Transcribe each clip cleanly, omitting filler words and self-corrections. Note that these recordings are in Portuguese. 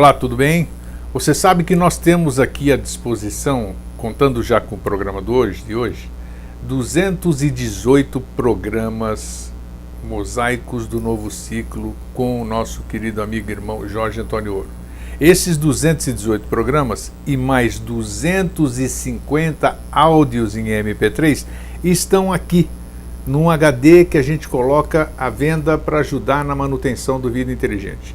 Olá, tudo bem? Você sabe que nós temos aqui à disposição, contando já com o programa de hoje, 218 programas mosaicos do novo ciclo com o nosso querido amigo e irmão Jorge Antônio Ouro. Esses 218 programas e mais 250 áudios em MP3 estão aqui num HD que a gente coloca à venda para ajudar na manutenção do Vida Inteligente.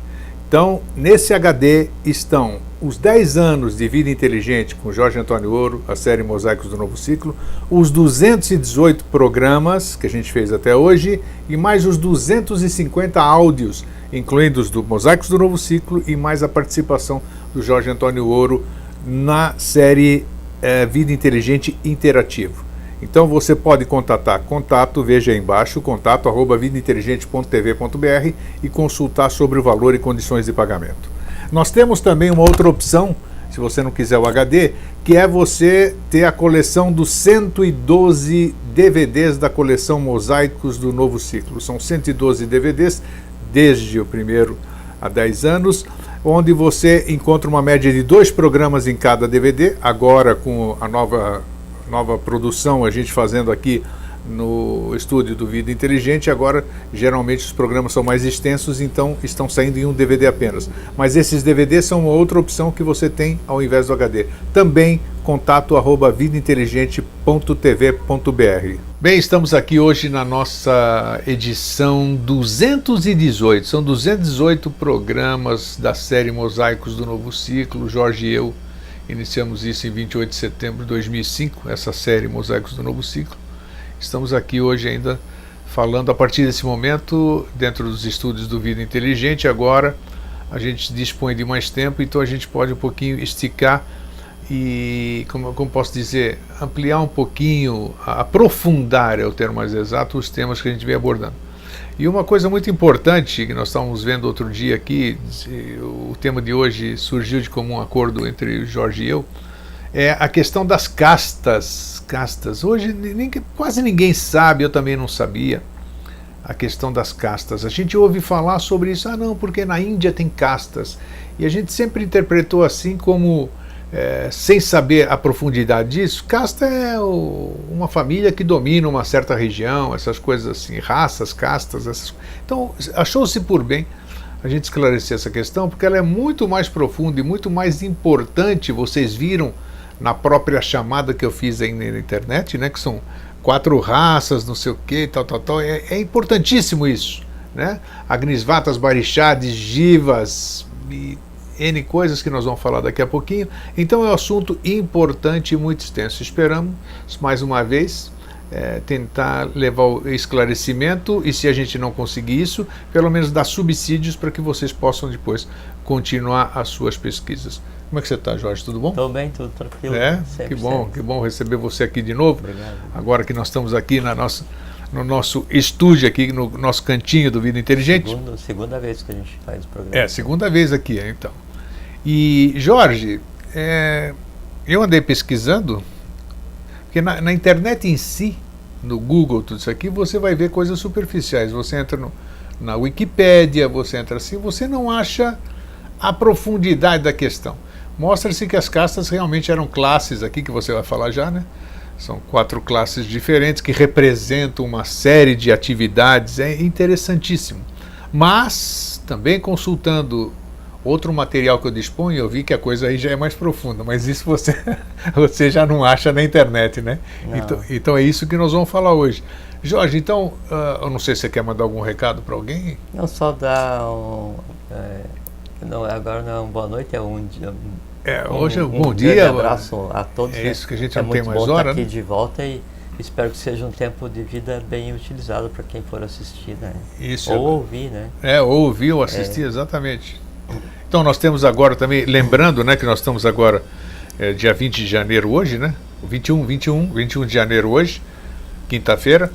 Então, nesse HD estão os 10 anos de Vida Inteligente com Jorge Antônio Ouro, a série Mosaicos do Novo Ciclo, os 218 programas que a gente fez até hoje e mais os 250 áudios, incluindo os do Mosaicos do Novo Ciclo e mais a participação do Jorge Antônio Ouro na série Vida Inteligente Interativo. Então você pode contato, veja aí embaixo, contato@vidainteligente.tv.br e consultar sobre o valor e condições de pagamento. Nós temos também uma outra opção, se você não quiser o HD, que é você ter a coleção dos 112 DVDs da coleção Mosaicos do Novo Ciclo. São 112 DVDs, desde o primeiro há 10 anos, onde você encontra uma média de 2 programas em cada DVD, agora com a nova produção, a gente fazendo aqui no estúdio do Vida Inteligente. Agora geralmente os programas são mais extensos, então estão saindo em um DVD apenas, mas esses DVDs são uma outra opção que você tem ao invés do HD. Também contato@vidainteligente.tv.br. Bem, estamos aqui hoje na nossa edição 218, são 218 programas da série Mosaicos do Novo Ciclo. Jorge e eu iniciamos isso em 28 de setembro de 2005, essa série Mosaicos do Novo Ciclo. Estamos aqui hoje ainda falando a partir desse momento, dentro dos estúdios do Vida Inteligente. Agora a gente dispõe de mais tempo, então a gente pode um pouquinho esticar e, como posso dizer, ampliar um pouquinho, aprofundar, é o termo mais exato, os temas que a gente vem abordando. E uma coisa muito importante que nós estávamos vendo outro dia aqui, o tema de hoje surgiu de comum acordo entre o Jorge e eu, é a questão das castas. Hoje quase ninguém sabe, eu também não sabia, a questão das castas. A gente ouve falar sobre isso, não, porque na Índia tem castas. E a gente sempre interpretou assim como, sem saber a profundidade disso, casta é uma família que domina uma certa região, essas coisas assim, raças, castas, Então achou-se por bem a gente esclarecer essa questão, porque ela é muito mais profunda e muito mais importante. Vocês viram na própria chamada que eu fiz aí na internet, né, que são 4 raças, não sei o que, tal, é importantíssimo isso, né? Agnisvatas, Barixades, Jivas e N coisas que nós vamos falar daqui a pouquinho. Então é um assunto importante e muito extenso. Esperamos, mais uma vez, tentar levar o esclarecimento, e se a gente não conseguir isso, pelo menos dar subsídios para que vocês possam depois continuar as suas pesquisas. Como é que você está, Jorge? Tudo bom? Estou bem, tudo tranquilo. Que bom receber você aqui de novo. Obrigado. Agora que nós estamos aqui no nosso estúdio, aqui no nosso cantinho do Vida Inteligente. Segunda vez que a gente faz o programa. Segunda vez aqui, então. E, Jorge, eu andei pesquisando, porque na internet em si, no Google, tudo isso aqui, você vai ver coisas superficiais. Você entra na Wikipédia, você entra assim, você não acha a profundidade da questão. Mostra-se que as castas realmente eram classes aqui, que você vai falar já, né? São 4 classes diferentes que representam uma série de atividades, é interessantíssimo. Mas, também consultando outro material que eu disponho, eu vi que a coisa aí já é mais profunda, mas isso você já não acha na internet, né? Então é isso que nós vamos falar hoje. Jorge, então, eu não sei se você quer mandar algum recado para alguém? Não, só dar agora não é uma boa noite, é um dia. Hoje é um bom dia. Um abraço a todos. É isso que a gente não tem mais hora. É muito bom estar aqui, né? de volta, e espero que seja um tempo de vida bem utilizado para quem for assistir, né? Isso. Ou ouvir, né? Ou ouvir ou assistir, exatamente. Então nós temos agora também, lembrando, né, que nós estamos agora dia 20 de janeiro hoje, né? 21 de janeiro hoje, quinta-feira.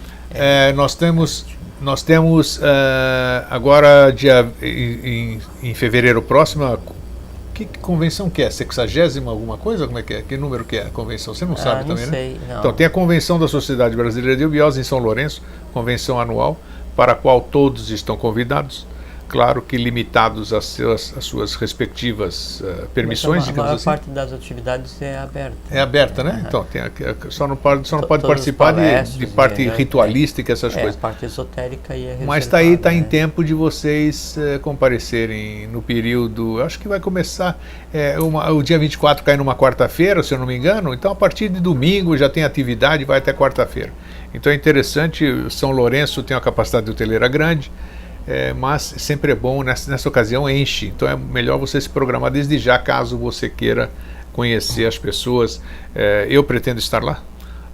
Nós temos agora em fevereiro próximo, que convenção que é? 60ª alguma coisa? Como é que é? Que número que é a convenção? Você não sabe também, sei, né? Não. Então tem a Convenção da Sociedade Brasileira de Eubiose em São Lourenço, convenção anual, para a qual todos estão convidados. claro que limitados às suas respectivas permissões, mas digamos assim. A maior parte das atividades é aberta. É aberta, né? Então, só não pode participar de parte ritualística, essas coisas. A parte esotérica e mas está aí, está em tempo de vocês comparecerem no período, acho que vai começar, o dia 24 cai numa quarta-feira, se eu não me engano, então a partir de domingo já tem atividade, vai até quarta-feira. Então é interessante, São Lourenço tem uma capacidade hoteleira grande, mas sempre é bom, nessa ocasião enche, então é melhor você se programar desde já, caso você queira conhecer as pessoas. Eu pretendo estar lá,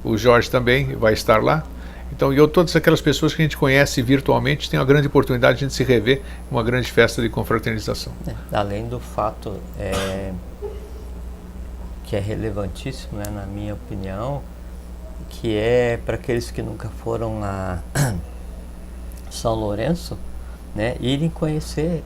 o Jorge também vai estar lá, então todas aquelas pessoas que a gente conhece virtualmente, tem uma grande oportunidade de a gente se rever, uma grande festa de confraternização. Além do fato que é relevantíssimo, né, na minha opinião, que é para aqueles que nunca foram a São Lourenço, né, irem conhecer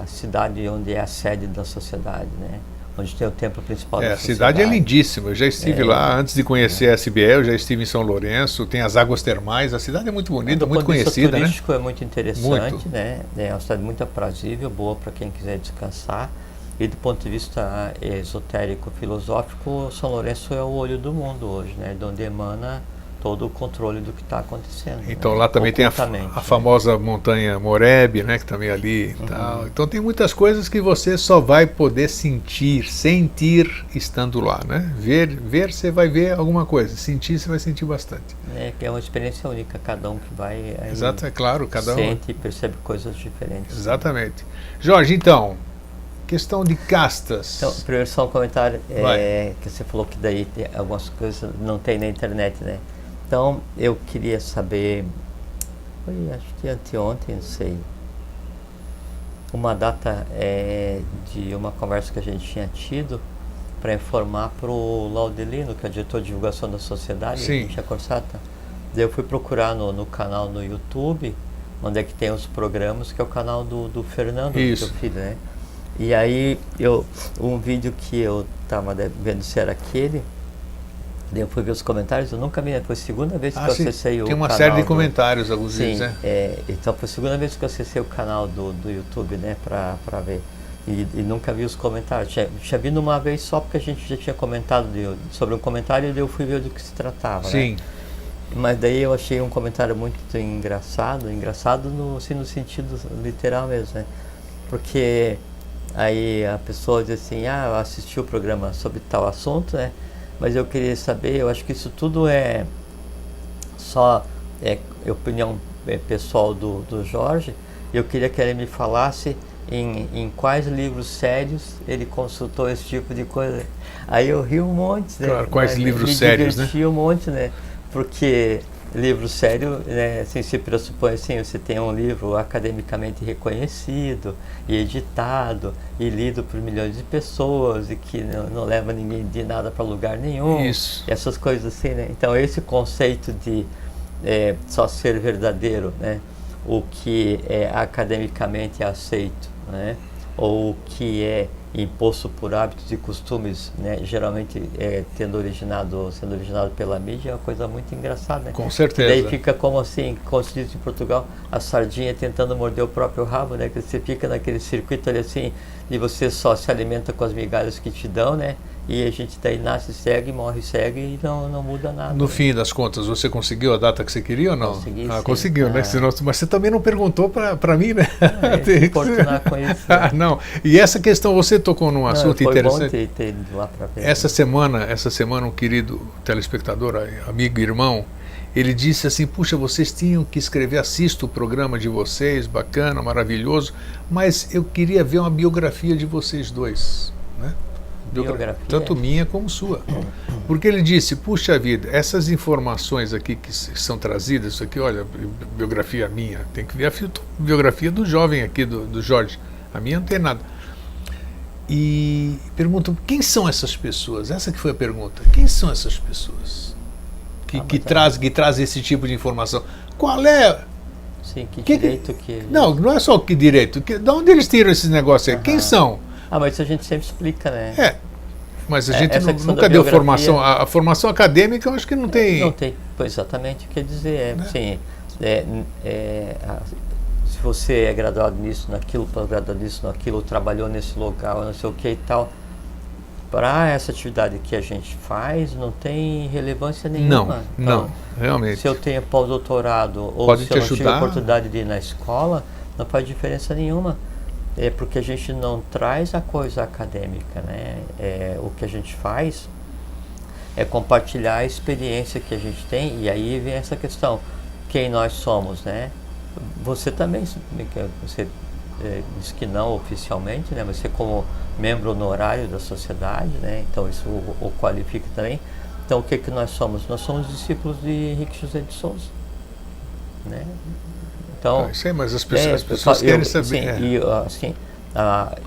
a cidade onde é a sede da sociedade, né, onde tem o templo principal da sociedade. A cidade é lindíssima, eu já estive lá, antes de conhecer a SBE, eu já estive em São Lourenço, tem as águas termais, a cidade é muito bonita, muito conhecida, né? O turístico é muito interessante, né, é uma cidade muito aprazível, boa para quem quiser descansar. E do ponto de vista esotérico, filosófico, São Lourenço é o olho do mundo hoje, né? De onde emana todo o controle do que está acontecendo. Então, né? Lá também tem a famosa montanha Moreb, né? Que também ali e tal. Então tem muitas coisas que você só vai poder sentir estando lá, né? Ver você vai ver alguma coisa, sentir você vai sentir bastante. Que é uma experiência única, cada um que vai aí exato, é claro, cada um sente e percebe coisas diferentes. Exatamente. Jorge, então, questão de castas. Então, primeiro só um comentário, que você falou que daí tem algumas coisas não tem na internet, né? Então, eu queria saber, acho que anteontem, não sei, uma data de uma conversa que a gente tinha tido para informar para o Laudelino, que é o diretor de divulgação da sociedade, Sim. a gente tinha conversado. Daí eu fui procurar no canal no YouTube, onde é que tem os programas, que é o canal do Fernando, Isso. meu filho, né? E aí, um vídeo que eu estava vendo se era aquele, daí eu fui ver os comentários, eu nunca vi, foi a segunda vez que eu acessei o canal. Tem uma série de comentários, alguns vídeos, né? Então foi a segunda vez que eu acessei o canal do YouTube, né, para ver. E nunca vi os comentários. Tinha vindo uma vez só porque a gente já tinha comentado sobre um comentário e daí eu fui ver do que se tratava, Sim. né? Mas daí eu achei um comentário muito engraçado no sentido literal mesmo, né? Porque aí a pessoa diz assim, eu assisti o programa sobre tal assunto, né? Mas eu queria saber, eu acho que isso tudo é só opinião pessoal do Jorge. Eu queria que ele me falasse em quais livros sérios ele consultou esse tipo de coisa. Aí eu ri um monte, né? Claro, quais livros sérios, né? Me diverti um monte, né? Porque livro sério, né, assim, se pressupõe assim, você tem um livro academicamente reconhecido e editado e lido por milhões de pessoas e que não leva ninguém de nada para lugar nenhum. Isso. Essas coisas assim, né? Então esse conceito de só ser verdadeiro, né? O que é academicamente aceito, né? Ou o que é imposto por hábitos e costumes, né, geralmente sendo originado pela mídia, é uma coisa muito engraçada, né? Com certeza. E daí fica como assim, como se diz em Portugal, a sardinha tentando morder o próprio rabo, né? Que você fica naquele circuito ali assim, e você só se alimenta com as migalhas que te dão, né? E a gente daí nasce cego, morre cego e não muda nada. No fim das contas, você conseguiu a data que você queria ou não? Consegui, sim. Conseguiu, né? Mas você também não perguntou para mim, né? Tem que oportunar com isso. Né? Não. E essa questão, você tocou num assunto interessante. Foi bom ter ido lá para ver. Essa semana, um querido telespectador, amigo e irmão, ele disse assim, puxa, vocês tinham que escrever, assisto o programa de vocês, bacana, maravilhoso, mas eu queria ver uma biografia de vocês dois, né? Biografia? Tanto minha como sua. Porque ele disse, puxa vida, essas informações aqui que são trazidas, isso aqui, olha, biografia minha, tem que ver a biografia do jovem aqui, do Jorge. A minha não tem nada. E perguntam, quem são essas pessoas? Essa que foi a pergunta. Quem são essas pessoas que traz esse tipo de informação? Qual é? Sim, que direito que... Não é só que direito. De onde eles tiram esses negócios aí? Quem são? Mas isso a gente sempre explica, né? Mas a gente nunca deu formação. A formação acadêmica eu acho que não tem. Não tem, pois exatamente, quer dizer, assim, se você é graduado nisso, naquilo, pós-graduado nisso, naquilo, trabalhou nesse lugar, não sei o que e tal. Para essa atividade que a gente faz, não tem relevância nenhuma. Não, realmente. Se eu tenho pós-doutorado ou Pode se te eu não tive a ajudar. oportunidade de ir na escola, não faz diferença nenhuma. É porque a gente não traz a coisa acadêmica, né? O que a gente faz é compartilhar a experiência que a gente tem, e aí vem essa questão, quem nós somos, né? Você também, você diz que não oficialmente, né? Você como membro honorário da sociedade, né? Então isso o qualifica também. Então o que nós somos? Nós somos discípulos de Henrique José de Souza, né? Então, Isso aí, mas as pessoas querem saber.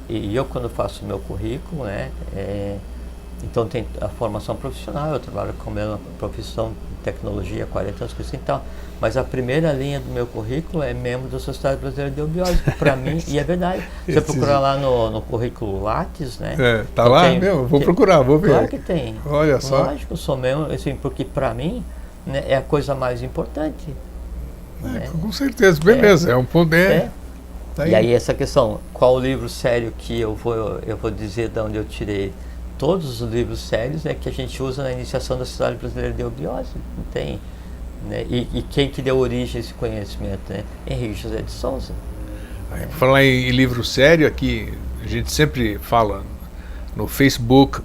E eu quando faço o meu currículo, né? Então tem a formação profissional, eu trabalho com a minha profissão de tecnologia há 40 anos, assim, tal, mas a primeira linha do meu currículo é membro da Sociedade Brasileira de Eubiose, que para mim, e é verdade, se você procurar lá no currículo Lattes, né? Tá lá? Vou procurar, vou ver. Claro que tem. Olha só. Lógico, eu sou membro, assim, porque para mim, né, é a coisa mais importante. Né? Com certeza, beleza, é um ponto. Tá e aí essa questão, qual livro sério que eu vou dizer de onde eu tirei todos os livros sérios que a gente usa na iniciação da Sociedade Brasileira de Eubiose, não tem, né? E quem que deu origem a esse conhecimento, né? Henrique José de Souza. Para falar em livro sério, aqui a gente sempre fala no Facebook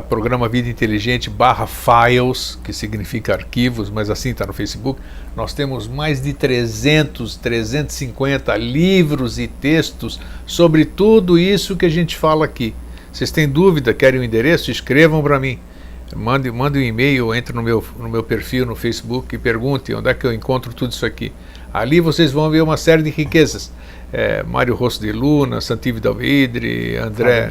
/Programa Vida Inteligente /Files, que significa arquivos, mas assim está no Facebook. Nós temos mais de 350 livros e textos sobre tudo isso que a gente fala aqui. Vocês têm dúvida, querem o endereço? Escrevam para mim. Mande um e-mail, entre no meu perfil no Facebook e pergunte onde é que eu encontro tudo isso aqui. Ali vocês vão ver uma série de riquezas. Mário Rosso de Luna, Santivo Dalvidre, André...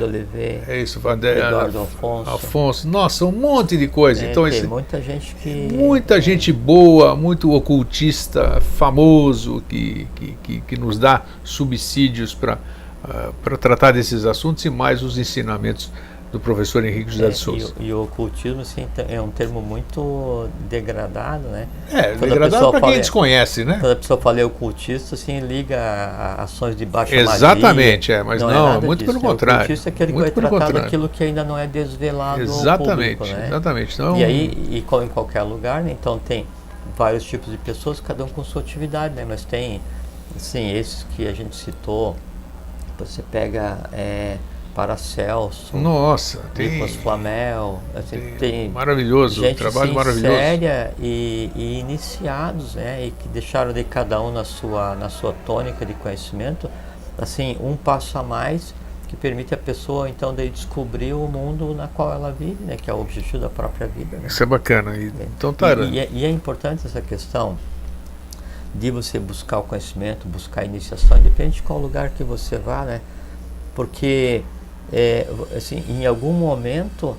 Eduardo Afonso. Nossa, um monte de coisa. Então, tem muita gente que... Muita gente boa, muito ocultista, famoso, que nos dá subsídios para tratar desses assuntos, e mais os ensinamentos do professor Henrique José de Souza. E o ocultismo, assim, é um termo muito degradado, né? Degradado para quem desconhece, né? Quando a pessoa fala ocultista, assim, liga a ações de baixa magia. Exatamente, mas não, muito disso, pelo contrário. O ocultista é aquele que vai tratar daquilo que ainda não é desvelado ao público, né? Exatamente. Então, e aí, como em qualquer lugar, né? Então tem vários tipos de pessoas, cada um com sua atividade, né? Mas tem, assim, esses que a gente citou, você pega... Paracelso, nossa, Nicolas Flamel, assim, tem maravilhoso, gente, trabalho assim, maravilhoso, séria e iniciados, né, e que deixaram de cada um na sua tônica de conhecimento, assim, um passo a mais que permite a pessoa então daí descobrir o mundo na qual ela vive, né, que é o objetivo da própria vida. Né? Isso é bacana. Então E é importante essa questão de você buscar o conhecimento, buscar a iniciação, independente de qual lugar que você vá, né, porque assim, em algum momento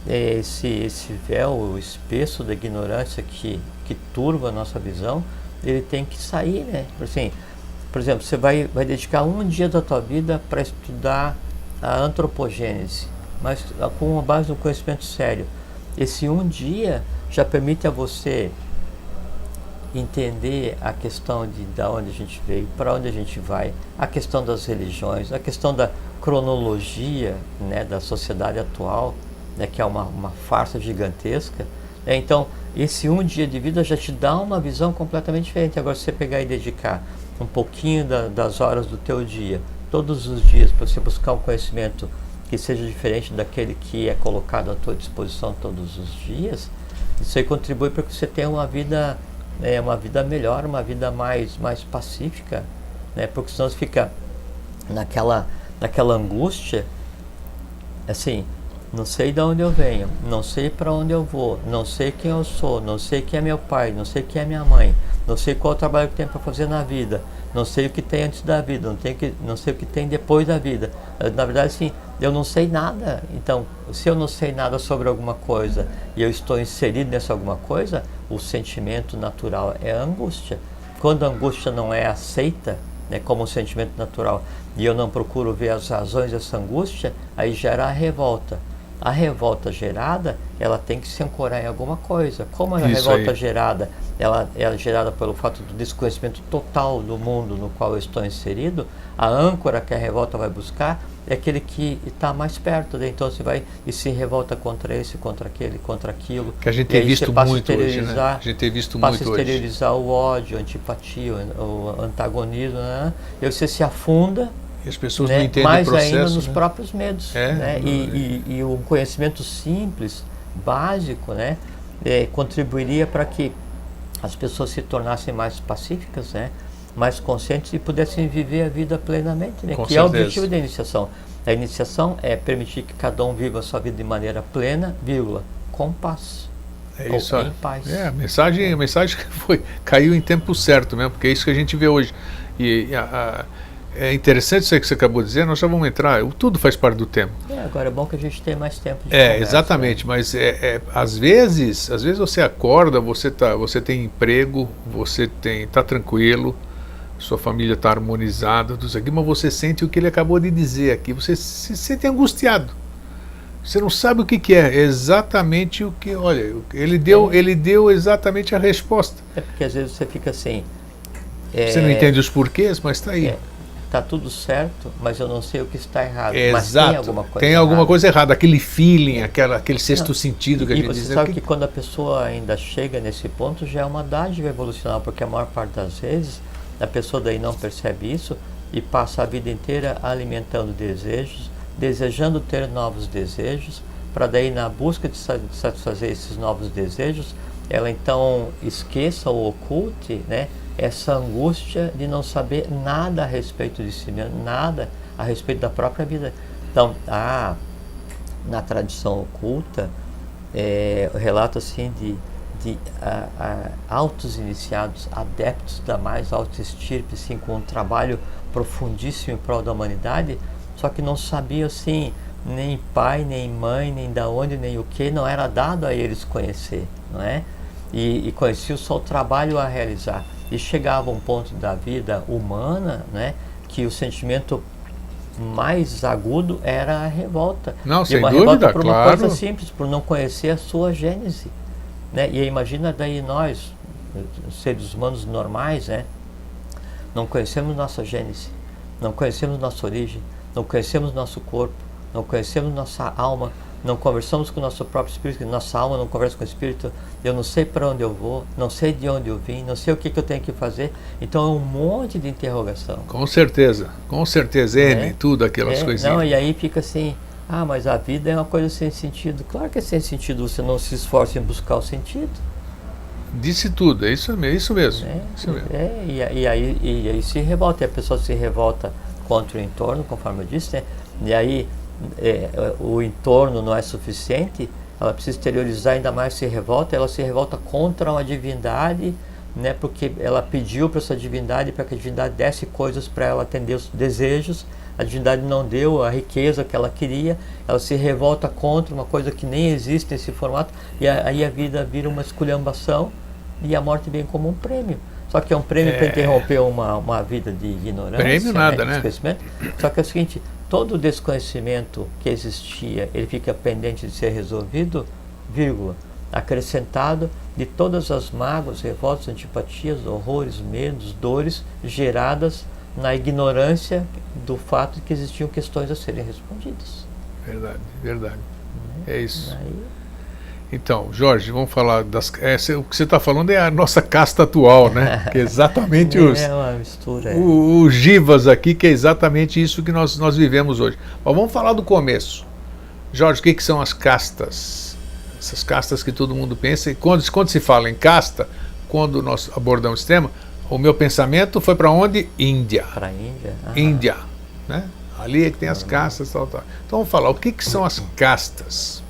esse véu espesso da ignorância que turva a nossa visão, ele tem que sair, né? Assim, por exemplo, você vai dedicar um dia da tua vida para estudar a antropogênese, mas com uma base no conhecimento sério. Esse um dia já permite a você entender a questão de onde a gente veio, para onde a gente vai, a questão das religiões, a questão da cronologia, né, da sociedade atual, né, que é uma farsa gigantesca. Então, esse um dia de vida já te dá uma visão completamente diferente. Agora, se você pegar e dedicar um pouquinho das horas do teu dia, todos os dias, para você buscar um conhecimento que seja diferente daquele que é colocado à tua disposição todos os dias, isso aí contribui para que você tenha uma vida melhor, uma vida mais pacífica, né? Porque senão você fica naquela angústia, assim, não sei de onde eu venho, não sei para onde eu vou, não sei quem eu sou, não sei quem é meu pai, não sei quem é minha mãe, não sei qual o trabalho que tem para fazer na vida, não sei o que tem antes da vida, não sei o que tem depois da vida. Na verdade, assim, eu não sei nada. Então, se eu não sei nada sobre alguma coisa e eu estou inserido nessa alguma coisa, o sentimento natural é a angústia. Quando a angústia não é aceita, né, como um sentimento natural, e eu não procuro ver as razões dessa angústia, aí gera a revolta. a revolta gerada, ela tem que se ancorar em alguma coisa. Como a Isso revolta aí. gerada, ela é gerada pelo fato do desconhecimento total do mundo no qual eu estou inserido, a âncora que a revolta vai buscar é aquele que está mais perto, né? Então você vai e se revolta contra esse, contra aquele, contra aquilo. Que a gente E tem aí visto você passa muito a hoje, né? exteriorizar, A gente tem visto passa muito a hoje. exteriorizar o ódio, a antipatia, o antagonismo, né? E aí você se afunda, E as pessoas né, não entendem mais o processo, ainda nos né? próprios medos, né? E um conhecimento simples, básico, né, contribuiria para que as pessoas se tornassem mais pacíficas, né, mais conscientes e pudessem viver a vida plenamente, né, Com que certeza. é o objetivo da iniciação. A iniciação é permitir que cada um viva a sua vida de maneira plena, vírgula, com paz. É isso, ou em paz. a mensagem caiu em tempo certo mesmo, porque é isso que a gente vê hoje. É interessante isso aí que você acabou de dizer, nós já vamos entrar, tudo faz parte do tema. Agora é bom que a gente tenha mais tempo de conversa, Exatamente, né? mas às vezes você acorda, você tem emprego, você está tranquilo, sua família está harmonizada, tudo isso aqui, mas você sente o que ele acabou de dizer aqui, você se sente angustiado. Você não sabe o que é exatamente o que, olha, ele deu exatamente a resposta. É porque às vezes você fica assim... Você não entende os porquês, mas está aí. Está tudo certo, mas eu não sei o que está errado. Exato. Mas tem alguma coisa tem errada. alguma coisa errada, aquele feeling, aquele sexto sentido que a gente diz. E você sabe que quando a pessoa ainda chega nesse ponto, já é uma dádiva evolucional, porque a maior parte das vezes a pessoa daí não percebe isso e passa a vida inteira alimentando desejos, desejando ter novos desejos, para daí na busca de satisfazer esses novos desejos, ela então esqueça ou oculte, né, essa angústia de não saber nada a respeito de si mesmo, nada a respeito da própria vida. Então, na tradição oculta, o relato assim de altos iniciados, adeptos da mais alta estirpe, assim, com um trabalho profundíssimo em prol da humanidade, só que não sabia assim, nem pai, nem mãe, nem da onde, nem o que, não era dado a eles conhecer, não é? E conheciam só o trabalho a realizar. E chegava um ponto da vida humana, né, que o sentimento mais agudo era a revolta. Não, e sem uma dúvida, revolta por uma claro. coisa simples, por não conhecer a sua gênese, né? E imagina daí nós, seres humanos normais, né, não conhecemos nossa gênese, não conhecemos nossa origem, não conhecemos nosso corpo, não conhecemos nossa alma, não conversamos com o nosso próprio espírito, nossa alma não conversa com o espírito, eu não sei para onde eu vou, não sei de onde eu vim, não sei o que eu tenho que fazer, então é um monte de interrogação. Com certeza, N, tudo aquelas coisinhas. Não, e aí fica assim, mas a vida é uma coisa sem sentido. Claro que é sem sentido, você não se esforça em buscar o sentido. Disse tudo, é isso mesmo. Isso mesmo. E aí se revolta, e a pessoa se revolta contra o entorno, conforme eu disse, né? E aí o entorno não é suficiente, ela precisa exteriorizar ainda mais, ela se revolta contra uma divindade, né, porque ela pediu para essa divindade, para que a divindade desse coisas para ela atender os desejos, a divindade não deu a riqueza que ela queria, ela se revolta contra uma coisa que nem existe nesse formato, e aí a vida vira uma esculhambação, e a morte vem como um prêmio. Só que é um prêmio para interromper uma vida de ignorância, prêmio nada, né? Desconhecimento. Só que é o seguinte, todo o desconhecimento que existia, ele fica pendente de ser resolvido, vírgula, acrescentado de todas as mágoas, revoltas, antipatias, horrores, medos, dores geradas na ignorância do fato de que existiam questões a serem respondidas. Verdade. É isso. Aí... Então, Jorge, vamos falar o que você está falando é a nossa casta atual, né? Que é exatamente uma mistura. Os Jivas aqui, que é exatamente isso que nós vivemos hoje. Mas vamos falar do começo. Jorge, o que são as castas? Essas castas que todo mundo pensa. E quando se fala em casta, quando nós abordamos esse tema, o meu pensamento foi para onde? Índia. Para a Índia? Índia, né? Ali é que tem as castas, tal. Então vamos falar, o que são as castas?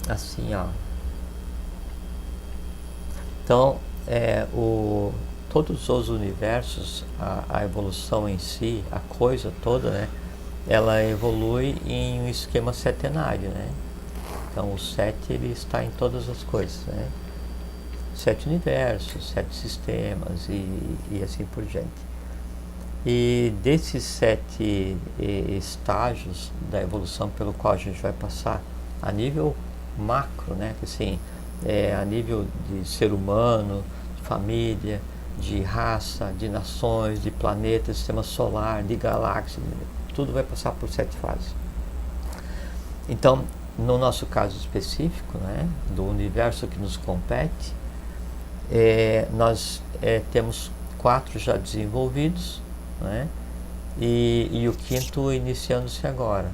Assim, Então, todos os universos, a evolução em si, a coisa toda, né, ela evolui em um esquema setenário, né? Então, o 7 ele está em todas as coisas, né? 7 universos, 7 sistemas e assim por diante. E desses 7 estágios da evolução pelo qual a gente vai passar a nível macro, né, assim, a nível de ser humano, de família, de raça, de nações, de planetas, sistema solar, de galáxias, tudo vai passar por 7 fases. Então, no nosso caso específico, né, do universo que nos compete, nós temos 4 já desenvolvidos, né, e o 5º iniciando-se agora.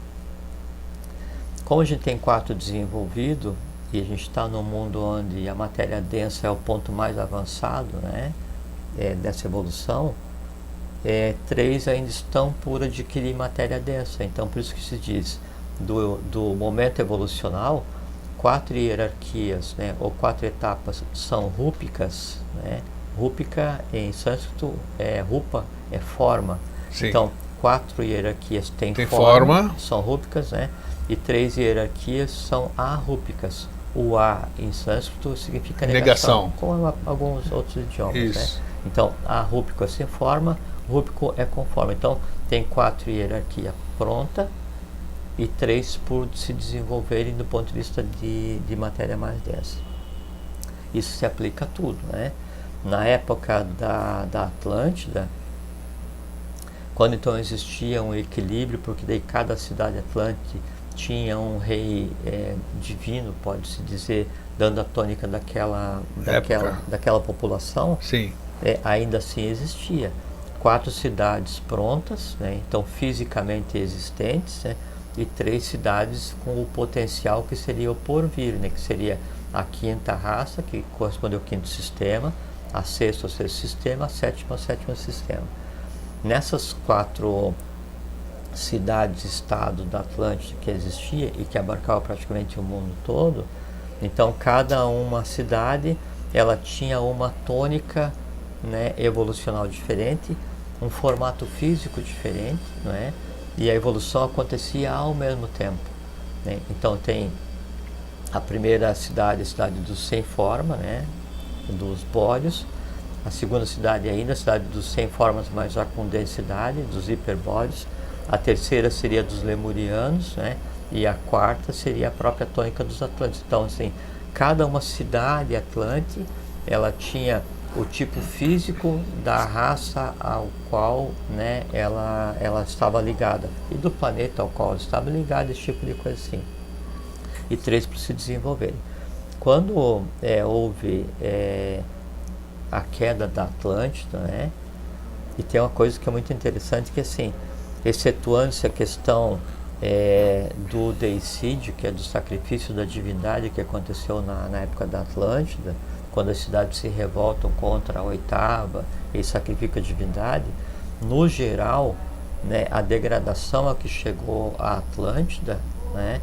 Como a gente tem 4 desenvolvidos, e a gente está num mundo onde a matéria densa é o ponto mais avançado, né, dessa evolução, 3 ainda estão por adquirir matéria densa. Então, por isso que se diz, do momento evolucional, 4 hierarquias, né, ou 4 etapas são rúpicas, né? Rúpica em sânscrito rupa, é forma. Sim. Então, 4 hierarquias têm tem forma, forma, são rúpicas, né? E 3 hierarquias são arrúpicas. O A em sânscrito significa negação, como alguns outros idiomas. Isso. Né? Então, arrúpico é sem forma, rúpico é com forma. Então, tem 4 hierarquias pronta e 3 por se desenvolverem do ponto de vista de matéria mais densa. Isso se aplica a tudo, né? Na época da Atlântida, quando então existia um equilíbrio, porque daí cada cidade atlântica tinha um rei divino, pode-se dizer, dando a tônica daquela população, sim, ainda assim existia. 4 cidades prontas, né, então fisicamente existentes, né, e 3 cidades com o potencial que seria o porvir, né, que seria a 5ª raça, que corresponde ao 5º sistema, a 6ª ao 6º sistema, a 7ª ao 7º sistema. Nessas 4 cidades-estado da Atlântida que existia e que abarcava praticamente o mundo todo, então cada uma cidade ela tinha uma tônica, né, evolucional diferente, um formato físico diferente, né, e a evolução acontecia ao mesmo tempo, né. Então tem a primeira cidade, a cidade dos sem forma, né, dos bóreos. A segunda cidade ainda, a cidade dos sem formas, mas já com densidade, dos hiperbóreos. A terceira seria dos lemurianos, né, e a 4ª seria a própria tônica dos Atlantes. Então, assim, cada uma cidade atlante, ela tinha o tipo físico da raça ao qual, né, ela estava ligada, e do planeta ao qual ela estava ligada, esse tipo de coisa assim. E 3 para se desenvolverem. Quando houve a queda da Atlântida, né, e tem uma coisa que é muito interessante, que assim, excetuando-se a questão do deicídio, que é do sacrifício da divindade que aconteceu na época da Atlântida, quando as cidades se revoltam contra a 8ª e sacrificam a divindade, no geral, né, a degradação a que chegou a Atlântida, né,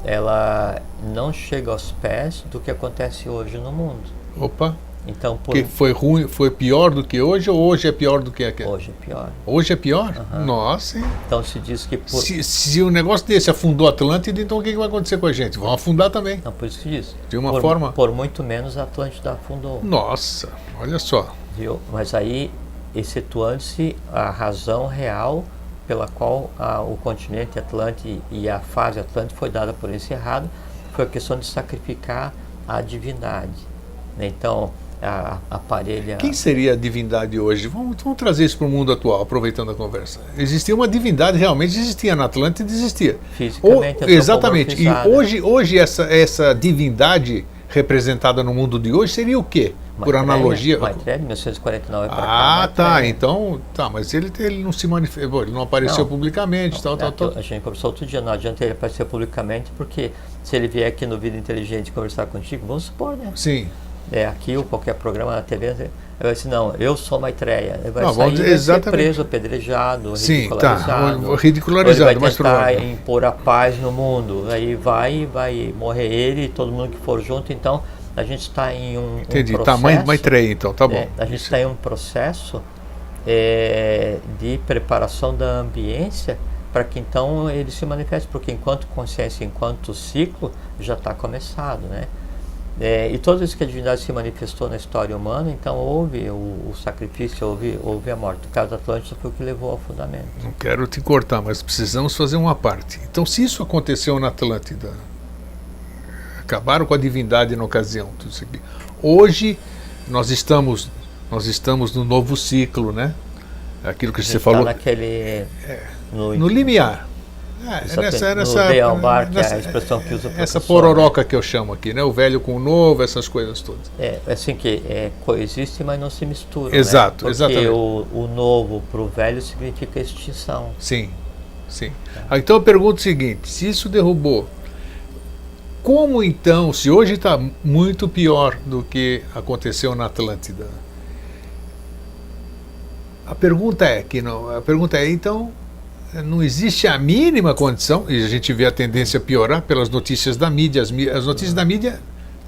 ela não chega aos pés do que acontece hoje no mundo. Opa! Então, que foi ruim, foi pior do que hoje, ou hoje é pior do que aquele? Hoje é pior. Hoje é pior? Uhum. Nossa, hein? Então se diz que se um negócio desse afundou a Atlântida, então o que vai acontecer com a gente? Vão afundar também. Não, por isso que diz. De uma forma... Por muito menos a Atlântida afundou. Nossa, olha só. Viu? Mas aí, excetuando-se a razão real pela qual o continente Atlântico e a fase Atlântica foi dada por encerrado, foi a questão de sacrificar a divindade. Então, a parelha... Quem seria a divindade hoje? Vamos trazer isso para o mundo atual, aproveitando a conversa. Existia uma divindade, realmente existia na Atlântida, existia. Fisicamente, exatamente. E hoje essa divindade representada no mundo de hoje seria o quê? Por analogia. Maitreya, 1949 para cá. Ah, tá. Então, mas ele não se manifestou, ele não apareceu publicamente, tal. A gente conversou outro dia, não adianta ele aparecer publicamente, porque se ele vier aqui no Vida Inteligente conversar contigo, vamos supor, né? Sim. Aqui ou qualquer programa na TV, ele vai dizer, não, eu sou Maitreya. Ele vai ser preso, apedrejado, ridicularizado. Ridicularizado, ele vai tentar impor a paz no mundo. Aí vai morrer ele e todo mundo que for junto. Então, a gente está em um Entendi, processo... Maitreya, então, tá bom. A gente está em um processo de preparação da ambiência para que então ele se manifeste, porque enquanto consciência, enquanto ciclo, já está começado, né? E todas as vezes que a divindade se manifestou na história humana, então houve o sacrifício, houve a morte. O caso da Atlântida foi o que levou ao fundamento. Não quero te cortar, mas precisamos fazer uma parte. Então, se isso aconteceu na Atlântida, acabaram com a divindade na ocasião, tudo isso aqui. Hoje nós estamos no novo ciclo, né? Aquilo que você falou. Naquele no limiar. No Deambar, que é a expressão que usa o professor, essa pororoca, né, que eu chamo aqui, né? O velho com o novo, essas coisas todas. Assim que coexistem, mas não se misturam. Exato, né? Porque exatamente. o novo para o velho significa extinção. Sim, sim. Então eu pergunto o seguinte: se isso derrubou, como então, se hoje está muito pior do que aconteceu na Atlântida? A pergunta é então, não existe a mínima condição, e a gente vê a tendência a piorar pelas notícias da mídia. As notícias da mídia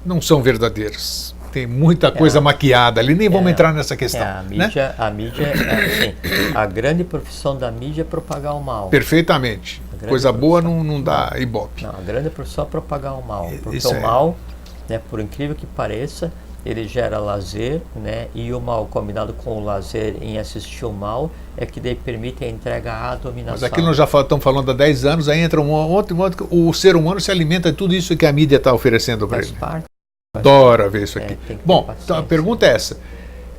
não são verdadeiras. Tem muita coisa maquiada ali, nem vamos entrar nessa questão. A mídia, assim, a grande profissão da mídia é propagar o mal. Perfeitamente. Coisa boa não dá ibope. Não, a grande profissão é propagar o mal. Porque Isso o mal, né, por incrível que pareça, ele gera lazer, né? E o mal combinado com o lazer em assistir o mal é que daí permite a entrega à dominação. Mas aqui nós já estamos falando há 10 anos, aí entra um outro modo, o ser humano se alimenta de tudo isso que a mídia está oferecendo para ele. Adora ver isso aqui. Bom, então a pergunta é essa.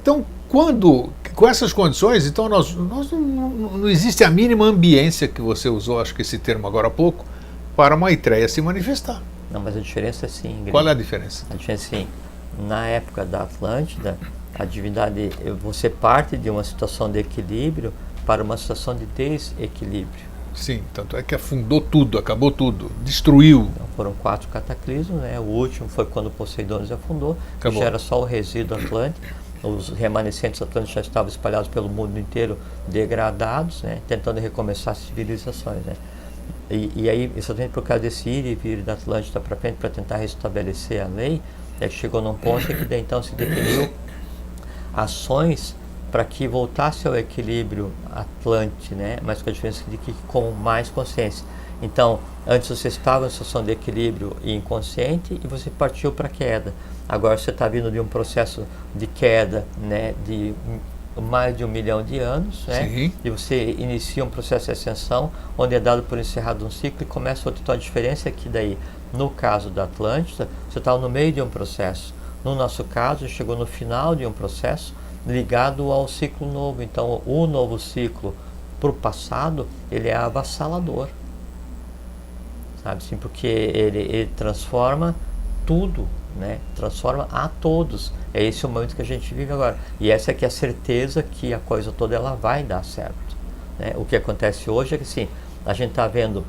Então, com essas condições, então não existe a mínima ambiência, que você usou, acho que esse termo agora há pouco, para Maitreya se manifestar. Não, mas a diferença é sim, Ingrid. Qual é a diferença? A diferença é sim. Na época da Atlântida, a divindade, você parte de uma situação de equilíbrio para uma situação de desequilíbrio. Sim, tanto é que afundou tudo, acabou tudo, destruiu. Então, foram 4 cataclismos, né? O último foi quando Poseidon se afundou, que já era só o resíduo atlântico. Os remanescentes atlânticos já estavam espalhados pelo mundo inteiro, degradados, né? Tentando recomeçar as civilizações, né? E aí, exatamente por causa desse ir e vir da Atlântida para frente, para tentar restabelecer a lei, chegou num ponto em que daí, então se definiu ações para que voltasse ao equilíbrio Atlante, né? Mas com a diferença de que com mais consciência. Então, antes você estava em situação de equilíbrio e inconsciente e você partiu para a queda. Agora você está vindo de um processo de queda, né? De mais de 1 milhão de anos, né? Sim. E você inicia um processo de ascensão, onde é dado por encerrado um ciclo e começa outra. Então a diferença é que daí, no caso da Atlântida, você estava no meio de um processo. No nosso caso, chegou no final de um processo ligado ao ciclo novo. Então, o novo ciclo para o passado, ele é avassalador. Sabe assim, porque ele transforma tudo, né? Transforma a todos. É esse o momento que a gente vive agora. E essa aqui é a certeza que a coisa toda ela vai dar certo, né? O que acontece hoje é que assim, a gente está vendo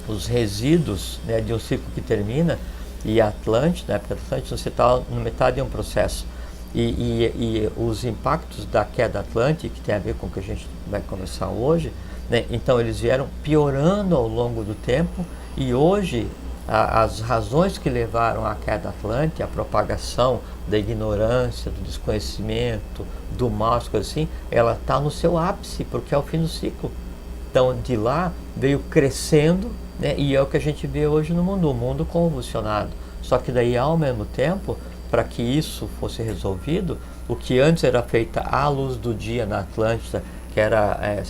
os resíduos, né, de um ciclo que termina, e a Atlântida, na época da Atlântida, você está na metade de um processo. E os impactos da queda atlântica, que tem a ver com o que a gente vai conversar hoje, né, então eles vieram piorando ao longo do tempo, e hoje as razões que levaram à queda atlântica, a propagação da ignorância, do desconhecimento, do mal, as coisas assim, ela está no seu ápice, porque é o fim do ciclo. Então, de lá veio crescendo, né, e é o que a gente vê hoje no mundo, o mundo convulsionado. Só que daí, ao mesmo tempo, para que isso fosse resolvido, o que antes era feito à luz do dia na Atlântida, que era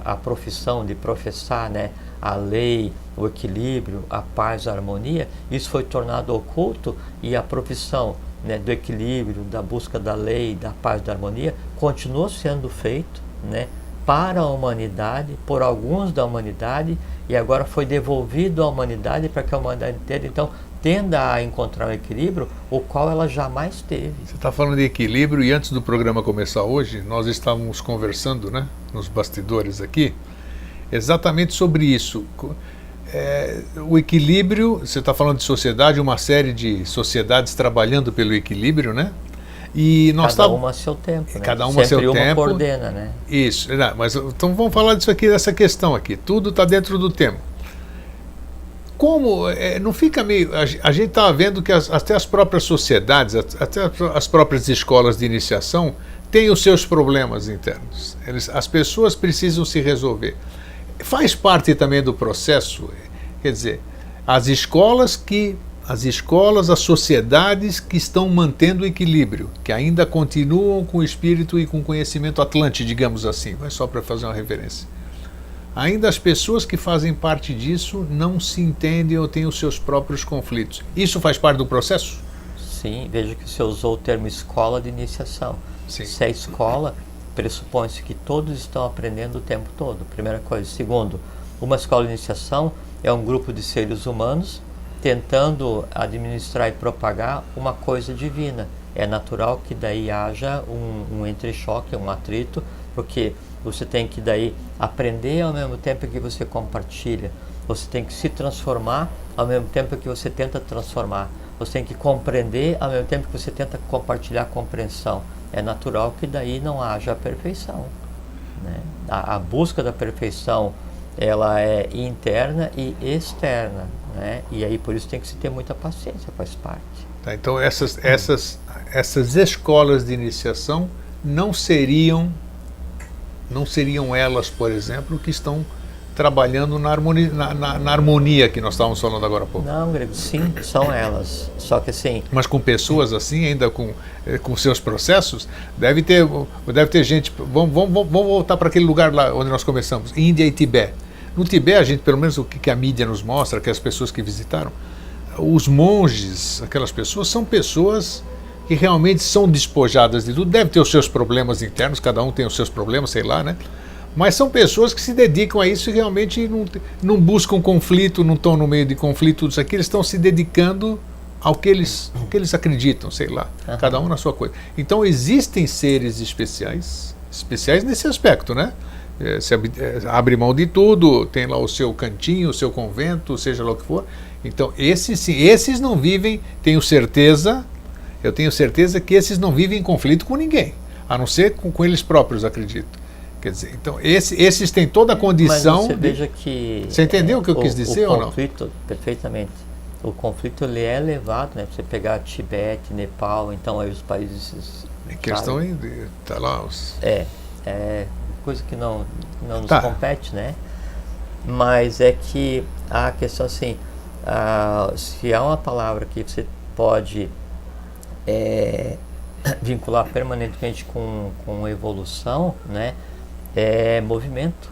a profissão de professar, né, a lei, o equilíbrio, a paz, a harmonia, isso foi tornado oculto, e a profissão, né, do equilíbrio, da busca da lei, da paz, da harmonia, continuou sendo feito, né, para a humanidade, por alguns da humanidade, e agora foi devolvido à humanidade para que a humanidade inteira, então, tenda a encontrar um equilíbrio, o qual ela jamais teve. Você está falando de equilíbrio, e antes do programa começar hoje, nós estávamos conversando, né, nos bastidores aqui, exatamente sobre isso. O equilíbrio, você está falando de sociedade, uma série de sociedades trabalhando pelo equilíbrio, né? E nós cada uma a seu tempo, né? Cada uma a seu tempo. Sempre uma coordena, né? Isso, mas então vamos falar disso aqui, dessa questão aqui. Tudo está dentro do tempo. Como, não fica meio... A gente está vendo que até as próprias sociedades, até as próprias escolas de iniciação têm os seus problemas internos. As pessoas precisam se resolver. Faz parte também do processo, quer dizer, as escolas que as escolas, as sociedades que estão mantendo o equilíbrio, que ainda continuam com o espírito e com o conhecimento atlante, digamos assim, mas só para fazer uma referência. Ainda as pessoas que fazem parte disso não se entendem ou têm os seus próprios conflitos. Isso faz parte do processo? Sim, veja que você usou o termo escola de iniciação. Sim. Se é escola, pressupõe-se que todos estão aprendendo o tempo todo, primeira coisa. Segundo, uma escola de iniciação é um grupo de seres humanos tentando administrar e propagar uma coisa divina. É natural que daí haja um entrechoque, um atrito, porque você tem que daí aprender ao mesmo tempo que você compartilha. Você tem que se transformar ao mesmo tempo que você tenta transformar. Você tem que compreender ao mesmo tempo que você tenta compartilhar a compreensão. É natural que daí não haja a perfeição, né? A busca da perfeição, ela é interna e externa, né? E aí por isso tem que se ter muita paciência, faz parte. Tá, então essas escolas de iniciação não seriam elas, por exemplo, que estão trabalhando na harmonia que nós estávamos falando agora há pouco. Não, Grego, sim, são elas. Só que assim... Mas com pessoas assim, ainda com seus processos, deve ter gente... Vamos voltar para aquele lugar lá onde nós começamos, Índia e Tibete. No Tibete, a gente, pelo menos o que a mídia nos mostra, que as pessoas que visitaram, os monges, aquelas pessoas, são pessoas que realmente são despojadas de tudo. Deve ter os seus problemas internos, cada um tem os seus problemas, sei lá, né? Mas são pessoas que se dedicam a isso e realmente não buscam conflito, não estão no meio de conflito, tudo isso aqui, eles estão se dedicando ao que eles acreditam, sei lá, cada um na sua coisa. Então existem seres especiais nesse aspecto, né? Você abre mão de tudo, tem lá o seu cantinho, o seu convento, seja lá o que for. Então esses sim, esses não vivem, eu tenho certeza que esses não vivem em conflito com ninguém, a não ser com eles próprios, acredito. Quer dizer, então esses têm toda a condição. Mas você veja que... Você entendeu o que eu quis dizer ou não? O conflito, perfeitamente. O conflito ele é elevado, né? Você pegar Tibete, Nepal, então aí os países... Que eles estão tá lá os... É coisa que não nos compete, né? Mas é que a questão assim, se há uma palavra que você pode vincular permanentemente com evolução, né? É movimento,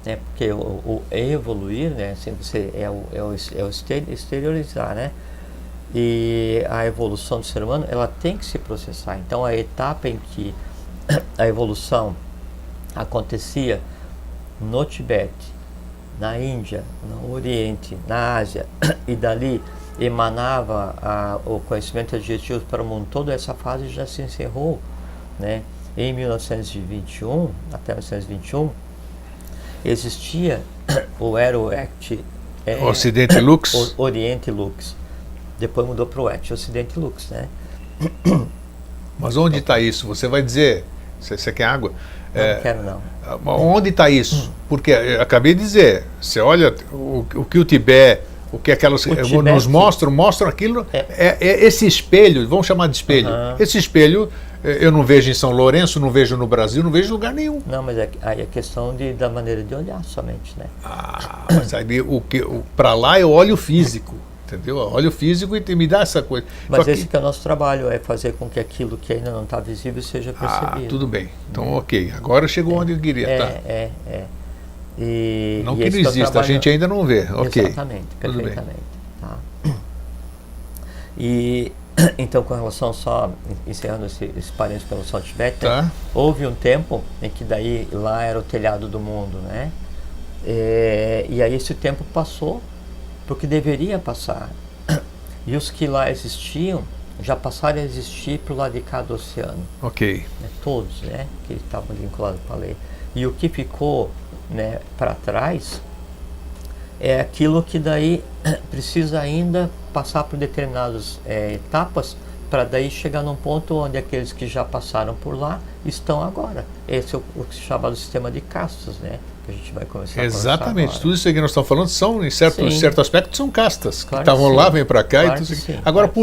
né? Porque o evoluir, né? Assim, você é o exteriorizar, né? E a evolução do ser humano, ela tem que se processar. Então a etapa em que a evolução acontecia no Tibete, na Índia, no Oriente, na Ásia, e dali emanava o conhecimento adjetivo para o mundo, toda essa fase já se encerrou, né? Em 1921, até 1921, existia o ET, Ocidente Lux, Oriente Lux. Depois mudou para o ET, Ocidente Lux, né? Mas onde está isso? Você vai dizer, você quer água? Não quero não. Onde está isso? Porque eu acabei de dizer, você olha o que o Tibete, o que aquelas nos mostram aquilo, esse espelho, vamos chamar de espelho. Esse espelho eu não vejo em São Lourenço, não vejo no Brasil, não vejo em lugar nenhum. Não, mas aí é questão da maneira de olhar somente, né? Mas aí para lá eu olho o físico, entendeu? Eu olho o físico e me dá essa coisa. Mas esse que é o nosso trabalho, é fazer com que aquilo que ainda não está visível seja percebido. Tudo bem. Então, ok. Agora chegou onde eu queria. Não que não exista, a gente ainda não vê. Ok. Exatamente, perfeitamente. Tá. E então, com relação só, encerrando esse parênteses com relação ao Tibete, houve um tempo em que daí lá era o telhado do mundo, né? E aí esse tempo passou, porque deveria passar. E os que lá existiam, já passaram a existir para o lado de cá do oceano. Ok. Né? Todos, né? Que estavam vinculados para a lei. E o que ficou, né, para trás é aquilo que daí precisa ainda passar por determinadas etapas para daí chegar num ponto onde aqueles que já passaram por lá estão agora. Esse é o que se chama do sistema de castas, né? Que a gente vai começar Exatamente. A tudo isso que nós estamos falando são, em certo aspecto, são castas. Claro que estavam lá, vêm para cá. Claro e tudo isso. sim, Agora, claro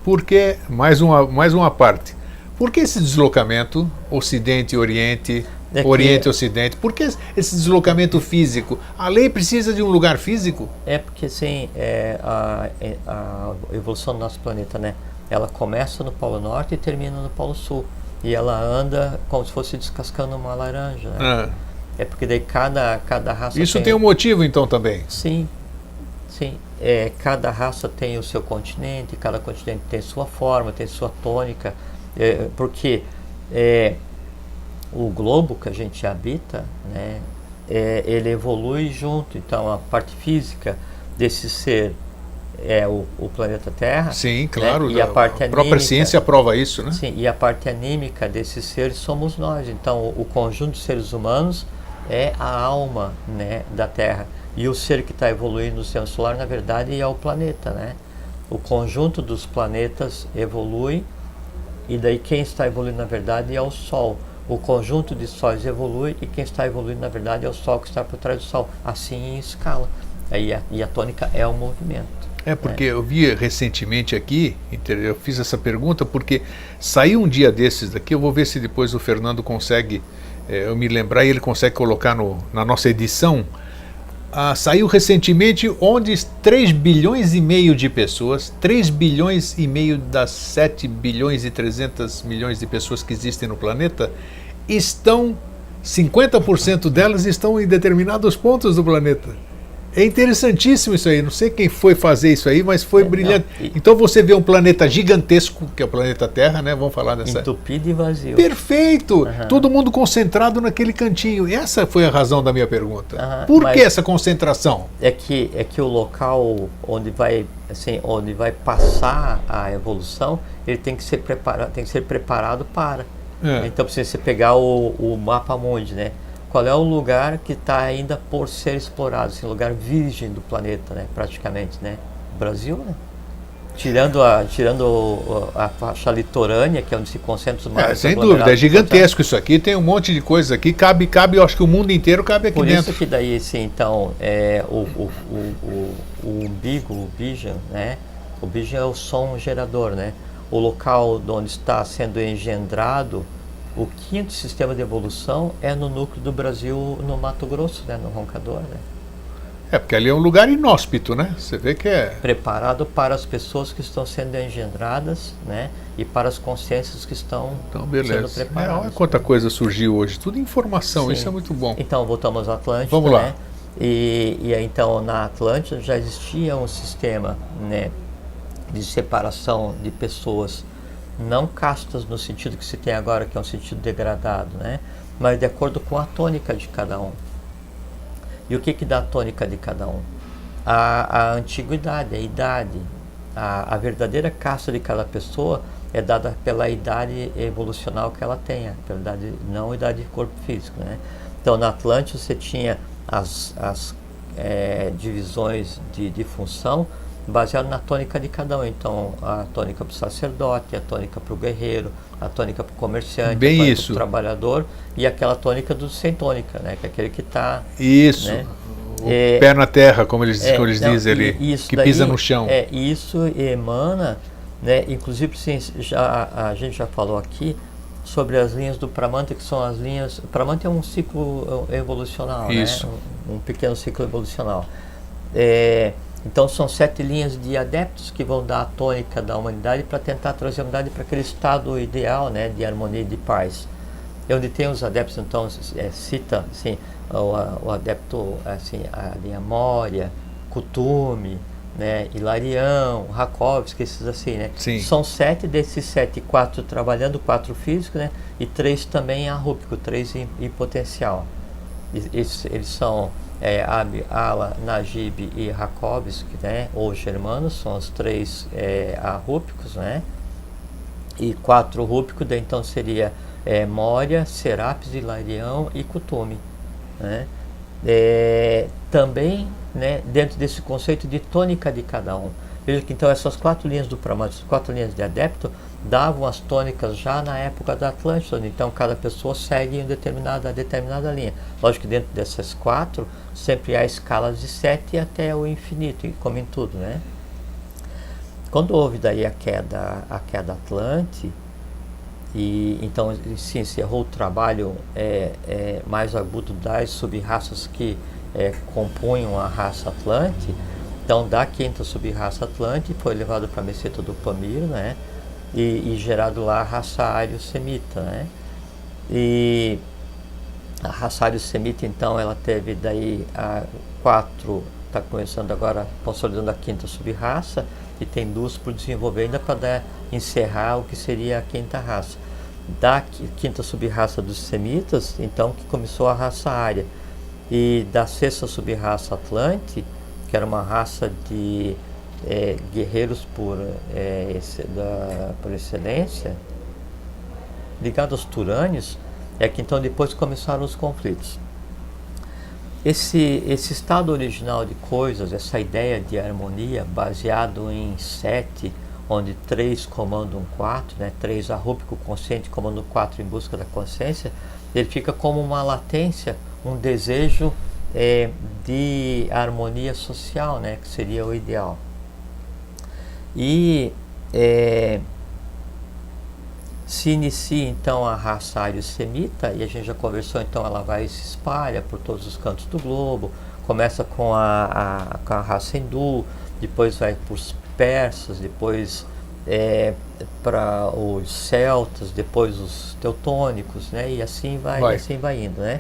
por que mais uma parte? Por que esse deslocamento Ocidente e Oriente? Oriente e Ocidente. Por que esse deslocamento físico? A lei precisa de um lugar físico? É porque assim, a evolução do nosso planeta, né? Ela começa no Polo Norte e termina no Polo Sul. E ela anda como se fosse descascando uma laranja, né? É porque daí cada raça Isso tem um motivo então também? Sim, sim. Cada raça tem o seu continente, cada continente tem sua forma, tem sua tônica. Porque o globo que a gente habita, né, ele evolui junto. Então a parte física desse ser é o planeta Terra. Sim, claro. Né? E a parte a própria ciência prova isso, né? Sim, e a parte anímica desse ser somos nós. Então o conjunto de seres humanos é a alma, né, da Terra. E o ser que está evoluindo no sistema solar, na verdade, é o planeta, né? O conjunto dos planetas evolui, e daí quem está evoluindo, na verdade, é o Sol. O conjunto de sóis evolui, e quem está evoluindo, na verdade, é o Sol que está por trás do Sol. Assim em escala. E a tônica é o movimento. Porque eu vi recentemente aqui, eu fiz essa pergunta porque saiu um dia desses daqui, eu vou ver se depois o Fernando consegue eu me lembrar e ele consegue colocar na nossa edição. Saiu recentemente onde 3 bilhões e meio de pessoas, 3 bilhões e meio das 7 bilhões e 300 milhões de pessoas que existem no planeta, 50% delas estão em determinados pontos do planeta. É interessantíssimo isso aí, não sei quem foi fazer isso aí, mas foi brilhante. Então você vê um planeta gigantesco, que é o planeta Terra, né? Vamos falar dessa... Entupido e vazio. Perfeito! Todo mundo concentrado naquele cantinho. Essa foi a razão da minha pergunta. Por que essa concentração? É que o local onde vai passar a evolução, ele tem que ser preparado para. Então, se você pegar o mapa mundi, né? Qual é o lugar que está ainda por ser explorado, assim, lugar virgem do planeta, né, praticamente, né? O Brasil, né? Tirando a faixa litorânea, que é onde se concentra os maiores sem dúvida, é gigantesco isso aqui, tem um monte de coisa aqui, cabe, eu acho que o mundo inteiro cabe aqui dentro. Por isso que daí, assim, então, o umbigo, o bijan, né? O bijan é o som gerador, né? O local onde está sendo engendrado o quinto sistema de evolução é no núcleo do Brasil, no Mato Grosso, né, no Roncador, né? Porque ali é um lugar inóspito, né? Você vê que é... preparado para as pessoas que estão sendo engendradas, né? E para as consciências que estão sendo preparadas. Olha quanta coisa surgiu hoje, tudo informação. Sim. Isso é muito bom. Então, voltamos à Atlântida, vamos lá. Né? E então, na Atlântida já existia um sistema, né, de separação de pessoas não castas no sentido que se tem agora, que é um sentido degradado, né? Mas de acordo com a tônica de cada um. E o que dá a tônica de cada um? A antiguidade, a idade. A verdadeira casta de cada pessoa é dada pela idade evolucional que ela tenha, pela idade, não a idade de corpo físico, né? Então, na Atlântida você tinha as divisões de função, baseado na tônica de cada um. Então, a tônica para o sacerdote, a tônica para o guerreiro, a tônica para o comerciante, bem a tônica isso. para o trabalhador e aquela tônica do sem tônica, né? Que é aquele que está... Isso, né? O pé na terra, como eles dizem ali, que daí, pisa no chão. Isso emana, né? Inclusive, a gente já falou aqui sobre as linhas do Pramanta, que são as linhas... O Pramanta é um ciclo evolucional, isso. Né? Um pequeno ciclo evolucional. Então são 7 linhas de adeptos que vão dar a tônica da humanidade para tentar trazer a humanidade para aquele estado ideal, né, de harmonia e de paz. E onde tem os adeptos, então, cita assim, o adepto, assim, a linha Moria, Kutume, né, Hilarião, Rakovsky, esses assim, né? Sim. São 7, desses 7, 4 trabalhando, 4 físicos, né, e 3 também arrúpico, 3 em potencial. Eles são... Abi, Ala, Najib e Rakovsky, né, ou germanos, são os 3 arrúpicos, né, e 4 rúpicos, daí então seria Moria, Serapis, Hilarião e Kutume, né. Também, né, dentro desse conceito de tônica de cada um. Veja que então essas 4 linhas do Pramanta, essas 4 linhas de adepto, davam as tônicas já na época da Atlântida, então cada pessoa segue em determinada linha. Lógico que dentro dessas 4, sempre há escalas de 7 até o infinito, como em tudo, né? Quando houve daí a queda Atlante, E então se encerrou o trabalho mais agudo das sub-raças que compunham a raça Atlante. Então da quinta sub-raça Atlante foi levado para a meseta do Pamir, né? E gerado lá a raça Ário-Semita, né? E a raça Ário-Semita, então, ela teve daí está começando agora, consolidando a quinta sub-raça, e tem 2 por desenvolver ainda para encerrar o que seria a quinta raça. Da quinta sub-raça dos Semitas, então, que começou a raça Ária, e da sexta sub-raça Atlante, que era uma raça de guerreiros por excelência, ligado aos Turânios, é que então depois começaram os conflitos. Esse estado original de coisas, essa ideia de harmonia baseado em 7, onde 3 comandam 4, né? 3 arrúbico consciente comandam 4 em busca da consciência, ele fica como uma latência, um desejo de harmonia social, né? Que seria o ideal. E se inicia então a raça ário-semita, e a gente já conversou, então ela vai e se espalha por todos os cantos do globo, começa com a raça hindu, depois vai para os persas, depois para os celtas, depois os teutônicos, né? E assim vai indo, né?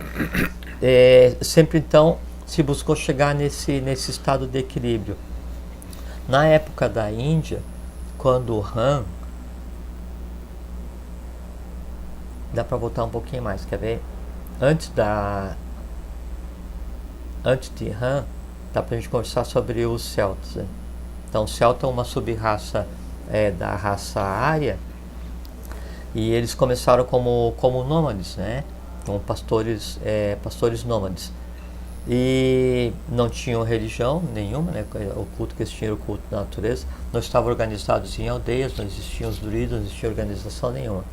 Sempre então se buscou chegar nesse estado de equilíbrio. Na época da Índia, quando o Han, dá para voltar um pouquinho mais, quer ver? Antes de Han, dá para a gente conversar sobre os celtas, né? Então, o celta é uma sub-raça da raça ária, e eles começaram como nômades, né? Como pastores nômades. E não tinham religião nenhuma, né? O culto que eles tinham era o culto da natureza. Não estavam organizados em aldeias, não existiam os druidas, não existia organização nenhuma.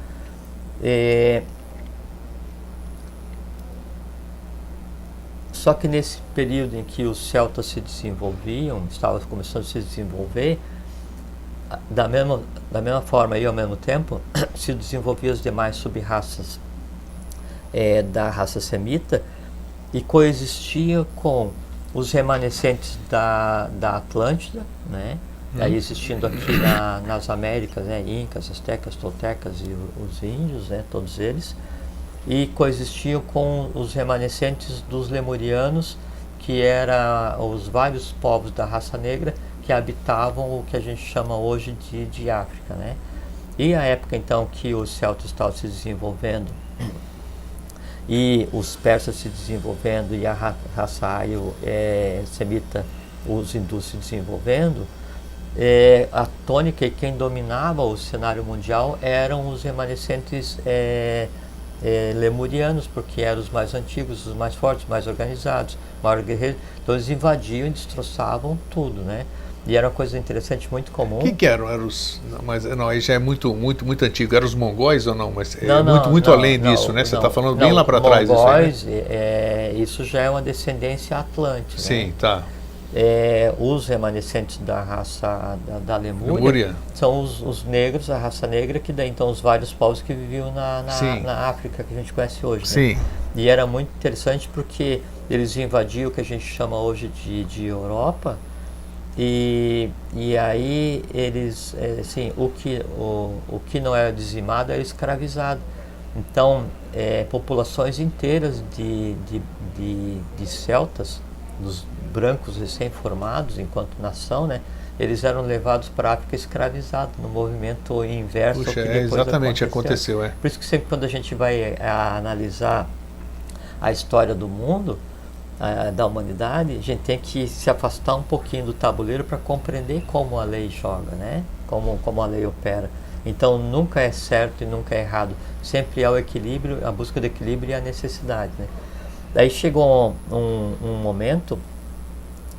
Só que nesse período em que os celtas se desenvolviam, estavam começando a se desenvolver, da mesma forma e ao mesmo tempo, se desenvolviam as demais sub-raças da raça semita, e coexistia com os remanescentes da Atlântida, né? Aí existindo aqui nas Américas, né? Incas, astecas, toltecas e os índios, né? Todos eles, e coexistiam com os remanescentes dos lemurianos, que eram os vários povos da raça negra que habitavam o que a gente chama hoje de África, né? E a época então que os celtas estavam se desenvolvendo e os persas se desenvolvendo e a raça ário-semita, os hindus se desenvolvendo, a tônica e quem dominava o cenário mundial eram os remanescentes lemurianos, porque eram os mais antigos, os mais fortes, mais organizados, maiores guerreiros. Então eles invadiam e destroçavam tudo, né? E era uma coisa interessante, muito comum. Quem que eram? Eram os, mas não, aí já é muito antigo. Eram os mongóis ou não? Mas muito além disso, né? Você está falando bem lá para trás. Mongóis, isso aí, né? Isso já é uma descendência atlântica. Sim, né? Tá. Os remanescentes da raça da Lemúria são os negros, a raça negra, que daí então os vários povos que viviam na África que a gente conhece hoje. Sim. Né? E era muito interessante porque eles invadiam o que a gente chama hoje de Europa, e aí eles, assim, o que não era dizimado era escravizado. Então, populações inteiras de celtas, dos brancos recém-formados enquanto nação, né, eles eram levados para a África escravizados, no movimento inverso. Puxa, ao que depois exatamente aconteceu. Por isso que sempre quando a gente vai analisar a história do mundo, da humanidade, a gente tem que se afastar um pouquinho do tabuleiro para compreender como a lei joga, né? Como a lei opera. Então nunca é certo e nunca é errado, sempre é o equilíbrio, a busca do equilíbrio e a necessidade, né? Daí chegou um momento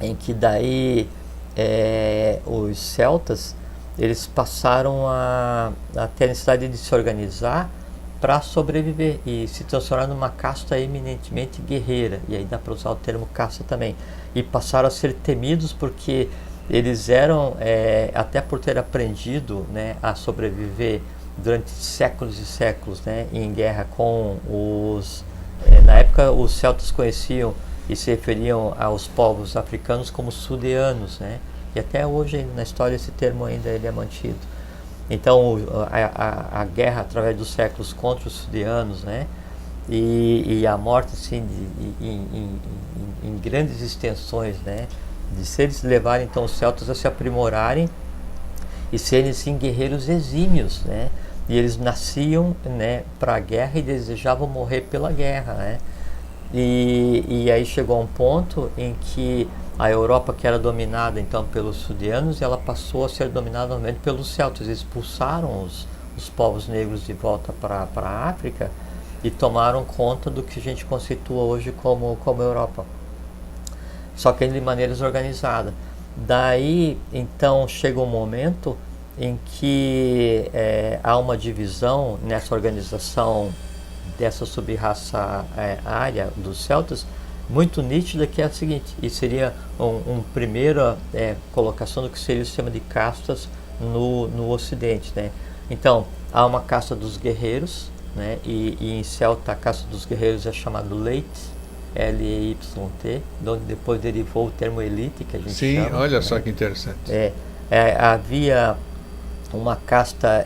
em que daí os celtas, eles passaram a ter a necessidade de se organizar para sobreviver e se transformar numa casta eminentemente guerreira, e aí dá para usar o termo casta também, e passaram a ser temidos porque eles eram, até por ter aprendido, né, a sobreviver durante séculos e séculos, né, em guerra com os... na época os celtas conheciam e se referiam aos povos africanos como sudeanos, né, e até hoje na história esse termo ainda ele é mantido. Então a guerra através dos séculos contra os sudeanos, né, e a morte assim, em grandes extensões, né, de se eles levarem então os celtas a se aprimorarem e serem assim, guerreiros exímios, né, e eles nasciam, né, para a guerra e desejavam morrer pela guerra, né, e aí chegou a um ponto em que a Europa, que era dominada então pelos sudeanos, ela passou a ser dominada novamente pelos celtas. Eles expulsaram os povos negros de volta para a África e tomaram conta do que a gente conceitua hoje como Europa, só que de maneira desorganizada. Daí então chega um momento em que há uma divisão nessa organização dessa sub-raça ária dos celtas muito nítida, que é a seguinte, e seria uma primeira colocação do que seria o sistema de castas no Ocidente, né? Então há uma casta dos guerreiros, né? E em celta a casta dos guerreiros é chamado Leite, L-E-Y-T, de onde depois derivou o termo elite, que a gente chama. Sim, olha só que interessante. Havia uma casta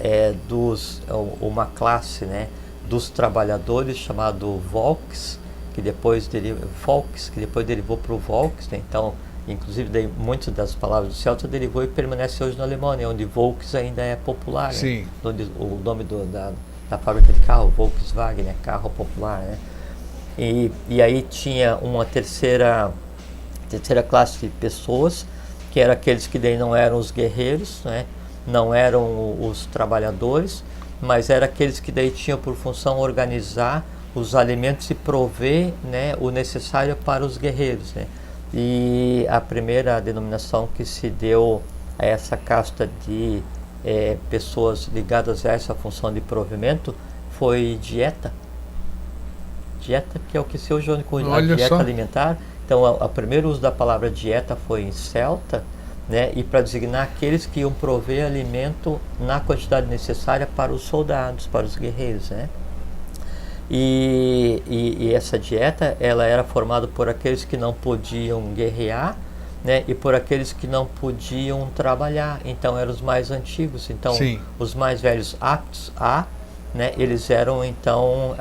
uma classe, né, dos trabalhadores chamado Volks, que depois derivou para o Volks, né? Então, inclusive muitas das palavras do celta derivou e permanece hoje no alemão, né, onde Volks ainda é popular, sim, né? Onde o nome da fábrica de carro, Volkswagen, né, carro popular, né? E aí tinha uma terceira classe de pessoas, que eram aqueles que daí não eram os guerreiros, né, não eram os trabalhadores, mas eram aqueles que daí tinham por função organizar os alimentos e prover, né, o necessário para os guerreiros, né. E a primeira denominação que se deu a essa casta de pessoas ligadas a essa função de provimento foi dieta, que é o que se hoje com a dieta alimentar. Então o primeiro uso da palavra dieta foi em celta, né, e para designar aqueles que iam prover alimento na quantidade necessária para os soldados, para os guerreiros, né. E essa dieta ela era formada por aqueles que não podiam guerrear, né, e por aqueles que não podiam trabalhar. Então eram os mais antigos. Então sim, os mais velhos aptos a, né, eles eram então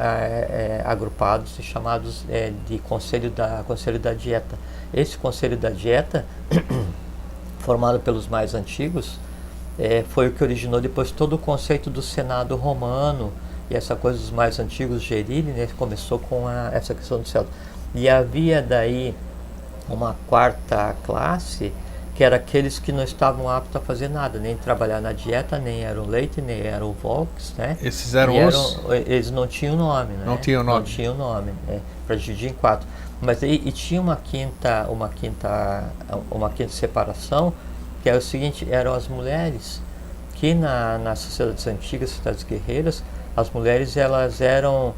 agrupados e chamados de conselho da dieta. Esse conselho da dieta formado pelos mais antigos foi o que originou depois todo o conceito do Senado romano e essa coisa dos mais antigos gerirem, né, começou com essa questão do celta. E havia daí uma quarta classe, que era aqueles que não estavam aptos a fazer nada, nem trabalhar na dieta, nem eram leite, nem eram Volks, né? Esses eles não tinham nome, né? Não tinham nome, para dividir em quatro. Mas e tinha uma quinta separação, que é o seguinte: eram as mulheres, que nas sociedades antigas, sociedades guerreiras, as mulheres elas eram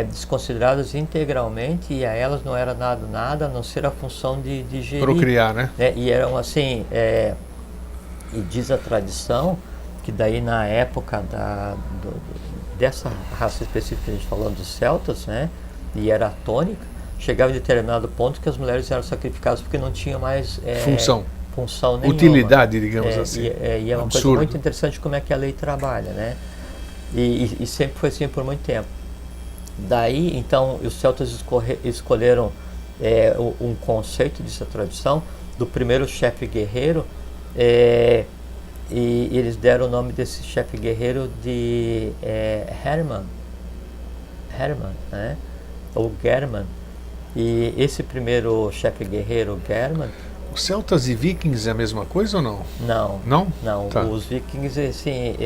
desconsideradas integralmente, e a elas não era nada a não ser a função de gerir, procriar, né? E eram assim, e diz a tradição que daí na época dessa raça específica que a gente falou dos celtas, né, e era tônica, chegava em determinado ponto que as mulheres eram sacrificadas porque não tinham mais função nenhuma, utilidade, digamos assim. E é uma coisa muito interessante como é que a lei trabalha, né? E sempre foi assim por muito tempo. Daí, então, os celtas escolheram um conceito dessa tradição do primeiro chefe guerreiro, e eles deram o nome desse chefe guerreiro de Hermann, né? Ou German. E esse primeiro chefe guerreiro, German... Os celtas e vikings é a mesma coisa ou não? Não. Não? Não. Tá. Os vikings, assim,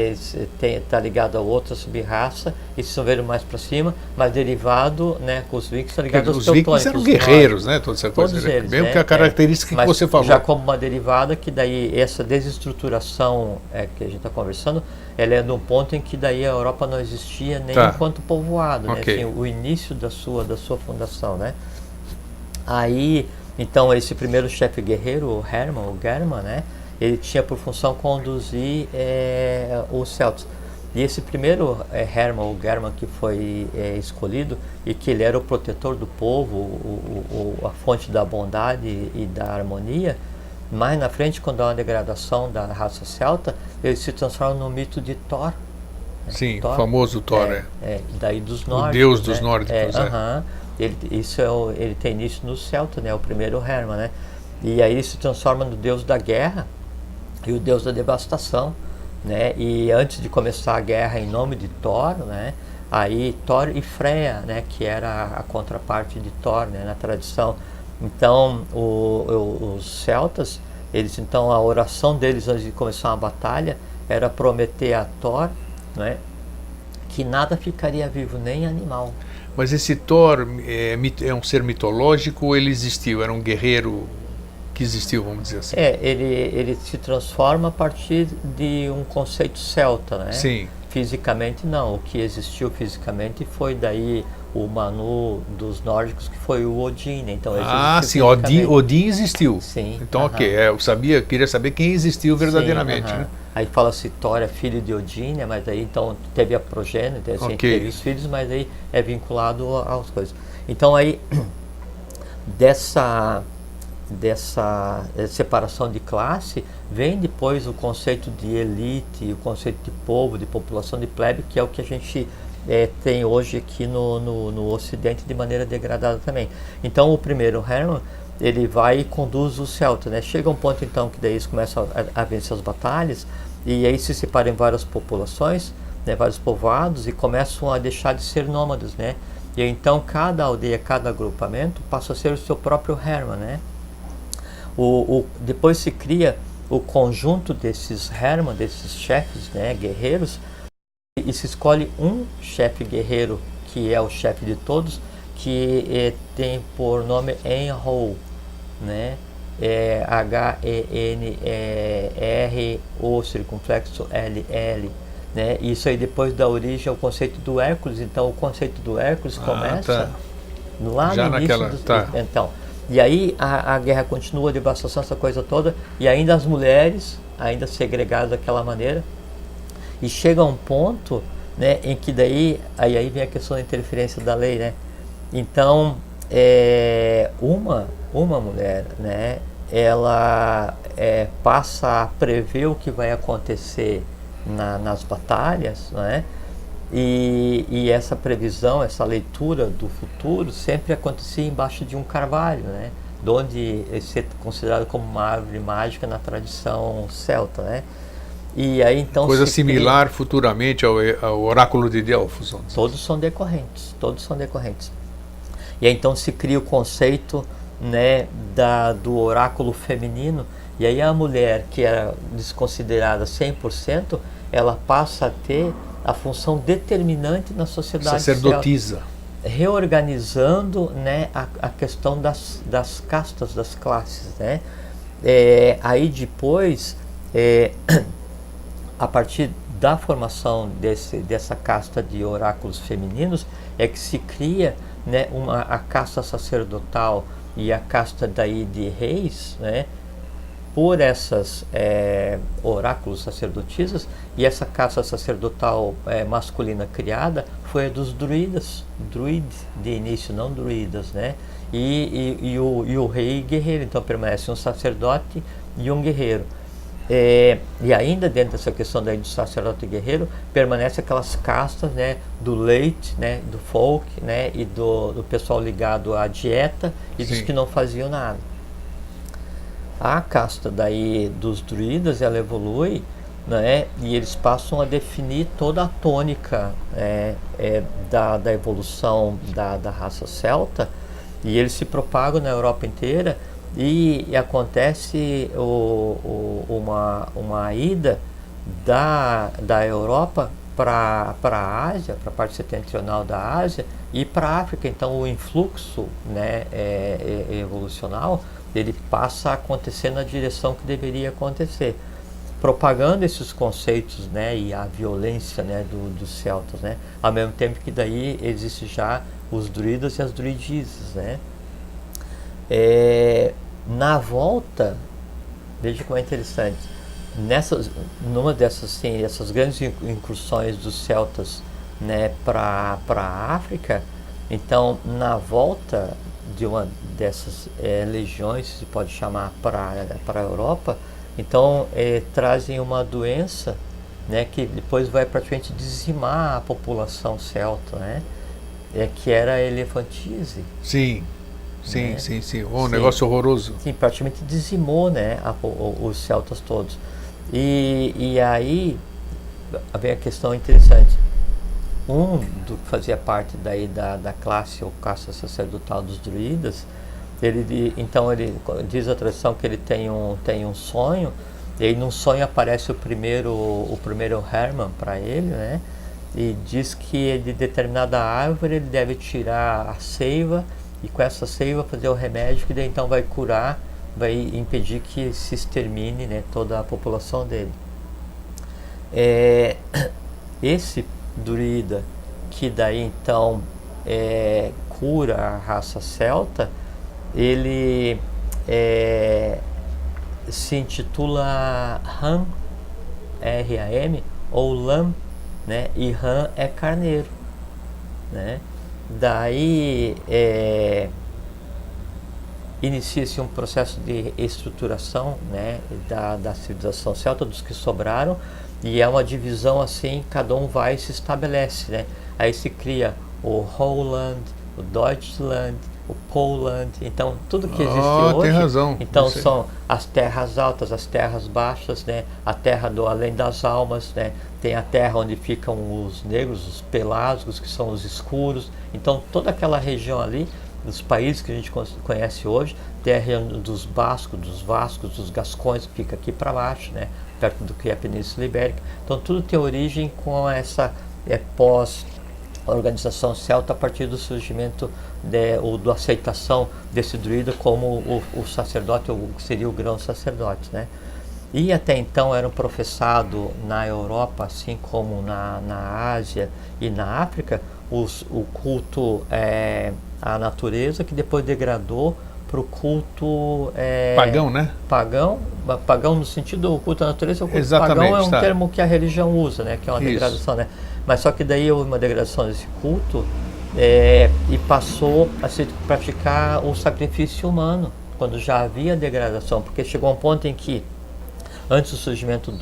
tá ligado a outra sub-raça, e se veio mais para cima, mas derivado, né, com os vikings está ligado aos teutônicos. Os vikings eram guerreiros, né? Todos eles. Mesmo que a característica que você falou. Já como uma derivada, que daí essa desestruturação que a gente está conversando, ela é num ponto em que daí a Europa não existia nem enquanto povoado, né? Assim, o início da sua fundação, né? Aí, então, esse primeiro chefe guerreiro, o German, né, ele tinha por função conduzir os celtas. E esse primeiro Hermann, ou German, que foi escolhido, e que ele era o protetor do povo, a fonte da bondade e da harmonia, mais na frente, quando há uma degradação da raça celta, ele se transforma no mito de Thor. Sim, Thor, o famoso Thor, daí dos nórdicos. O deus dos nórdicos, ele tem início no celta, né? O primeiro Hermann, né? E aí ele se transforma no deus da guerra e o deus da devastação, né? E antes de começar a guerra em nome de Thor, né? Aí Thor e Freya, né? Que era a contraparte de Thor, né? Na tradição. Então os celtas, então a oração deles antes de começar uma batalha era prometer a Thor, né? Que nada ficaria vivo, nem animal. Mas esse Thor é um ser mitológico ou ele existiu? Era um guerreiro que existiu, vamos dizer assim? Ele se transforma a partir de um conceito celta, né? Sim. Fisicamente não, o que existiu fisicamente foi daí o Manu dos nórdicos, que foi o Odin, né? Então, sim, Odin existiu. Sim. Então, eu queria saber quem existiu verdadeiramente. Sim, né? Aí fala-se Thor é filho de Odin, né? Mas aí então teve a progênie, assim, teve os filhos, mas aí é vinculado às coisas. Então aí dessa separação de classe vem depois o conceito de elite, o conceito de povo, de população, de plebe, que é o que a gente tem hoje aqui no Ocidente de maneira degradada também. Então o primeiro Hermann, ele vai e conduz o celta, né? Chega um ponto então que daí eles começam a vencer as batalhas e aí se separam em várias populações, né? Vários povoados, e começam a deixar de ser nômades, né? E então cada aldeia, cada agrupamento passa a ser o seu próprio Hermann, né? Depois se cria o conjunto desses Hermann, desses chefes, né? Guerreiros, e se escolhe um chefe guerreiro que é o chefe de todos, que tem por nome Henro, né? H-E-N-R-O circunflexo L-L, né? Isso aí depois dá origem ao conceito do Hércules. Então o conceito do Hércules começa lá já no início então, e aí a guerra continua, a devastação, essa coisa toda, e ainda as mulheres ainda segregadas daquela maneira, e chega a um ponto, né, em que daí aí vem a questão da interferência da lei, né? Então uma mulher, né, ela passa a prever o que vai acontecer nas batalhas, né? E essa previsão, essa leitura do futuro sempre acontecia embaixo de um carvalho, né? Onde é considerado como uma árvore mágica na tradição celta, né? E aí então coisa similar futuramente ao oráculo de Delfos. Todos são decorrentes. E aí então se cria o conceito, né, do oráculo feminino, e aí a mulher que era desconsiderada 100%, ela passa a ter a função determinante na sociedade, sacerdotisa, reorganizando, né, a questão das castas, das classes, né? Aí depois, a partir da formação dessa casta de oráculos femininos, é que se cria, né, a casta sacerdotal e a casta daí de reis, né, por essas oráculos sacerdotisas. E essa casta sacerdotal masculina criada foi a dos druidas de início, não druidas, né? E o rei guerreiro, então permanece um sacerdote e um guerreiro. E ainda dentro dessa questão daí do sacerdote e guerreiro, permanece aquelas castas, né, do leite, né, do folk, né, e do pessoal ligado à dieta e dos que não faziam nada. A casta daí dos druidas, ela evolui, né, e eles passam a definir toda a tônica da evolução da raça celta, e eles se propagam na Europa inteira. E acontece uma ida da Europa para a Ásia, para a parte setentrional da Ásia e para a África. Então o influxo, né, evolucional, ele passa a acontecer na direção que deveria acontecer, propagando esses conceitos, né, e a violência, né, dos celtas, né, ao mesmo tempo que daí existe já os druidas e as druidizes, né. Na volta, veja como é interessante, numa dessas, assim, essas grandes incursões dos celtas, né, para a África, então na volta de uma dessas legiões, se pode chamar, para a Europa, então trazem uma doença, né, que depois vai praticamente dizimar a população celta, né, que era a elefantise. Sim, sim, né? sim. Um negócio horroroso. Sim, praticamente dizimou, né, os celtas todos. E aí vem a questão interessante. Do que fazia parte daí da classe ou casta sacerdotal dos druidas, então ele diz a tradição que ele tem um sonho, e aí num sonho aparece o primeiro Hermann para ele, né? E diz que de determinada árvore ele deve tirar a seiva, e com essa seiva fazer o remédio que daí então vai curar, vai impedir que se extermine, né, toda a população dele. Esse druida que daí então cura a raça celta, ele se intitula Ram, R-A-M, ou Lam, né? E Ram é carneiro, né? Daí inicia-se um processo de estruturação, né, da civilização celta, dos que sobraram, e é uma divisão assim, cada um vai e se estabelece, né? Aí se cria o Holland, o Deutschland, o Poland, então tudo que existe hoje, tem razão. então são as terras altas, as terras baixas, né? A terra do além das almas, né? Tem a terra onde ficam os negros, os pelasgos, que são os escuros, então toda aquela região ali, dos países que a gente conhece hoje, tem a região dos bascos, dos vascos, dos gascões, que fica aqui para baixo, né, perto do que é a Península Ibérica. Então tudo tem origem com essa pós-organização celta a partir do surgimento ou da aceitação desse druida como o sacerdote, ou que seria o grão sacerdote, né. E até então era professado na Europa, assim como na Ásia e na África, o culto à natureza, que depois degradou para o culto pagão, né? Pagão no sentido do culto à natureza. O culto Exatamente, pagão é um termo que a religião usa, né? Que é uma degradação, né? Mas só que daí houve uma degradação desse culto e passou a se praticar o sacrifício humano, quando já havia degradação, porque chegou a um ponto em que, antes do surgimento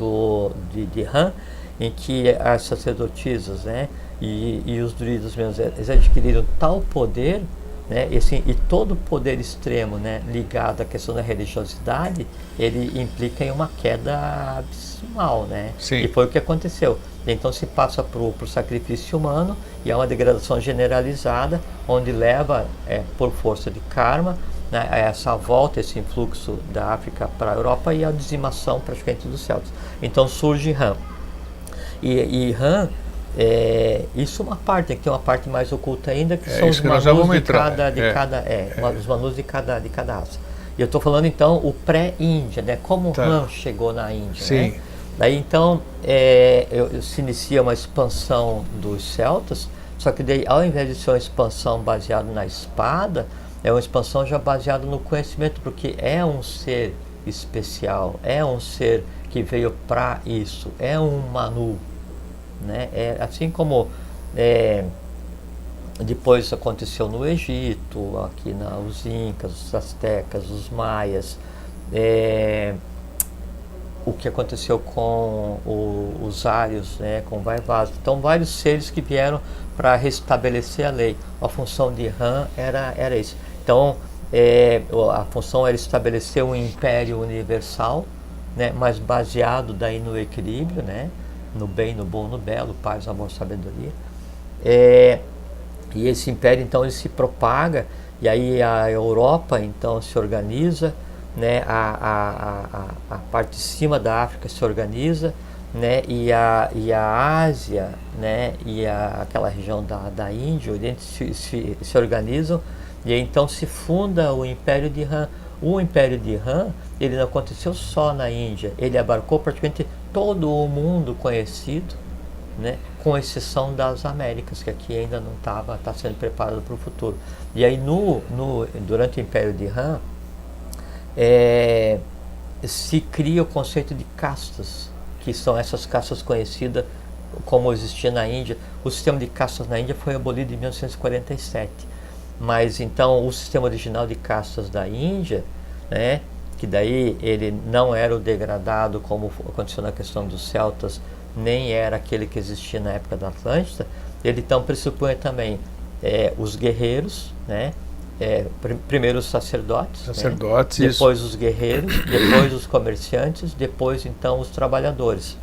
de Ram, em que as sacerdotisas, né, e os druidas mesmos, eles adquiriram tal poder, né, e todo poder extremo, né, ligado à questão da religiosidade, ele implica em uma queda abismal, né? Sim. E foi o que aconteceu. Então se passa para o sacrifício humano, e há uma degradação generalizada, onde leva, por força de karma, né, essa volta, esse influxo da África para a Europa e a dizimação praticamente dos celtas. Então surge Ram. E Ram, isso é uma parte, que tem uma parte mais oculta ainda, que são os manus os manus de cada raça. E eu estou falando então o pré-Índia, né, como Ram chegou na Índia. Sim. Né? Daí então se inicia uma expansão dos celtas, só que daí, ao invés de ser uma expansão baseada na espada, é uma expansão já baseada no conhecimento, porque é um ser especial, é um ser que veio para isso, é um Manu, né? Assim como depois aconteceu no Egito, aqui os Incas, os Aztecas, os Maias, o que aconteceu com os ários, né, com Vaivasa. Então, vários seres que vieram para restabelecer a lei. A função de Ram era isso. Então, a função era estabelecer um império universal, né, mas baseado daí no equilíbrio, né, no bem, no bom, no belo, paz, amor, sabedoria. E esse império, então, ele se propaga, e aí a Europa, então, se organiza, né, a parte de cima da África se organiza, né, e a Ásia, né, e aquela região da Índia, o Oriente se organizam, e aí, então se funda o Império de Ram. O Império de Ram, ele não aconteceu só na Índia, ele abarcou praticamente todo o mundo conhecido, né, com exceção das Américas, que aqui ainda não está sendo preparado para o futuro. E aí durante o Império de Ram, se cria o conceito de castas, que são essas castas conhecidas como existia na Índia. O sistema de castas na Índia foi abolido em 1947, mas então o sistema original de castas da Índia, né, que daí ele não era o degradado como aconteceu na questão dos celtas, nem era aquele que existia na época da Atlântida. Ele então pressupõe também os guerreiros, né, primeiro os sacerdotes, né, depois os guerreiros, depois os comerciantes, depois então os trabalhadores.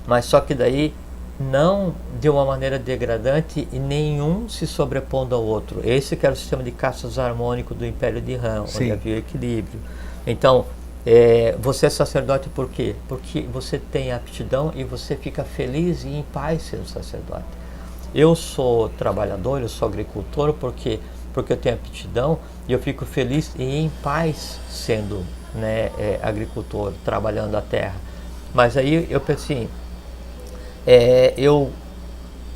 Mas só que daí não de uma maneira degradante e nenhum se sobrepondo ao outro. Esse que era o sistema de castas harmônico do Império de Han, onde havia equilíbrio. Então, você é sacerdote por quê? Porque você tem aptidão e você fica feliz e em paz sendo sacerdote. Eu sou trabalhador, eu sou agricultor porque eu tenho aptidão e eu fico feliz e em paz sendo, né, agricultor, trabalhando a terra. Mas aí eu pensei, eu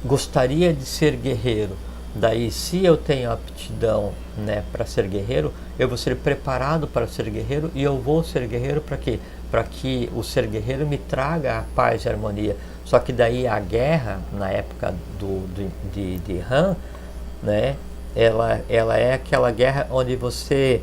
gostaria de ser guerreiro. Daí, se eu tenho aptidão, né, para ser guerreiro, eu vou ser preparado para ser guerreiro e eu vou ser guerreiro para quê? Para que o ser guerreiro me traga a paz e a harmonia. Só que daí a guerra, na época de Han, né, ela é aquela guerra onde você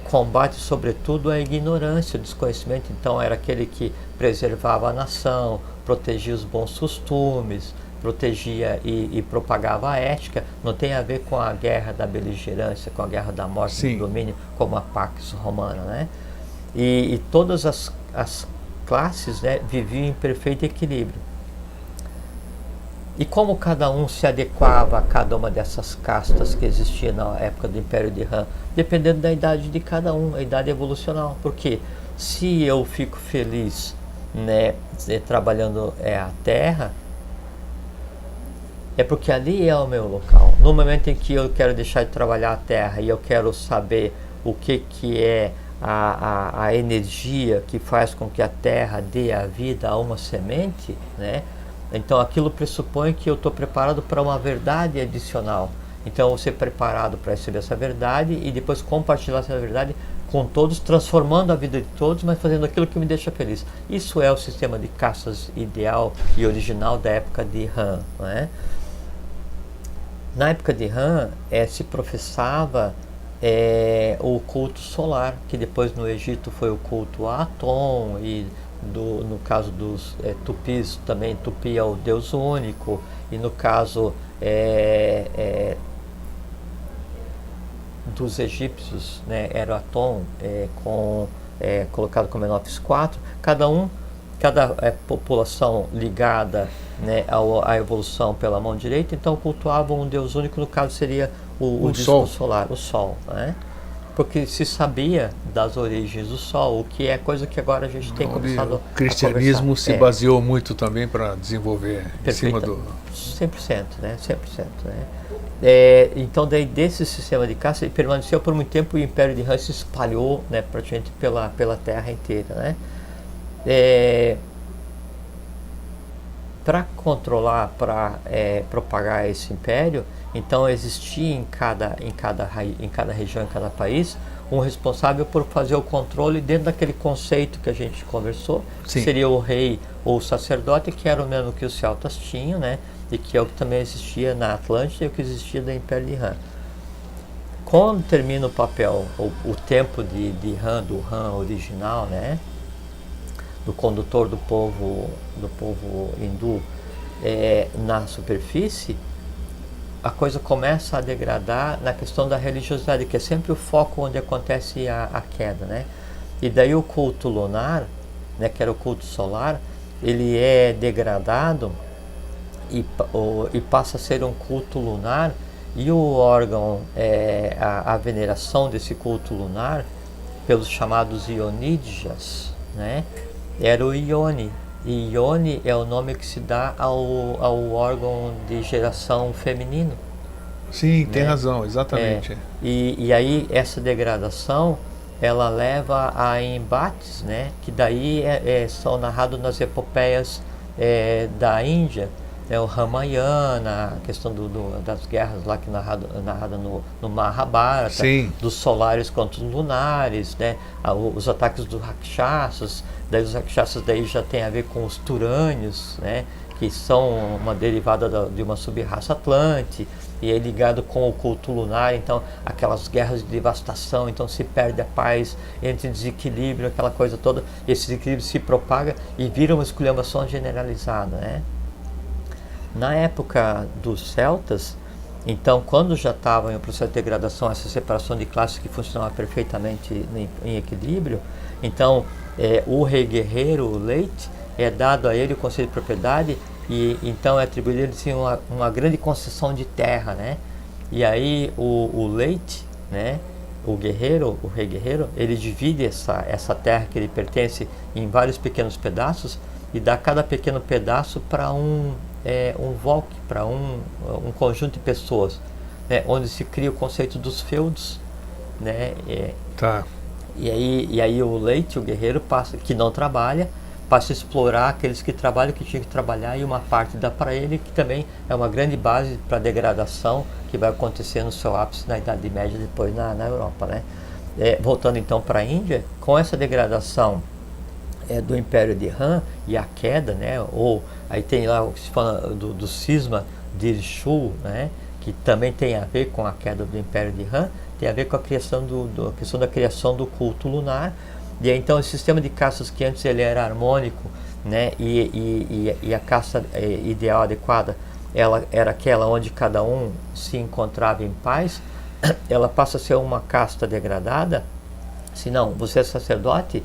combate sobretudo a ignorância, o desconhecimento. Então era aquele que preservava a nação, protegia os bons costumes, protegia e propagava a ética. Não tem a ver com a guerra da beligerância, com a guerra da morte, do domínio, como a Pax Romana, né? E todas as classes, né, viviam em perfeito equilíbrio. E como cada um se adequava a cada uma dessas castas que existia na época do Império de Han? Dependendo da idade de cada um, a idade evolucional. Porque se eu fico feliz, né, trabalhando a terra, é porque ali é o meu local. No momento em que eu quero deixar de trabalhar a terra e eu quero saber o que é a energia que faz com que a terra dê a vida a uma semente, né? Então aquilo pressupõe que eu estou preparado para uma verdade adicional. Então eu vou ser preparado para receber essa verdade e depois compartilhar essa verdade com todos, transformando a vida de todos, mas fazendo aquilo que me deixa feliz. Isso é o sistema de castas ideal e original da época de Han, não é? Na época de Han, se professava o culto solar, que depois no Egito foi o culto a Atom, e no caso dos tupis também, Tupi é o Deus único, e no caso dos egípcios, né, era Atom, colocado como Menófis 4, cada população ligada, né, à evolução pela mão direita, então cultuavam um Deus único, no caso seria o disco solar, o Sol, né? Porque se sabia das origens do Sol, o que é coisa que agora a gente tem começado a O cristianismo se baseou muito também para desenvolver em cima do... 100%, né? 100%, né? Então daí desse sistema de caça ele permaneceu por muito tempo e o Império de Han se espalhou, né, praticamente pela terra inteira, né? Para controlar, para propagar esse império, então existia em cada região, em cada país, um responsável por fazer o controle dentro daquele conceito que a gente conversou, que seria o rei ou o sacerdote, que era o mesmo que os celtas tinham, né? E que é o que também existia na Atlântida e o que existia no Império de Han. Quando termina o papel, o tempo de Han, do Han original, né, do condutor do povo hindu na superfície, a coisa começa a degradar na questão da religiosidade, que é sempre o foco onde acontece a queda, né? E daí o culto lunar, né, que era o culto solar, ele é degradado e passa a ser um culto lunar, e o órgão, a veneração desse culto lunar pelos chamados Ionídejas, né, era o Ione. E Ione é o nome que se dá ao órgão de geração feminino. Sim, tem razão, exatamente. E aí essa degradação, ela leva a embates, né, que daí são narrados nas epopeias da Índia, né, o Ramayana, a questão das guerras lá que narrada no Mahabharata, Sim. dos solares contra os lunares, né, os ataques dos Rakshasas. Daí os Rakshasas daí já tem a ver com os Turânios, né, que são uma derivada de uma sub-raça Atlante, e é ligado com o culto lunar. Então aquelas guerras de devastação, então se perde a paz, entra em desequilíbrio, aquela coisa toda, esse desequilíbrio se propaga e vira uma esculhambação generalizada, né? Na época dos celtas, então, quando já estava em um processo de degradação, essa separação de classes que funcionava perfeitamente em equilíbrio, então o rei guerreiro, o leite, é dado a ele o conceito de propriedade, e então é atribuído a ele assim, uma grande concessão de terra, né? E aí o leite, né, o rei guerreiro, ele divide essa terra que ele pertence em vários pequenos pedaços e dá cada pequeno pedaço para um Volk, para um conjunto de pessoas, né, onde se cria o conceito dos feudos, né? Tá. E aí o leite, o guerreiro, que não trabalha, passa a explorar aqueles que trabalham, que tinham que trabalhar, e uma parte dá para ele, que também é uma grande base para a degradação que vai acontecer no seu ápice na Idade Média, depois na Europa, né? Voltando então para a Índia, com essa degradação do Império de Han e a queda, né? Ou aí tem lá o que se fala do cisma de Irshul, né? Que também tem a ver com a queda do Império de Han, tem a ver com a criação a questão da criação do culto lunar. E aí, então esse sistema de castas que antes ele era harmônico, né? E a casta ideal adequada, ela era aquela onde cada um se encontrava em paz. Ela passa a ser uma casta degradada. Se não, você é sacerdote,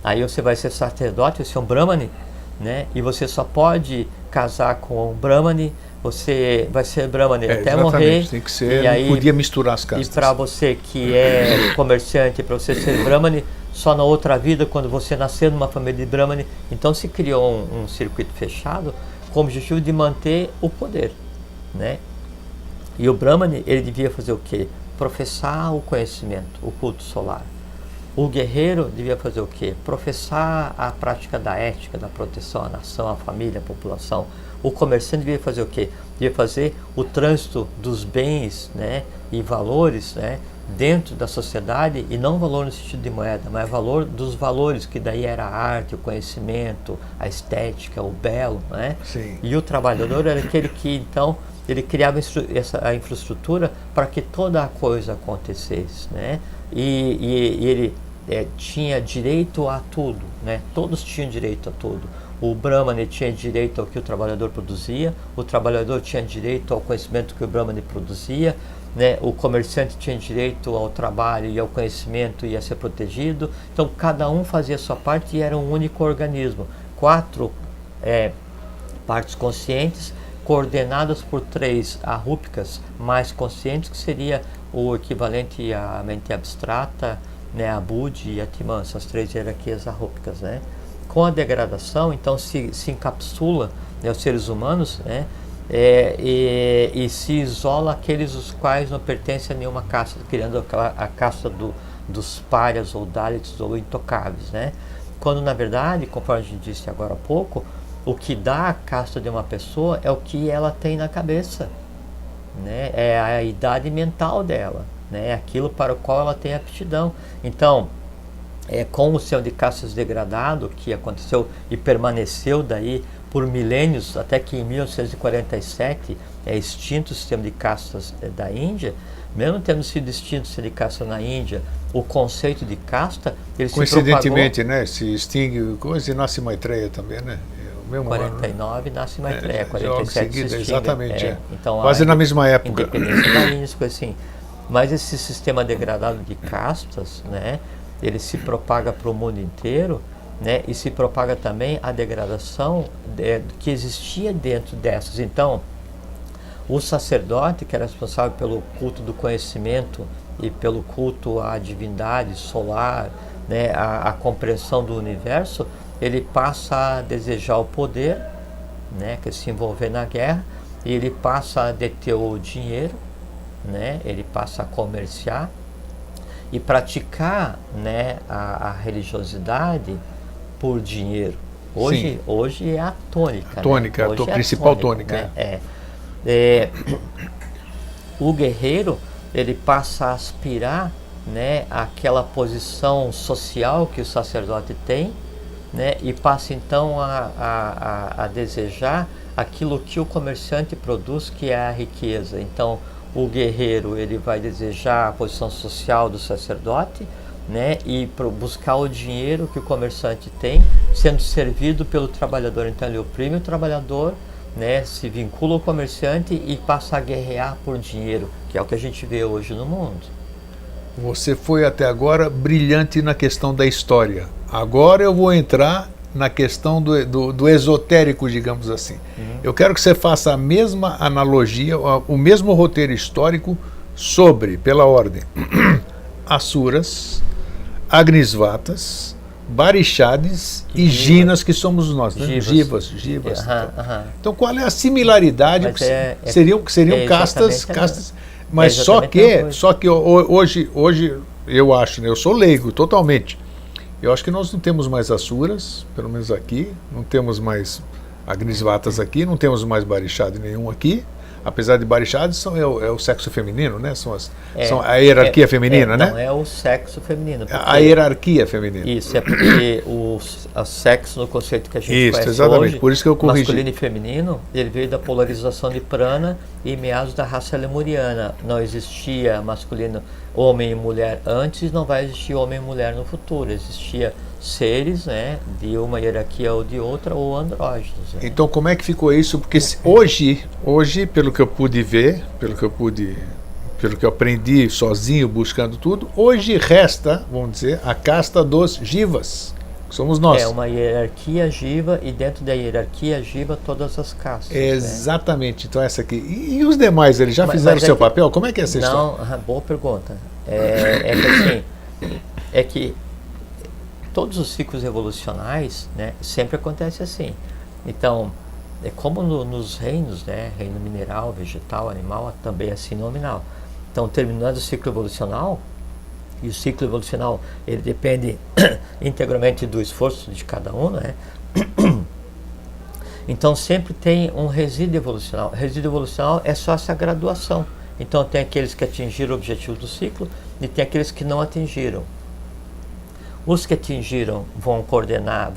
aí você vai ser sacerdote, você é um Brahmane, né? E você só pode casar com um Brahmane, você vai ser Brahmane até morrer. Tem que ser, e não aí, podia misturar as castas. E para você que é comerciante, para você ser Brahmane, só na outra vida, quando você nascer numa família de Brahmane. Então se criou um circuito fechado com o objetivo de manter o poder, né? E o Brahmane, ele devia fazer o quê? Professar o conhecimento, o culto solar. O guerreiro devia fazer o quê? Professar a prática da ética, da proteção à nação, à família, à população. O comerciante devia fazer o quê? Devia fazer o trânsito dos bens, né, e valores, né, dentro da sociedade, e não valor no sentido de moeda, mas valor dos valores, que daí era a arte, o conhecimento, a estética, o belo, né? Sim. E o trabalhador era aquele que, então, ele criava a infraestrutura para que toda a coisa acontecesse, né? E ele tinha direito a tudo, né? Todos tinham direito a tudo. O Brahmane tinha direito ao que o trabalhador produzia, o trabalhador tinha direito ao conhecimento que o Brahmane produzia, né? O comerciante tinha direito ao trabalho e ao conhecimento e a ser protegido. Então cada um fazia a sua parte e era um único organismo. 4 partes conscientes coordenadas por 3 arrúpicas mais conscientes, que seria o equivalente à mente abstrata, né, a Budi e a Atman, essas 3 hierarquias arrúpicas, né? Com a degradação, então se encapsula, né, os seres humanos, né, e se isola aqueles os quais não pertencem a nenhuma casta, criando a casta dos párias ou Dalits ou intocáveis, né? Quando na verdade, conforme a gente disse agora há pouco, o que dá a casta de uma pessoa é o que ela tem na cabeça, né? É a idade mental dela, né? É aquilo para o qual ela tem aptidão. Então, com o sistema de castas degradado que aconteceu e permaneceu daí por milênios, até que em 1947 é extinto o sistema de castas da Índia. Mesmo tendo sido extinto o sistema de casta na Índia, o conceito de casta, ele coincidentemente, né, se extingue coisa e nasce Maitreya também, né? Em 49 nasce Maitreya, 47 seguida, se extingue. Exatamente, Então, quase na mesma época. Independência da Índia, coisa assim. Mas esse sistema degradado de castas, né, ele se propaga para o mundo inteiro, né, e se propaga também a degradação que existia dentro dessas. Então, o sacerdote, que era responsável pelo culto do conhecimento e pelo culto à divindade solar, né, a compreensão do universo, ele passa a desejar o poder, né, que se envolver na guerra, e ele passa a deter o dinheiro, né, ele passa a comerciar e praticar, né, a religiosidade por dinheiro, Hoje é a tônica. A tônica, né? a principal tônica. Né? O guerreiro, ele passa a aspirar, né, aquela posição social que o sacerdote tem, né, e passa então a desejar aquilo que o comerciante produz, que é a riqueza. Então, o guerreiro, ele vai desejar a posição social do sacerdote, né, e buscar o dinheiro que o comerciante tem, sendo servido pelo trabalhador. Então, ele oprime o trabalhador, né, se vincula ao comerciante e passa a guerrear por dinheiro, que é o que a gente vê hoje no mundo. Você foi até agora brilhante na questão da história. Agora eu vou entrar na questão do esotérico, digamos assim. Eu quero que você faça a mesma analogia, o mesmo roteiro histórico sobre, pela ordem, Asuras, Agnisvatas, Barixades e Jinas, que somos nós, né? Jivas. Então, qual é a similaridade? Seriam castas, mas só que hoje eu acho, né, eu sou leigo totalmente. Eu acho que nós não temos mais Asuras, pelo menos aqui, não temos mais Agnisvatas aqui, não temos mais Barixade nenhum aqui. Apesar de Barixades, é o sexo feminino, né? São a hierarquia feminina, né? Não, é o sexo feminino. A hierarquia feminina. Isso, é porque o sexo, no conceito que a gente conhece exatamente, hoje, por isso que eu corrigi. Masculino e feminino, ele veio da polarização de Prana e meados da raça lemuriana. Não existia masculino, homem e mulher antes, não vai existir homem e mulher no futuro. Existia seres, né, de uma hierarquia ou de outra, ou andrógenos. Né? Então, como é que ficou isso? Porque hoje, pelo que eu pude ver, pelo que eu aprendi sozinho, buscando tudo, hoje resta, vamos dizer, a casta dos Jivas, que somos nós. É uma hierarquia Jiva, e dentro da hierarquia Jiva todas as castas. Exatamente, né? Então essa aqui. E os demais, eles já fizeram o seu papel? Como é que é essa história? Não, boa pergunta. É que todos os ciclos evolucionais, né, sempre acontece assim. Então, é como nos reinos, né, reino mineral, vegetal, animal, também assim nominal. Então, terminando o ciclo evolucional, e o ciclo evolucional, ele depende integralmente do esforço de cada um, né? Então, sempre tem um resíduo evolucional. Resíduo evolucional é só essa graduação. Então, tem aqueles que atingiram o objetivo do ciclo e tem aqueles que não atingiram. Os que atingiram vão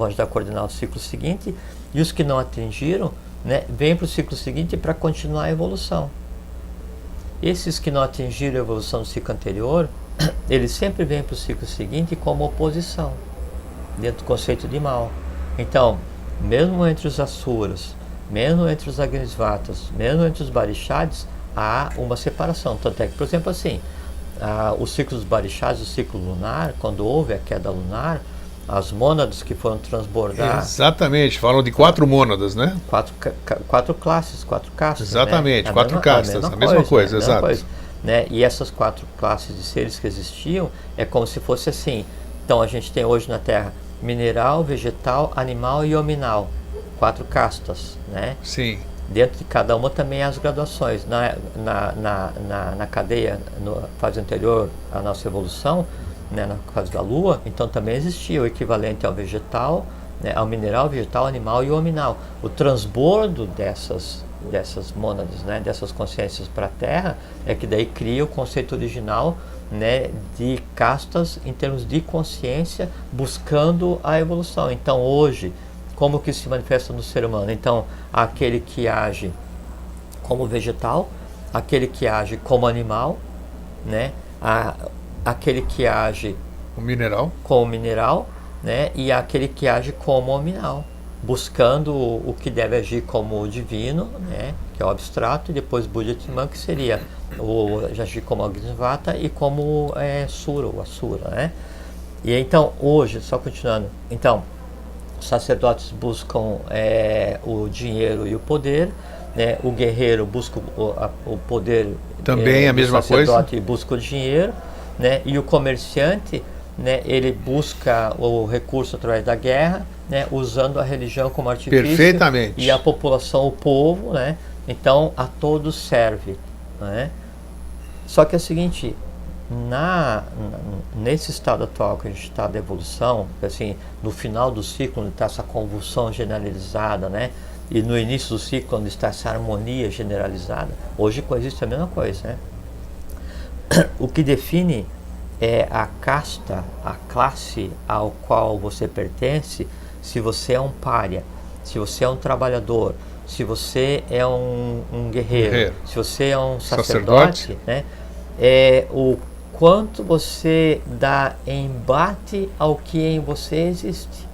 ajudar a coordenar o ciclo seguinte, e os que não atingiram, né, vêm para o ciclo seguinte para continuar a evolução. Esses que não atingiram a evolução do ciclo anterior, eles sempre vêm para o ciclo seguinte como oposição, dentro do conceito de mal. Então, mesmo entre os Asuras, mesmo entre os Agnisvatas, mesmo entre os Barixades, há uma separação. Tanto é que, por exemplo, assim, o ciclo dos Barixades, o ciclo lunar, quando houve a queda lunar, as mônadas que foram transbordar... Exatamente, falam de 4 mônadas, né? Quatro classes, 4 castas. Exatamente, né? 4 castas, a mesma coisa, exato. Né? E essas 4 classes de seres que existiam, é como se fosse assim. Então a gente tem hoje na Terra mineral, vegetal, animal e hominal. 4 castas, né? Sim. Dentro de cada uma também há as graduações. Na cadeia, na fase anterior à nossa evolução, né, na fase da Lua, então também existia o equivalente ao vegetal, né, ao mineral, vegetal, animal e hominal. O transbordo dessas mônadas, né, dessas consciências para a Terra, é que daí cria o conceito original, né, de castas em termos de consciência, buscando a evolução. Então hoje, como que se manifesta no ser humano? Então, aquele que age como vegetal, aquele que age como animal, né? Aquele que age como mineral, né? E aquele que age como hominal, buscando o que deve agir como o divino, né? Que é o abstrato, e depois Buddha-Atman, que seria agir como Agnisvata e como Sura, ou Asura, né? E então, hoje, só continuando, então, os sacerdotes buscam o dinheiro e o poder, né? O guerreiro busca o poder, também a mesma coisa. O sacerdote busca o dinheiro, né? E o comerciante, né, ele busca o recurso através da guerra, né, usando a religião como artifício. Perfeitamente. E a população, o povo, né? Então a todos serve, né? Só que é o seguinte, nesse estado atual que a gente está da evolução, assim, no final do ciclo onde está essa convulsão generalizada, né? E no início do ciclo onde está essa harmonia generalizada, hoje coexiste a mesma coisa, né? O que define é a casta, a classe ao qual você pertence, se você é um pária, se você é um trabalhador, se você é um guerreiro, se você é um sacerdote, né? É o quanto você dá embate ao que em você existe.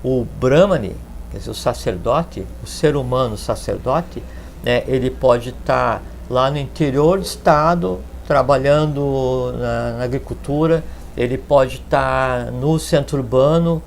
O Brahmani, quer dizer, o sacerdote, o ser humano sacerdote, né, ele pode estar lá no interior do estado, trabalhando na agricultura, ele pode estar no centro urbano,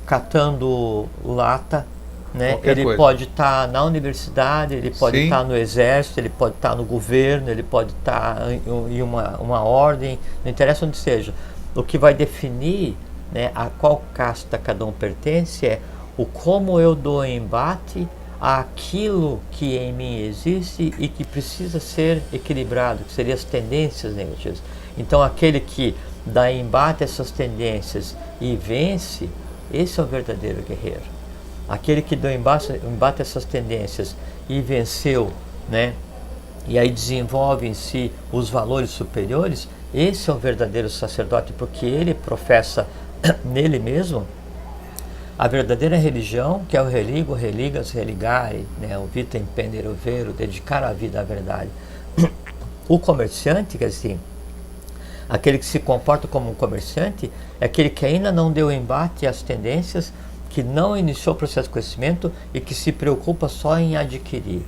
catando lata, né? Ele pode estar na universidade, ele pode estar no exército, ele pode estar no governo, ele pode estar em uma ordem, não interessa onde seja. O que vai definir, né, a qual casta cada um pertence é o como eu dou embate àquilo que em mim existe e que precisa ser equilibrado, que seriam as tendências negativas. Então aquele que dá embate a essas tendências e vence, esse é o verdadeiro guerreiro. Aquele que deu embate a essas tendências e venceu, né? E aí desenvolve em si os valores superiores, esse é o verdadeiro sacerdote, porque ele professa nele mesmo a verdadeira religião, que é o religo, religas, religare, né? O vita impendere o vero, dedicar a vida à verdade. O comerciante, quer dizer, aquele que se comporta como um comerciante, é aquele que ainda não deu embate às tendências, que não iniciou o processo de conhecimento e que se preocupa só em adquirir.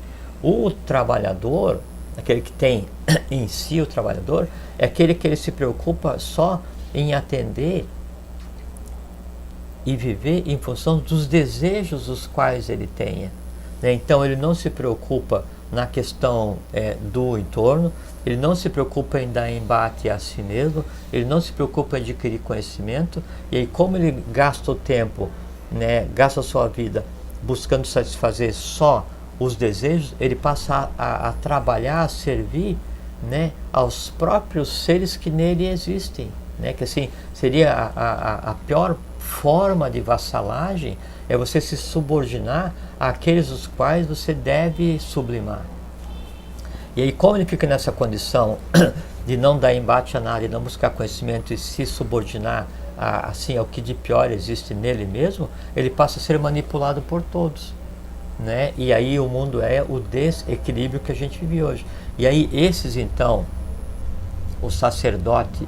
O trabalhador, aquele que tem em si o trabalhador, é aquele que ele se preocupa só em atender e viver em função dos desejos os quais ele tenha, né? Então ele não se preocupa na questão do entorno, ele não se preocupa em dar embate a si mesmo, ele não se preocupa em adquirir conhecimento, e aí como ele gasta o tempo, né, gasta a sua vida buscando satisfazer só os desejos, ele passa a trabalhar, a servir, né, aos próprios seres que nele existem, né, que assim seria a pior forma de vassalagem, é você se subordinar àqueles os quais você deve sublimar. E aí como ele fica nessa condição de não dar embate a nada e não buscar conhecimento e se subordinar assim ao que de pior existe nele mesmo, ele passa a ser manipulado por todos, né? E aí o mundo é o desequilíbrio que a gente vive hoje. E aí esses então, o sacerdote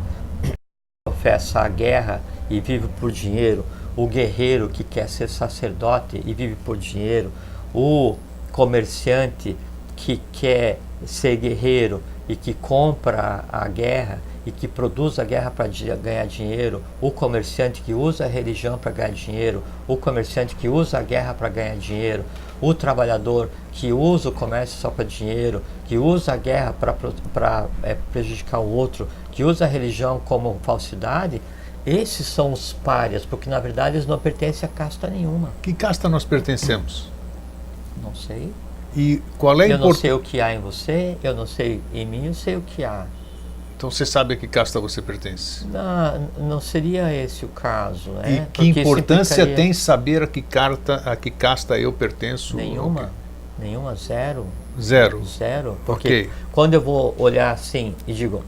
professa a guerra e vive por dinheiro, o guerreiro que quer ser sacerdote e vive por dinheiro, o comerciante que quer ser guerreiro e que compra a guerra e que produz a guerra para ganhar dinheiro, o comerciante que usa a religião para ganhar dinheiro, o comerciante que usa a guerra para ganhar dinheiro, o trabalhador que usa o comércio só para dinheiro, que usa a guerra para prejudicar o outro, que usa a religião como falsidade, esses são os párias, porque na verdade eles não pertencem a casta nenhuma. Que casta nós pertencemos? Não sei. E qual é eu não sei o que há em você, eu não sei em mim, eu sei o que há. Então você sabe a que casta você pertence? Não seria esse o caso, né? E que importância tem saber a que casta eu pertenço? Nenhuma. Nenhuma, zero. Zero? Zero. Porque quando eu vou olhar assim e digo,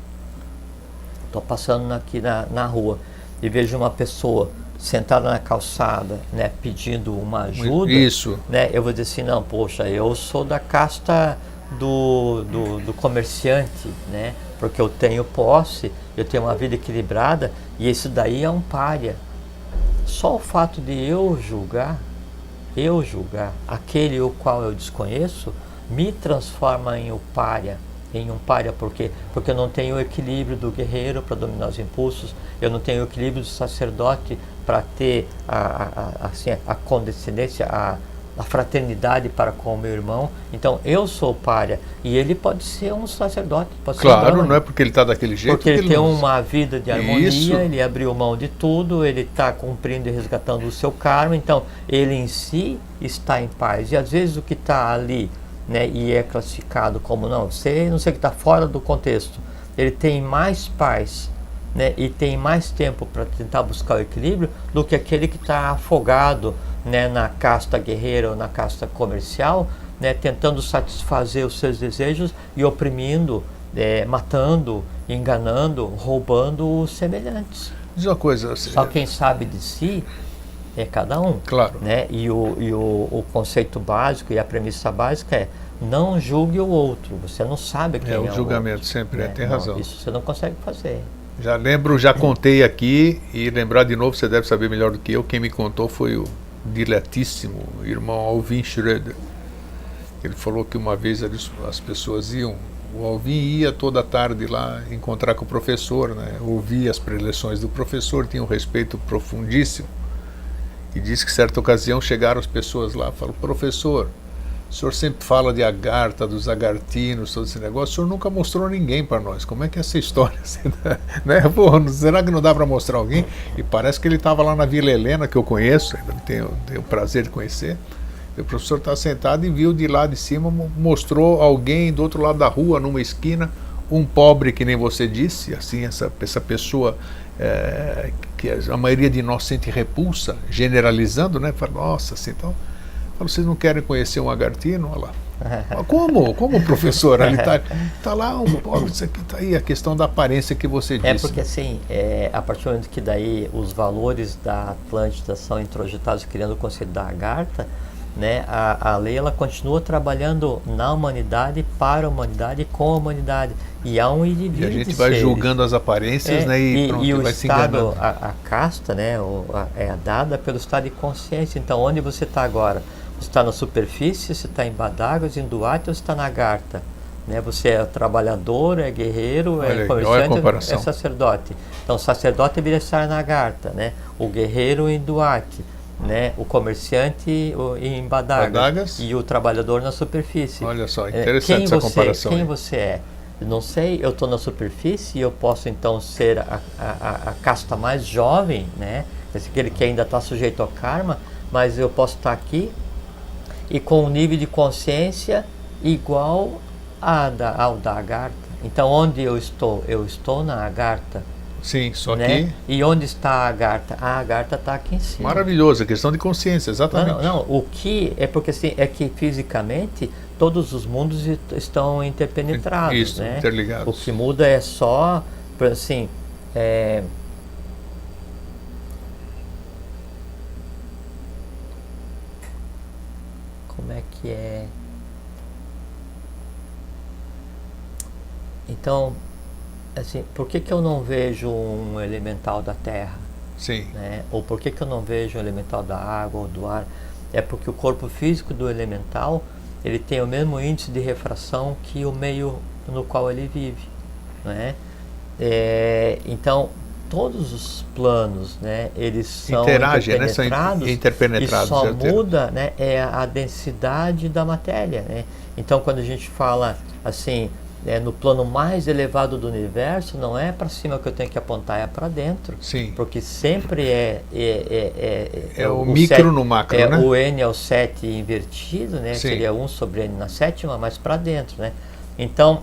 estou passando aqui na rua e vejo uma pessoa sentada na calçada, né, pedindo uma ajuda, isso, né, eu vou dizer assim, não, poxa, eu sou da casta do comerciante, né, porque eu tenho posse, eu tenho uma vida equilibrada, e esse daí é um pária. Só o fato de eu julgar aquele o qual eu desconheço, me transforma em um pária. Por quê? Porque eu não tenho o equilíbrio do guerreiro para dominar os impulsos, eu não tenho o equilíbrio do sacerdote para ter a condescendência, a fraternidade para com o meu irmão. Então eu sou pária, e ele pode ser um sacerdote, pode ser um não é porque ele está daquele jeito, porque ele tem uma vida de harmonia, isso. Ele abriu mão de tudo, ele está cumprindo e resgatando o seu karma, então ele em si está em paz. E às vezes o que está ali, né, e é classificado como não sei o que está fora do contexto, ele tem mais paz, né, e tem mais tempo para tentar buscar o equilíbrio do que aquele que está afogado, né, na casta guerreira ou na casta comercial, né, tentando satisfazer os seus desejos e oprimindo, matando, enganando, roubando os semelhantes. Diz uma coisa. Só quem sabe de si é cada um. Claro. Né? E o conceito básico e a premissa básica é: não julgue o outro. Você não sabe quem é o outro. O julgamento sempre tem razão. Isso você não consegue fazer. Já contei aqui, e lembrar de novo, você deve saber melhor do que eu. Quem me contou foi o diletíssimo irmão Alvin Schroeder. Ele falou que uma vez as pessoas iam, o Alvin ia toda tarde lá encontrar com o professor, né? Ouvia as preleções do professor, tinha um respeito profundíssimo. E disse que certa ocasião chegaram as pessoas lá e falaram: professor, o senhor sempre fala de Agartha, dos agartinos, todo esse negócio, o senhor nunca mostrou ninguém para nós. Como é que é essa história? Né? Pô, será que não dá para mostrar alguém? E parece que ele estava lá na Vila Helena, que eu conheço, ainda tenho o prazer de conhecer. O professor está sentado e viu de lá de cima, mostrou alguém do outro lado da rua, numa esquina, um pobre, que nem você disse, assim, essa pessoa que a maioria de nós sente repulsa, generalizando, né? Fala: nossa, assim, então, vocês não querem conhecer um agartino? Olha lá. Como, professor? Ali tá lá um pobre, isso aqui tá aí, a questão da aparência que você disse. É porque assim, a partir do momento que daí os valores da Atlântida são introjetados criando o conceito da Agartha, né, a lei ela continua trabalhando na humanidade, para a humanidade e com a humanidade. E há um indivíduo. E a gente vai julgando as aparências, né, e pronto, e o vai se estado, enganando. a casta, né, é dada pelo estado de consciência. Então, onde você está agora? Você está na superfície, você está em Badáguas, em Duarte, ou você está na Agartha? Né, você é trabalhador, é guerreiro, é comerciante, é sacerdote. Então, o sacerdote deveria estar na Agartha, né? O guerreiro em Duarte, né? O comerciante em Badáguas e o trabalhador na superfície. Olha só, interessante essa comparação. Quem você é? Não sei, eu estou na superfície e eu posso então ser a casta mais jovem, né? Aquele que ainda está sujeito ao karma, mas eu posso estar aqui e com um nível de consciência igual ao da Agartha. Então, onde eu estou? Eu estou na Agartha. Sim, só né? que... E onde está a Agartha? A Agartha está aqui em cima. Maravilhoso, a questão de consciência, exatamente. Não, o que é porque assim, é que fisicamente todos os mundos estão interpenetrados. Isso, né? interligados. O que muda é só, assim, como é que é? Então, assim, por que eu não vejo um elemental da terra? Sim. Né? Ou por que eu não vejo um elemental da água ou do ar? É porque o corpo físico do elemental, ele tem o mesmo índice de refração que o meio no qual ele vive. Né? Então, todos os planos, né, eles são interpenetrados, e só muda, né, a densidade da matéria. Né? Então, quando a gente fala assim... no plano mais elevado do universo, não é para cima que eu tenho que apontar, é para dentro. Sim. Porque sempre é o micro 7, no macro, né? O N é o 7 invertido, né? Sim. Seria 1 sobre N na sétima, mas para dentro, né? Então,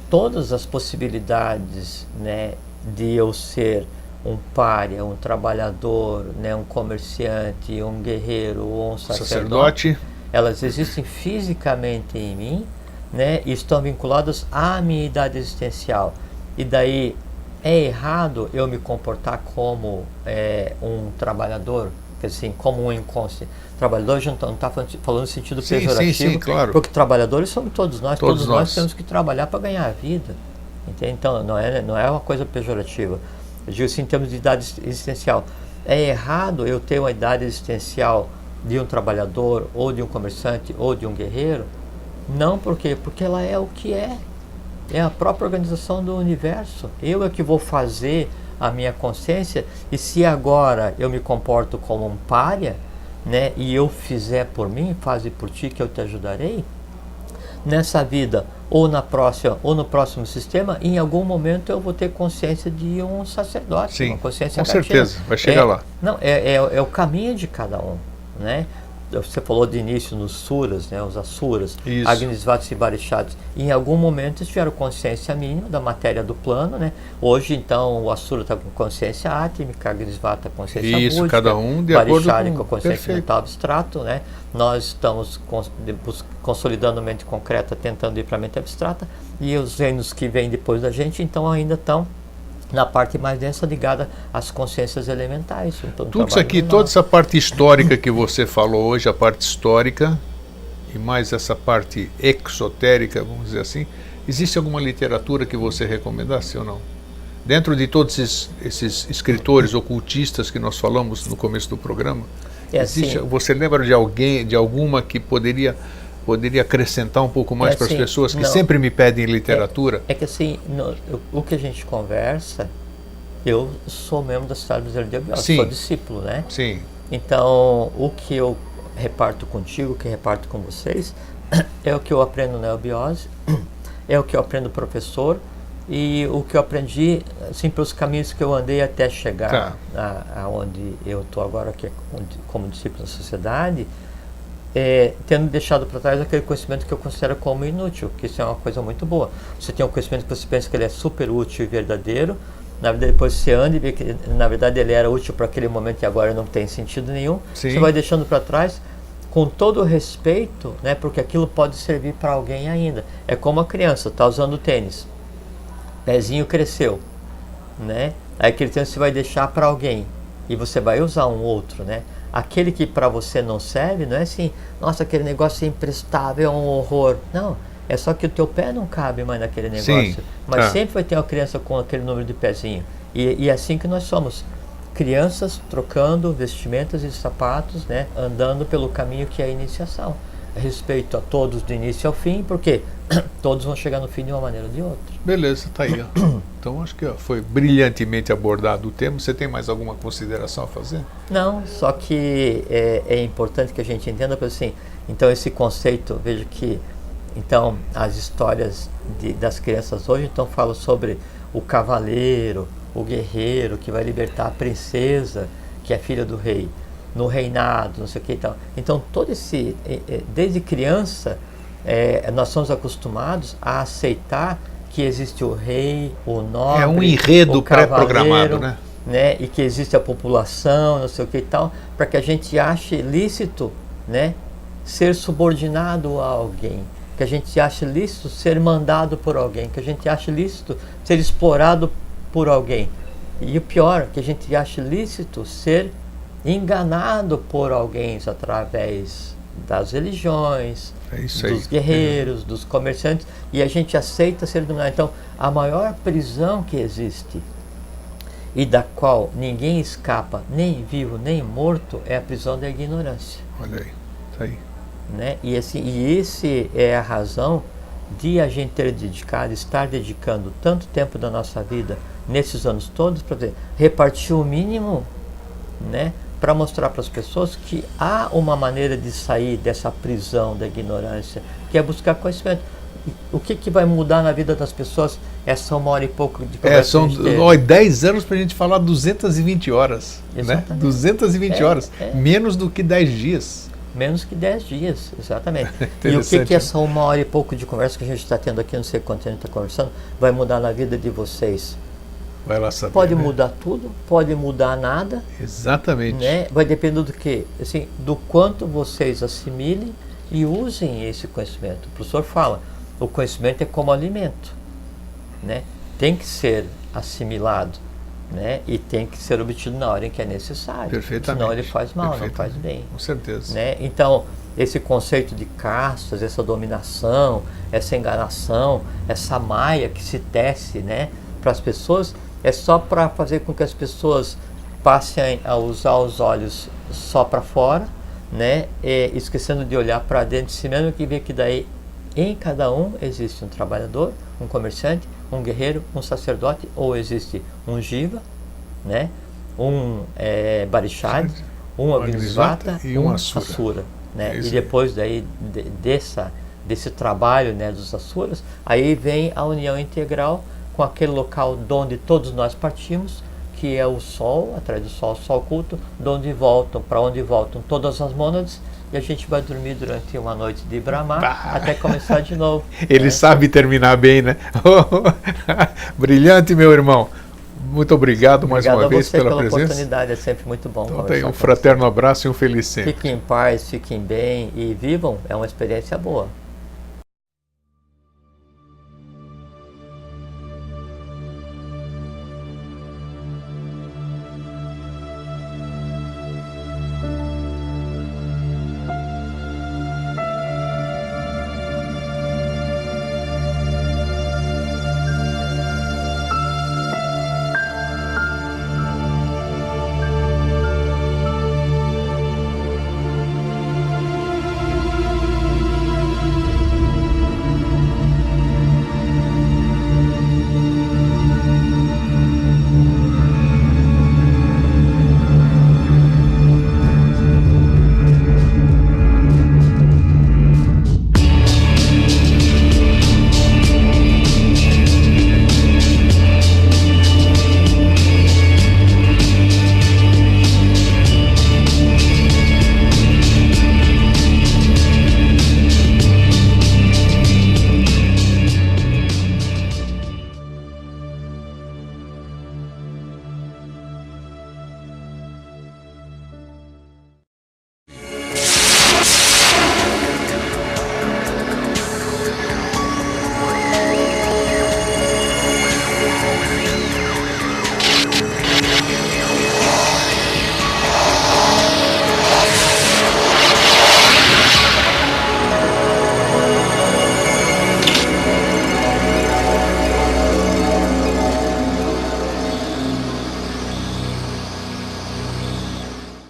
todas as possibilidades, né, de eu ser um pária, um trabalhador, né, um comerciante, um guerreiro ou um sacerdote, elas existem fisicamente em mim, né, e estão vinculados à minha idade existencial. E daí é errado eu me comportar como um trabalhador, assim, como um inconsciente. Trabalhador, a gente não está falando no sentido pejorativo, sim, claro. Porque trabalhadores somos todos nós temos que trabalhar para ganhar a vida. Entende? Então não é uma coisa pejorativa. Eu digo assim, em termos de idade existencial. É errado eu ter uma idade existencial de um trabalhador, ou de um comerciante, ou de um guerreiro. Não, por quê? Porque ela é o que é. É a própria organização do universo. Eu é que vou fazer a minha consciência, e se agora eu me comporto como um pária, né, e eu fizer por mim, faze por ti que eu te ajudarei, nessa vida, ou na próxima, ou no próximo sistema, em algum momento eu vou ter consciência de um sacerdote. Sim, uma consciência com certeza, vai chegar lá. Não, é o caminho de cada um, né? você falou de início nos suras, né, os asuras, Isso. Agnisvatas e Varishadas, em algum momento eles tiveram consciência mínima da matéria do plano, né? Hoje, então, o asura está com consciência átmica, Agnisvata consciência Isso, búdica, cada um de acordo Varishari com... com consciência Perfeito. mental abstrato, né? Nós estamos consolidando a mente concreta, tentando ir para a mente abstrata, e os reinos que vêm depois da gente, então, ainda estão na parte mais densa ligada às consciências elementais. Então, Tudo isso aqui, toda essa parte histórica que você falou hoje, a parte histórica, e mais essa parte exotérica, vamos dizer assim, existe alguma literatura que você recomendasse ou não? Dentro de todos esses escritores ocultistas que nós falamos no começo do programa, existe, assim, você lembra de alguém, de alguma que poderia acrescentar um pouco mais para as assim, pessoas que não, sempre me pedem literatura? É que assim, o que a gente conversa, eu sou membro da Sociedade Brasileira de Abiose, sou discípulo, né? Sim. Então, o que eu reparto contigo, o que eu reparto com vocês, é o que eu aprendo na Abiose, é o que eu aprendo professor, e o que eu aprendi, assim, pelos caminhos que eu andei até chegar aonde eu estou agora, que é como discípulo da sociedade, tendo deixado para trás aquele conhecimento que eu considero como inútil, que isso é uma coisa muito boa. Você tem um conhecimento que você pensa que ele é super útil e verdadeiro, na verdade depois você anda e vê que na verdade ele era útil para aquele momento e agora não tem sentido nenhum. Sim. Você vai deixando para trás com todo o respeito, né, porque aquilo pode servir para alguém ainda. É como a criança está usando tênis, pezinho cresceu, né? Aí aquele tênis você vai deixar para alguém e você vai usar um outro, né? Aquele que para você não serve, não é assim, nossa, aquele negócio é imprestável, é um horror. Não, é só que o teu pé não cabe mais naquele negócio. Sim. Mas sempre vai ter uma criança com aquele número de pezinho. E é assim que nós somos. Crianças trocando vestimentas e sapatos, né? Andando pelo caminho que é a iniciação. Respeito a todos do início ao fim, porque todos vão chegar no fim de uma maneira ou de outra. Beleza, tá aí. Ó. Então acho que foi brilhantemente abordado o tema. Você tem mais alguma consideração a fazer? Não, só que é importante que a gente entenda, porque assim, então esse conceito, veja que então as histórias das crianças hoje então falam sobre o cavaleiro, o guerreiro que vai libertar a princesa, que é filha do rei, no reinado, não sei o que e tal. Então todo esse, desde criança, nós somos acostumados a aceitar que existe o rei, o nobre, é um enredo o cavaleiro, pré-programado, né? E que existe a população, não sei o que e tal, para que a gente ache lícito, né, ser subordinado a alguém, que a gente ache lícito ser mandado por alguém, que a gente ache lícito ser explorado por alguém. E o pior, que a gente ache lícito ser enganado por alguém através das religiões, dos guerreiros, dos comerciantes, e a gente aceita ser dominado. Então, a maior prisão que existe e da qual ninguém escapa, nem vivo nem morto, é a prisão da ignorância. Olha aí, tá aí. Né? E esse é a razão de a gente ter dedicado, estar dedicando tanto tempo da nossa vida nesses anos todos para repartir o mínimo, né, para mostrar para as pessoas que há uma maneira de sair dessa prisão da ignorância, que é buscar conhecimento. O que vai mudar na vida das pessoas? Essa 1 hora e pouco de conversa. São 10 anos para a gente falar 220 horas. Exatamente. Né? 220 horas. Menos do que 10 dias. Menos que 10 dias, exatamente. E o que essa 1 hora e pouco de conversa que a gente está tendo aqui, não sei quanto a gente está conversando, vai mudar na vida de vocês? Vai lá saber, pode mudar tudo, pode mudar nada. Exatamente. Né? Vai depender do quê? Assim, do quanto vocês assimilem e usem esse conhecimento. O professor fala, o conhecimento é como alimento, né? Tem que ser assimilado, né? E tem que ser obtido na hora em que é necessário. Perfeitamente. Senão ele faz mal, não faz bem. Com certeza. Né? Então, esse conceito de castas, essa dominação, essa enganação, essa maia que se tece, né, para as pessoas, é só para fazer com que as pessoas passem a usar os olhos só para fora, né, esquecendo de olhar para dentro de si mesmo, que vê que daí em cada um existe um trabalhador, um comerciante, um guerreiro, um sacerdote, ou existe um jiva, né, um barishad, um agnisvata e um asura. Né? E depois daí desse trabalho, né, dos asuras, aí vem a união integral com aquele local de onde todos nós partimos, que é o Sol, atrás do Sol, o Sol oculto, para onde voltam todas as mônadas, É. E a gente vai dormir durante uma noite de Brahma Bah. até começar de novo. Ele né? sabe terminar bem, né? Brilhante, meu irmão. Muito obrigado mais Obrigado uma a vez você pela pela presença. oportunidade, é sempre muito bom Então conversar tem um com fraterno você. abraço e um feliz sempre. Fiquem em paz, fiquem bem e vivam, é uma experiência boa.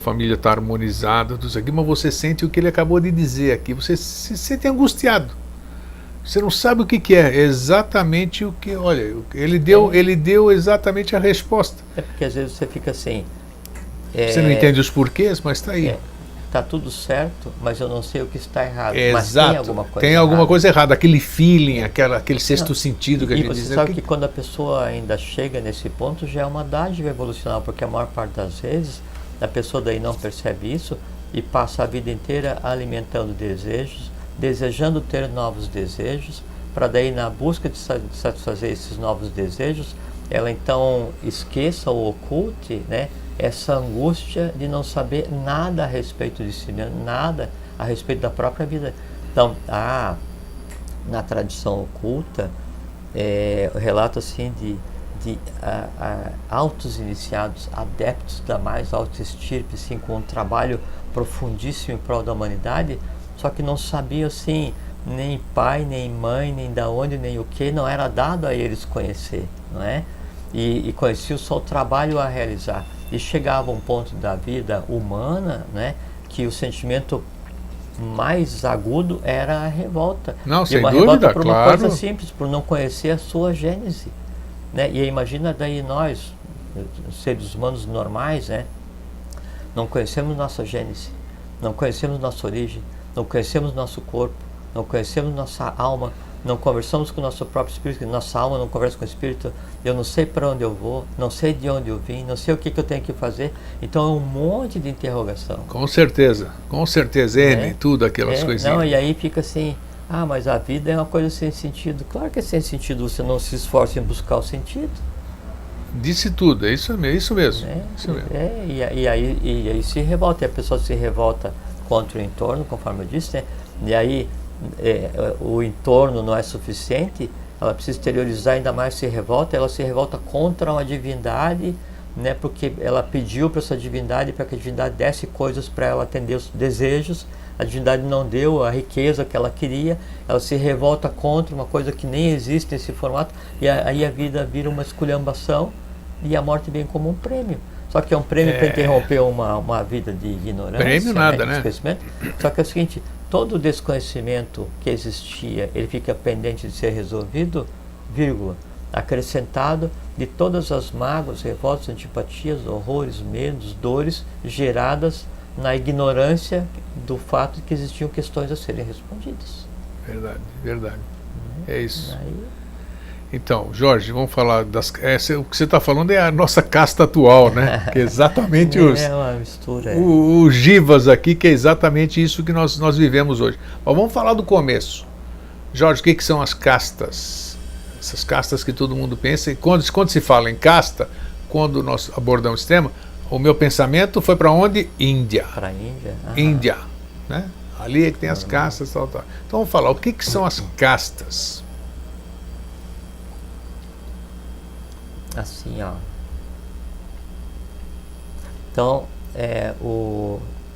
A família está harmonizada, tudo isso aqui, mas você sente o que ele acabou de dizer aqui. Você se sente angustiado. Você não sabe o que, que é. Exatamente o que. Olha, ele deu exatamente a resposta. É porque às vezes você fica assim. Você não entende os porquês, mas está aí. Tá tudo certo, mas eu não sei o que está errado. Exato. Mas tem alguma coisa Tem alguma errada. coisa errada. Aquele feeling, aquele sexto sentido que a E gente você diz sabe aqui. que quando a pessoa ainda chega nesse ponto, já é uma dádiva evolucional, porque a maior parte das vezes a pessoa daí não percebe isso e passa a vida inteira alimentando desejos, desejando ter novos desejos, para daí na busca de satisfazer esses novos desejos, ela então esqueça ou oculte, né, essa angústia de não saber nada a respeito de si mesmo, nada a respeito da própria vida. Então, na tradição oculta, o relato assim de altos iniciados, adeptos da mais alta estirpe, assim, com um trabalho profundíssimo em prol da humanidade, só que não sabiam assim, nem pai, nem mãe, nem da onde, nem o que, não era dado a eles conhecer, não é? E conheciam só o trabalho a realizar. E chegava um ponto da vida humana, né, que o sentimento mais agudo era a revolta. Não, e sem uma dúvida, revolta por uma claro. coisa simples, por não conhecer a sua gênese. Né? E imagina daí nós, seres humanos normais, né? Não conhecemos nossa gênese, não conhecemos nossa origem, não conhecemos nosso corpo, não conhecemos nossa alma, não conversamos com o nosso próprio espírito, nossa alma não conversa com o espírito, eu não sei para onde eu vou, não sei de onde eu vim, não sei o que eu tenho que fazer. Então é um monte de interrogação. Com certeza, N, tudo aquelas coisinhas. Não, e aí fica assim, mas a vida é uma coisa sem sentido. Claro que é sem sentido, você não se esforça em buscar o sentido. Disse tudo, é isso mesmo. Isso mesmo. E aí se revolta, e a pessoa se revolta contra o entorno, conforme eu disse, né? E aí o entorno não é suficiente, ela precisa exteriorizar ainda mais, ela se revolta contra uma divindade, né? Porque ela pediu para essa divindade, para que a divindade desse coisas para ela atender os desejos, a divindade não deu a riqueza que ela queria, ela se revolta contra uma coisa que nem existe nesse formato, e aí a vida vira uma esculhambação e a morte vem como um prêmio. Só que é um prêmio para interromper uma vida de ignorância, prêmio nada, né? Desconhecimento. Só que é o seguinte, todo o desconhecimento que existia, ele fica pendente de ser resolvido, vírgula, acrescentado de todas as mágoas, revoltas, antipatias, horrores, medos, dores geradas na ignorância do fato de que existiam questões a serem respondidas. Verdade. É isso. Então, Jorge, vamos falar o que você está falando é a nossa casta atual, né? Que é exatamente É uma mistura. os Givas aqui, que é exatamente isso que nós vivemos hoje. Mas vamos falar do começo. Jorge, o que são as castas? Essas castas que todo mundo pensa. E quando se fala em casta, quando nós abordamos esse tema, o meu pensamento foi para onde? Índia. Para a Índia? Índia, né? Ali é que tem as castas, tal. Então vamos falar, o que são as castas? Assim, ó. Então,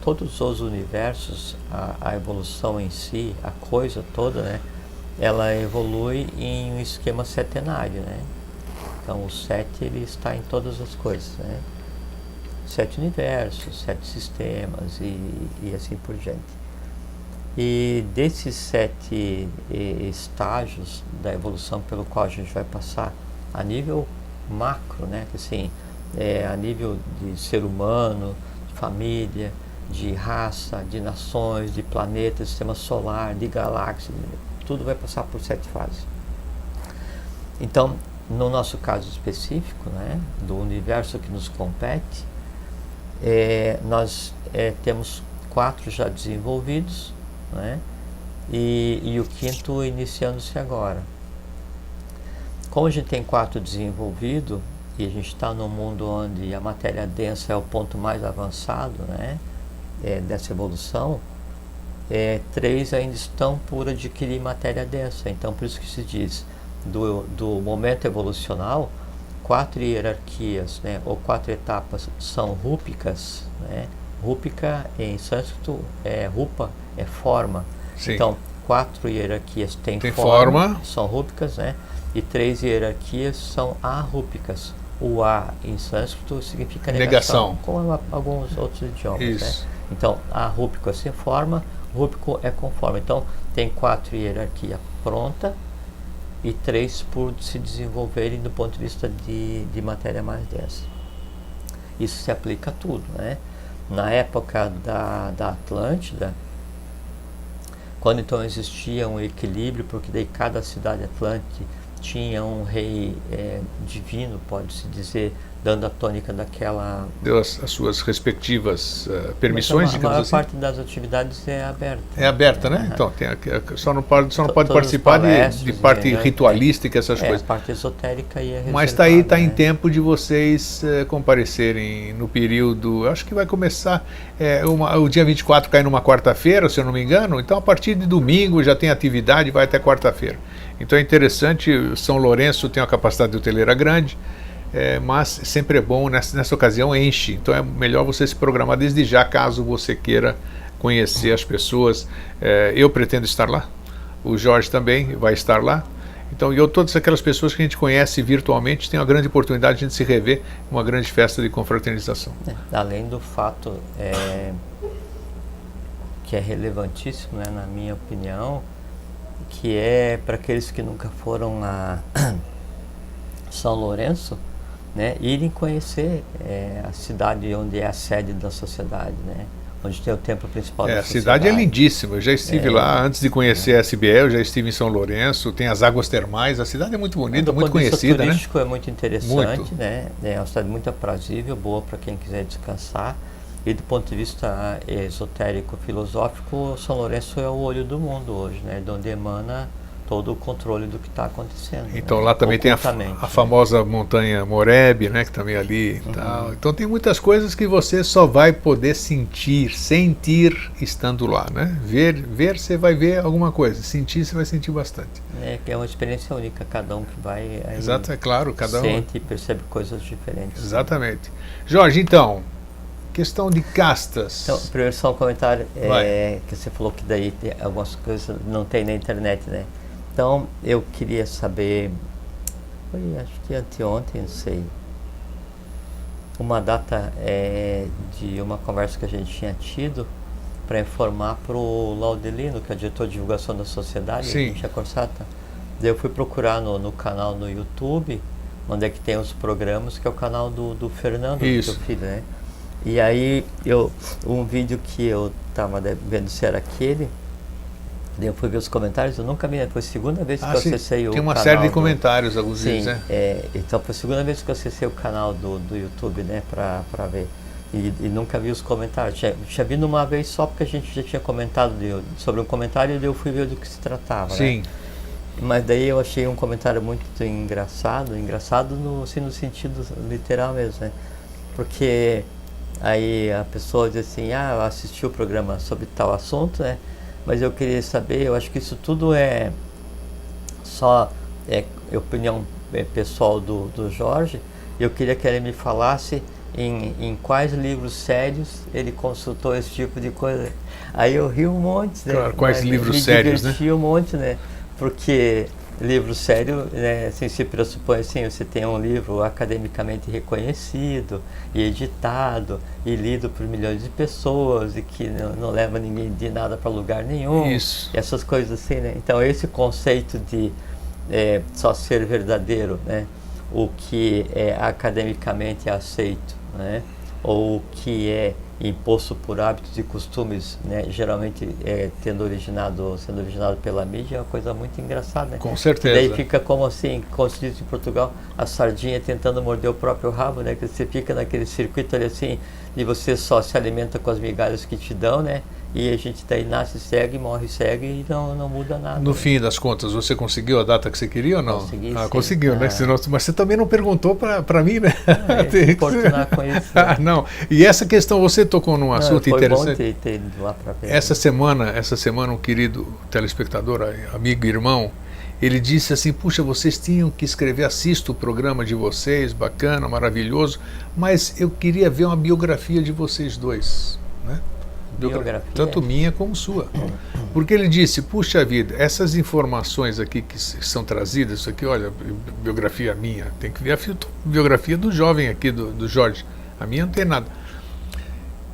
todos os universos, a evolução em si, a coisa toda, né? Ela evolui em um esquema setenário, né? Então, o 7 ele está em todas as coisas, né? 7 universos, 7 sistemas e assim por diante. E desses 7 estágios da evolução pelo qual a gente vai passar a nível macro, né? Assim, a nível de ser humano, de família, de raça, de nações, de planetas, sistema solar, de galáxias, tudo vai passar por 7 fases. Então, no nosso caso específico, né, do universo que nos compete, nós temos 4 já desenvolvidos, né, e o 5º iniciando-se agora. Como a gente tem 4 desenvolvidos, e a gente está num mundo onde a matéria densa é o ponto mais avançado, né, dessa evolução, 3 ainda estão por adquirir matéria densa. Então, por isso que se diz, do momento evolucional, 4 hierarquias, né, ou 4 etapas são rúpicas, né? Rúpica em sânscrito rupa, é forma. Sim. Então, 4 hierarquias têm forma, são rúpicas, né? E 3 hierarquias são arrúpicas. O A em sânscrito significa negação. Como alguns outros idiomas. Isso. Né? Então, arrúpico é sem forma, rúpico é com forma. Então, tem 4 hierarquia pronta e 3 por se desenvolverem do ponto de vista de matéria mais densa. Isso se aplica a tudo, né? Na época da Atlântida, quando então existia um equilíbrio, porque daí cada cidade atlântica tinha um rei divino, pode-se dizer, dando a tônica daquela... Deu as suas respectivas permissões, digamos assim. A maior parte das atividades é aberta. É aberta, né? Então, só não pode participar de parte ritualística, essas coisas. A parte esotérica e mas está aí, está em tempo de vocês comparecerem no período, acho que vai começar, o dia 24 cai numa quarta-feira, se eu não me engano, então a partir de domingo já tem atividade, vai até quarta-feira. Então é interessante, São Lourenço tem uma capacidade hoteleira grande, mas sempre é bom, nessa ocasião enche, então é melhor você se programar desde já, caso você queira conhecer as pessoas. Eu pretendo estar lá, o Jorge também vai estar lá, então todas aquelas pessoas que a gente conhece virtualmente, tem uma grande oportunidade de a gente se rever, uma grande festa de confraternização. Além do fato que é relevantíssimo, né, na minha opinião, que é para aqueles que nunca foram a São Lourenço, né, irem conhecer a cidade onde é a sede da sociedade, né, onde tem o templo principal da sociedade. A cidade é lindíssima, eu já estive lá, antes de conhecer a SBE, eu já estive em São Lourenço, tem as águas termais, a cidade é muito bonita, muito conhecida, né? O turístico é muito interessante, né, é uma cidade muito aprazível, boa para quem quiser descansar. E do ponto de vista esotérico, filosófico, São Lourenço é o olho do mundo hoje, né? De onde emana todo o controle do que está acontecendo. Então, né? Lá também tem a famosa montanha Moreb, né? Que também ali tal. Então tem muitas coisas que você só vai poder sentir estando lá, né? Ver você vai ver alguma coisa, sentir você vai sentir bastante. É uma experiência única, cada um que vai aí. Exato, é claro, cada um sente e percebe coisas diferentes. Exatamente. Jorge, então, questão de castas. Então, primeiro só um comentário, que você falou que daí tem algumas coisas não tem na internet, né? Então, eu queria saber, acho que anteontem, não sei, uma data de uma conversa que a gente tinha tido para informar para o Laudelino, que é o diretor de divulgação da sociedade, Sim. a gente tinha conversado. Daí eu fui procurar no canal no YouTube, onde é que tem os programas, que é o canal do Fernando, do seu filho, né? E aí, um vídeo que eu estava vendo se era aquele, Daí eu fui ver os comentários, eu nunca vi, foi a segunda vez que eu acessei o canal. Tem uma série de comentários, alguns vídeos, né? Então foi a segunda vez que eu acessei o canal do YouTube, né, pra ver. E nunca vi os comentários. Tinha vindo uma vez só porque a gente já tinha comentado sobre um comentário e daí eu fui ver do que se tratava, Sim. né? Mas daí eu achei um comentário muito engraçado no sentido literal mesmo, né? Porque aí a pessoa diz assim, eu assisti o programa sobre tal assunto, né? Mas eu queria saber, eu acho que isso tudo é só opinião pessoal do Jorge. Eu queria que ele me falasse em quais livros sérios ele consultou esse tipo de coisa. Aí eu ri um monte, né? Claro, quais livros sérios, né? Me diverti um monte, né? Porque livro sério, né, assim, se pressupõe assim, você tem um livro academicamente reconhecido e editado e lido por milhões de pessoas e que não leva ninguém de nada para lugar nenhum. Isso. Essas coisas assim, né? Então esse conceito de só ser verdadeiro, né? O que é academicamente aceito, né? Ou o que é imposto por hábitos e costumes, né? Geralmente sendo originado pela mídia, é uma coisa muito engraçada, né? Com certeza. E daí fica como assim, como se diz em Portugal, a sardinha tentando morder o próprio rabo, né? Que você fica naquele circuito ali assim, e você só se alimenta com as migalhas que te dão, né? E a gente daí nasce cego, morre cego e não muda nada. No fim das contas, você conseguiu a data que você queria ou não? Consegui, conseguiu, né? Mas você também não perguntou para mim, né? Tem que importunar com isso. Né? Não. E essa questão, você tocou num assunto interessante. Foi bom ter ido lá para ver. Essa semana, um querido telespectador, amigo e irmão, ele disse assim, puxa, vocês tinham que escrever, assisto o programa de vocês, bacana, maravilhoso, mas eu queria ver uma biografia de vocês dois, né? Biografia. Tanto minha como sua. Porque ele disse, puxa vida, essas informações aqui que são trazidas, isso aqui, olha, biografia minha, tem que ver a biografia do jovem aqui, do Jorge. A minha não tem nada.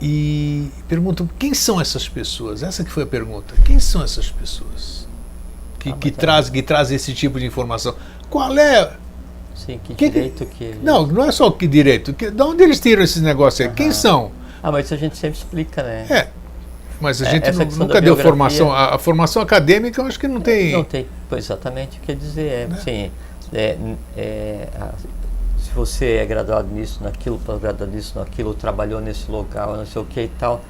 E perguntam, quem são essas pessoas? Essa que foi a pergunta. Quem são essas pessoas que traz esse tipo de informação? Qual é... Sim, que direito que... Não é só que direito. De onde eles tiram esses negócios aí? Quem são? Mas isso a gente sempre explica, né? Mas a gente nunca deu formação. A formação acadêmica eu acho que não tem... Não tem, exatamente, quer dizer, assim, se você é graduado nisso, naquilo, pós-graduado nisso, naquilo, trabalhou nesse local, não sei o que e tal,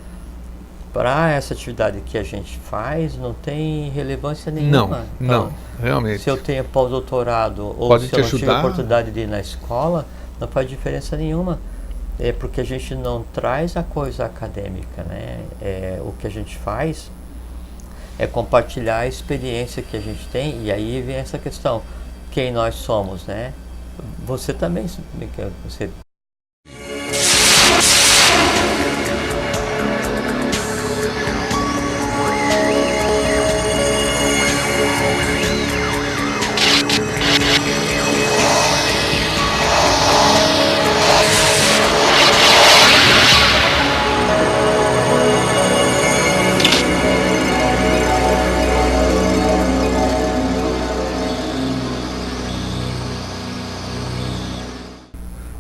para essa atividade que a gente faz, não tem relevância nenhuma. Não, realmente. Se eu tenho pós-doutorado ou se eu não tive a oportunidade de ir na escola, não faz diferença nenhuma. É porque a gente não traz a coisa acadêmica, né? O que a gente faz é compartilhar a experiência que a gente tem, e aí vem essa questão, quem nós somos, né? Você também, você...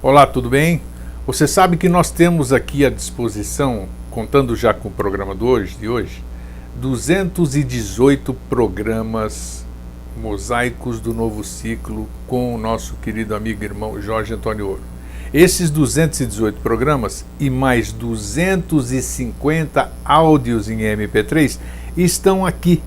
Olá, tudo bem? Você sabe que nós temos aqui à disposição, contando já com o programa de hoje, 218 programas mosaicos do novo ciclo com o nosso querido amigo e irmão Jorge Antônio Ouro. Esses 218 programas e mais 250 áudios em MP3 estão aqui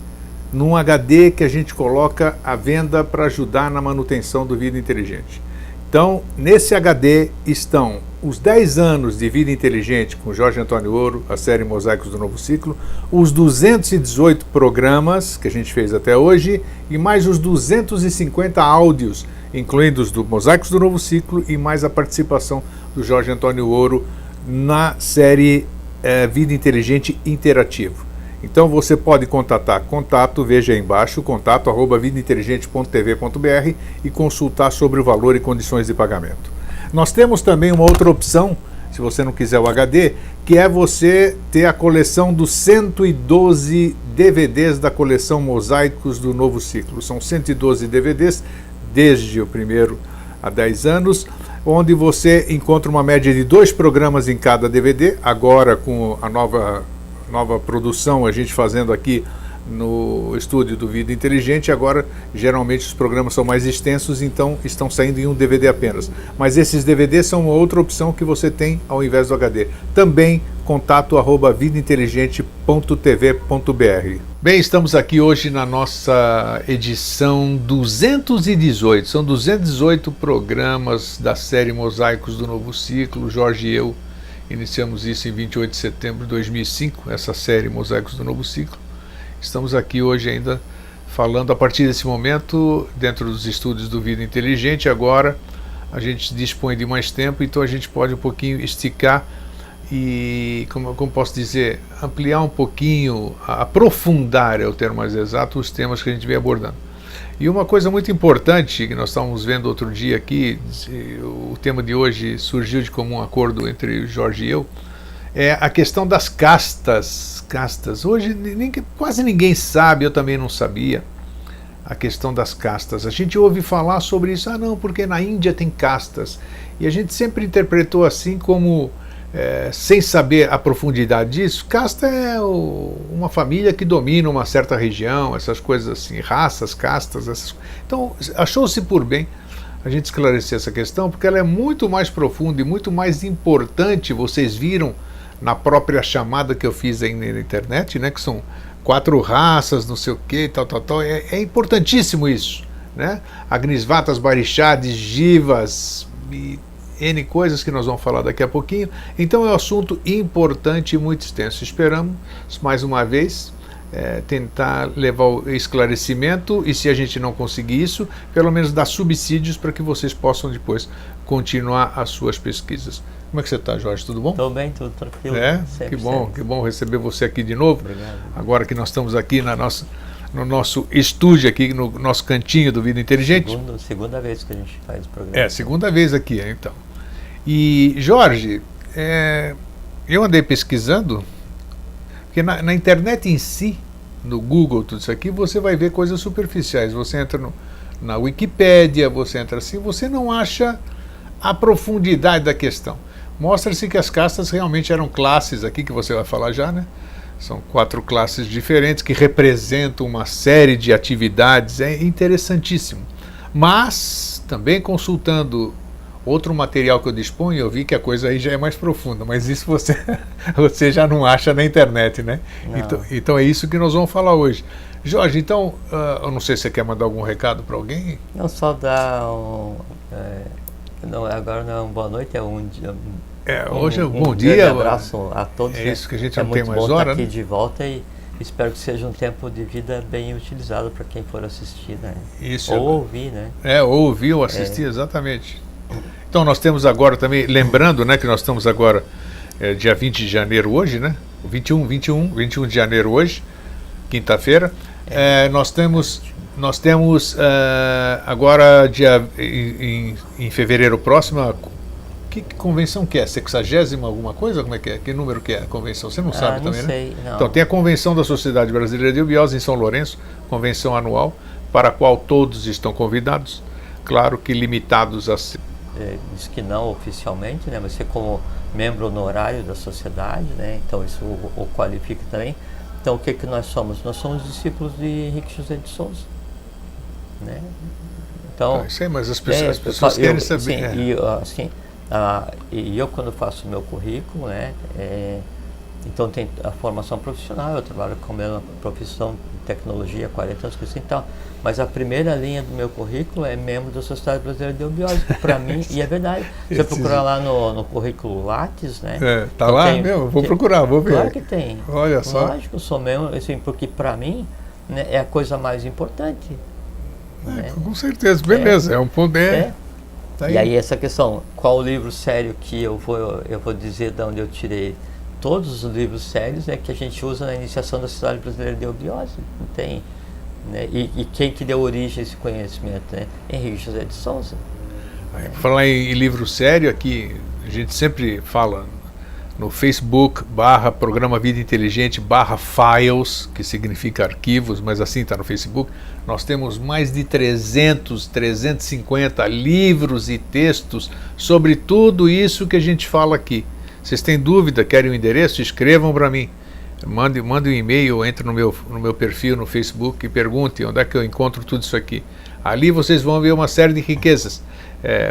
num HD que a gente coloca à venda para ajudar na manutenção do Vida Inteligente. Então, nesse HD estão os 10 anos de Vida Inteligente com Jorge Antônio Ouro, a série Mosaicos do Novo Ciclo, os 218 programas que a gente fez até hoje e mais os 250 áudios, incluindo os do Mosaicos do Novo Ciclo e mais a participação do Jorge Antônio Ouro na série Vida Inteligente Interativo. Então você pode veja aí embaixo, contato@vidainteligente.tv.br e consultar sobre o valor e condições de pagamento. Nós temos também uma outra opção, se você não quiser o HD, que é você ter a coleção dos 112 DVDs da coleção Mosaicos do Novo Ciclo. São 112 DVDs, desde o primeiro há 10 anos, onde você encontra uma média de 2 programas em cada DVD, agora com a nova produção, a gente fazendo aqui no estúdio do Vida Inteligente. Agora, geralmente os programas são mais extensos, então estão saindo em um DVD apenas. Mas esses DVDs são uma outra opção que você tem ao invés do HD. Também contato@vidainteligente.tv.br. Bem, estamos aqui hoje na nossa edição 218. São 218 programas da série Mosaicos do Novo Ciclo. Jorge e eu iniciamos isso em 28 de setembro de 2005, essa série Mosaicos do Novo Ciclo. Estamos aqui hoje ainda falando a partir desse momento dentro dos estúdios do Vida Inteligente. Agora a gente dispõe de mais tempo, então a gente pode um pouquinho esticar e, como posso dizer, ampliar um pouquinho, aprofundar, é o termo mais exato, os temas que a gente vem abordando. E uma coisa muito importante que nós estávamos vendo outro dia aqui, o tema de hoje surgiu de comum acordo entre o Jorge e eu, é a questão das castas. Hoje quase ninguém sabe, eu também não sabia, a questão das castas. A gente ouve falar sobre isso, não, porque na Índia tem castas. E a gente sempre interpretou assim como, sem saber a profundidade disso, casta é uma família que domina uma certa região, essas coisas assim, raças, castas. Então, achou-se por bem a gente esclarecer essa questão, porque ela é muito mais profunda e muito mais importante. Vocês viram na própria chamada que eu fiz aí na internet, né, que são 4 raças, não sei o que, tal. É importantíssimo isso, né? Agnisvatas, Barixades, Jivas e N coisas que nós vamos falar daqui a pouquinho. Então é um assunto importante e muito extenso. Esperamos, mais uma vez, tentar levar o esclarecimento, e se a gente não conseguir isso, pelo menos dar subsídios para que vocês possam depois continuar as suas pesquisas. Como é que você está, Jorge? Tudo bom? Estou bem, tudo tranquilo. Que bom receber você aqui de novo. Obrigado. Agora que nós estamos aqui no nosso estúdio, aqui no nosso cantinho do Vida Inteligente. Segunda vez que a gente faz o programa. Segunda vez aqui, então. E, Jorge, eu andei pesquisando, porque na internet em si, no Google, tudo isso aqui, você vai ver coisas superficiais. Você entra na Wikipédia, você entra assim, você não acha a profundidade da questão. Mostra-se que as castas realmente eram classes aqui, que você vai falar já, né? São 4 classes diferentes que representam uma série de atividades, é interessantíssimo. Mas, também consultando outro material que eu disponho, eu vi que a coisa aí já é mais profunda, mas isso você já não acha na internet, né? Então é isso que nós vamos falar hoje. Jorge, então, eu não sei se você quer mandar algum recado para alguém? Não, só dar agora não é uma boa noite, é um dia. Hoje é um bom dia. Um abraço a todos. É isso que a gente não tem mais hora. hora, Aqui né? de volta, e espero que seja um tempo de vida bem utilizado para quem for assistir, né? Isso. Ou ouvir, né? Ou ouvir ou assistir, exatamente. Então nós temos agora também, lembrando, né, que nós estamos agora dia 20 de janeiro hoje, né? 21 de janeiro hoje, quinta-feira. Nós temos agora em fevereiro próximo, que convenção que é? 60ª alguma coisa? Como é que é? Que número que é a convenção? Você não sabe também, sei, né? não. Então tem a Convenção da Sociedade Brasileira de Eubiose em São Lourenço, convenção anual, para a qual todos estão convidados, claro que limitados a... Diz que não oficialmente, né? Mas você como membro honorário da sociedade, né? Então isso o qualifica também. Então o que nós somos? Nós somos discípulos de Henrique José de Souza, né? Então, sei, mas as pessoas querem saber. E eu quando faço o meu currículo, né? Então tem a formação profissional, eu trabalho com a minha profissão de tecnologia há 40 anos, assim, tal. Mas a primeira linha do meu currículo é membro da Sociedade Brasileira de Eubiose, para mim, e é verdade. Se você procurar lá no currículo Lattes, né? Tá lá? Vou procurar, vou ver. Claro que tem. Olha só. Lógico, eu sou membro, assim, porque para mim, né, é a coisa mais importante. Né? Com certeza, beleza, é um ponto. Tá aí. E aí essa questão, qual o livro sério que eu vou dizer de onde eu tirei todos os livros sérios, que a gente usa na iniciação da Sociedade Brasileira de Eubiose, não tem, né? E quem que deu origem a esse conhecimento, né? Henrique José de Souza. Falar em livro sério aqui, a gente sempre fala no Facebook /Programa Vida Inteligente /Files, que significa arquivos, mas assim está no Facebook. Nós temos mais de 350 livros e textos sobre tudo isso que a gente fala aqui. Vocês têm dúvida, querem o endereço? Escrevam para mim. mande um e-mail, entre no meu perfil no Facebook e pergunte onde é que eu encontro tudo isso aqui. Ali vocês vão ver uma série de riquezas.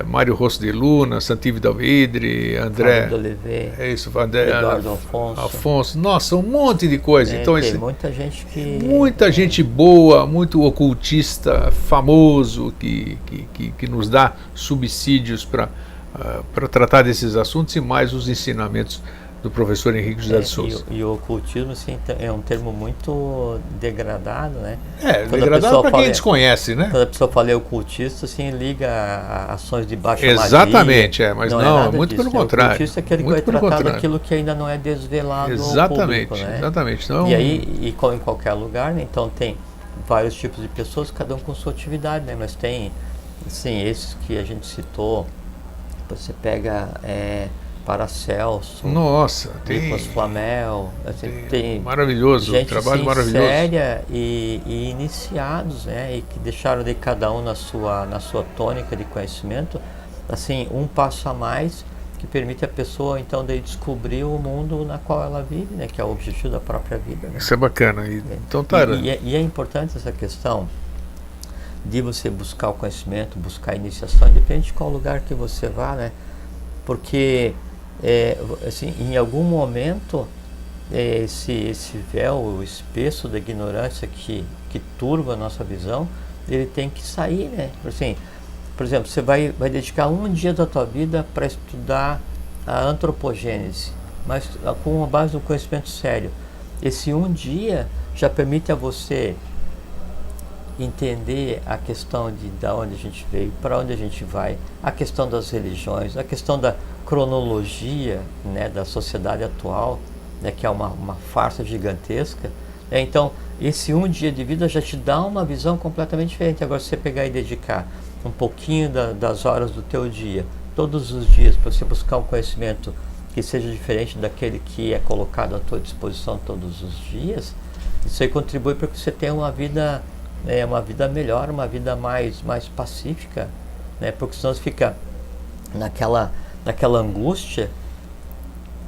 Mário Rosso de Luna, Santivo Dalvidre, André Eduardo Afonso. Nossa, um monte de coisa. Então, tem muita gente muita gente boa, muito ocultista famoso que nos dá subsídios para tratar desses assuntos, e mais os ensinamentos do professor Henrique José de Souza. E o ocultismo, assim, é um termo muito degradado, né? Degradado para quem desconhece, né? Quando a pessoa fala ocultista, assim, liga a ações de baixa magia. Exatamente, mas não, muito disso, pelo contrário. O ocultista é aquele que vai tratar daquilo que ainda não é desvelado ao público, né? Exatamente. Então, e aí, como em qualquer lugar, né? Então tem vários tipos de pessoas, cada um com sua atividade, né? Mas tem, assim, esses que a gente citou, você pega... Paracelso, Nicolas Flamel, tem maravilhoso, gente trabalho assim, maravilhoso, séria e iniciados, né, e que deixaram de cada um na sua tônica de conhecimento, assim, um passo a mais que permite a pessoa então de descobrir o mundo na qual ela vive, né, que é o objetivo da própria vida, né? Isso é bacana. Então tá. E é importante essa questão de você buscar o conhecimento, buscar a iniciação, independente de qual lugar que você vá, né? Porque assim, em algum momento esse véu espesso da ignorância que turva a nossa visão, ele tem que sair, né? Assim, por exemplo, você vai dedicar um dia da tua vida para estudar a antropogênese, mas com uma base do conhecimento sério. Esse um dia já permite a você entender a questão de onde a gente veio, para onde a gente vai, a questão das religiões, a questão da cronologia, né, da sociedade atual, né, que é uma farsa gigantesca. Então, esse um dia de vida já te dá uma visão completamente diferente. Agora, se você pegar e dedicar um pouquinho das horas do teu dia, todos os dias, para você buscar um conhecimento que seja diferente daquele que é colocado à tua disposição todos os dias, isso aí contribui para que você tenha uma vida melhor, uma vida mais pacífica, né? Porque senão você fica naquela angústia,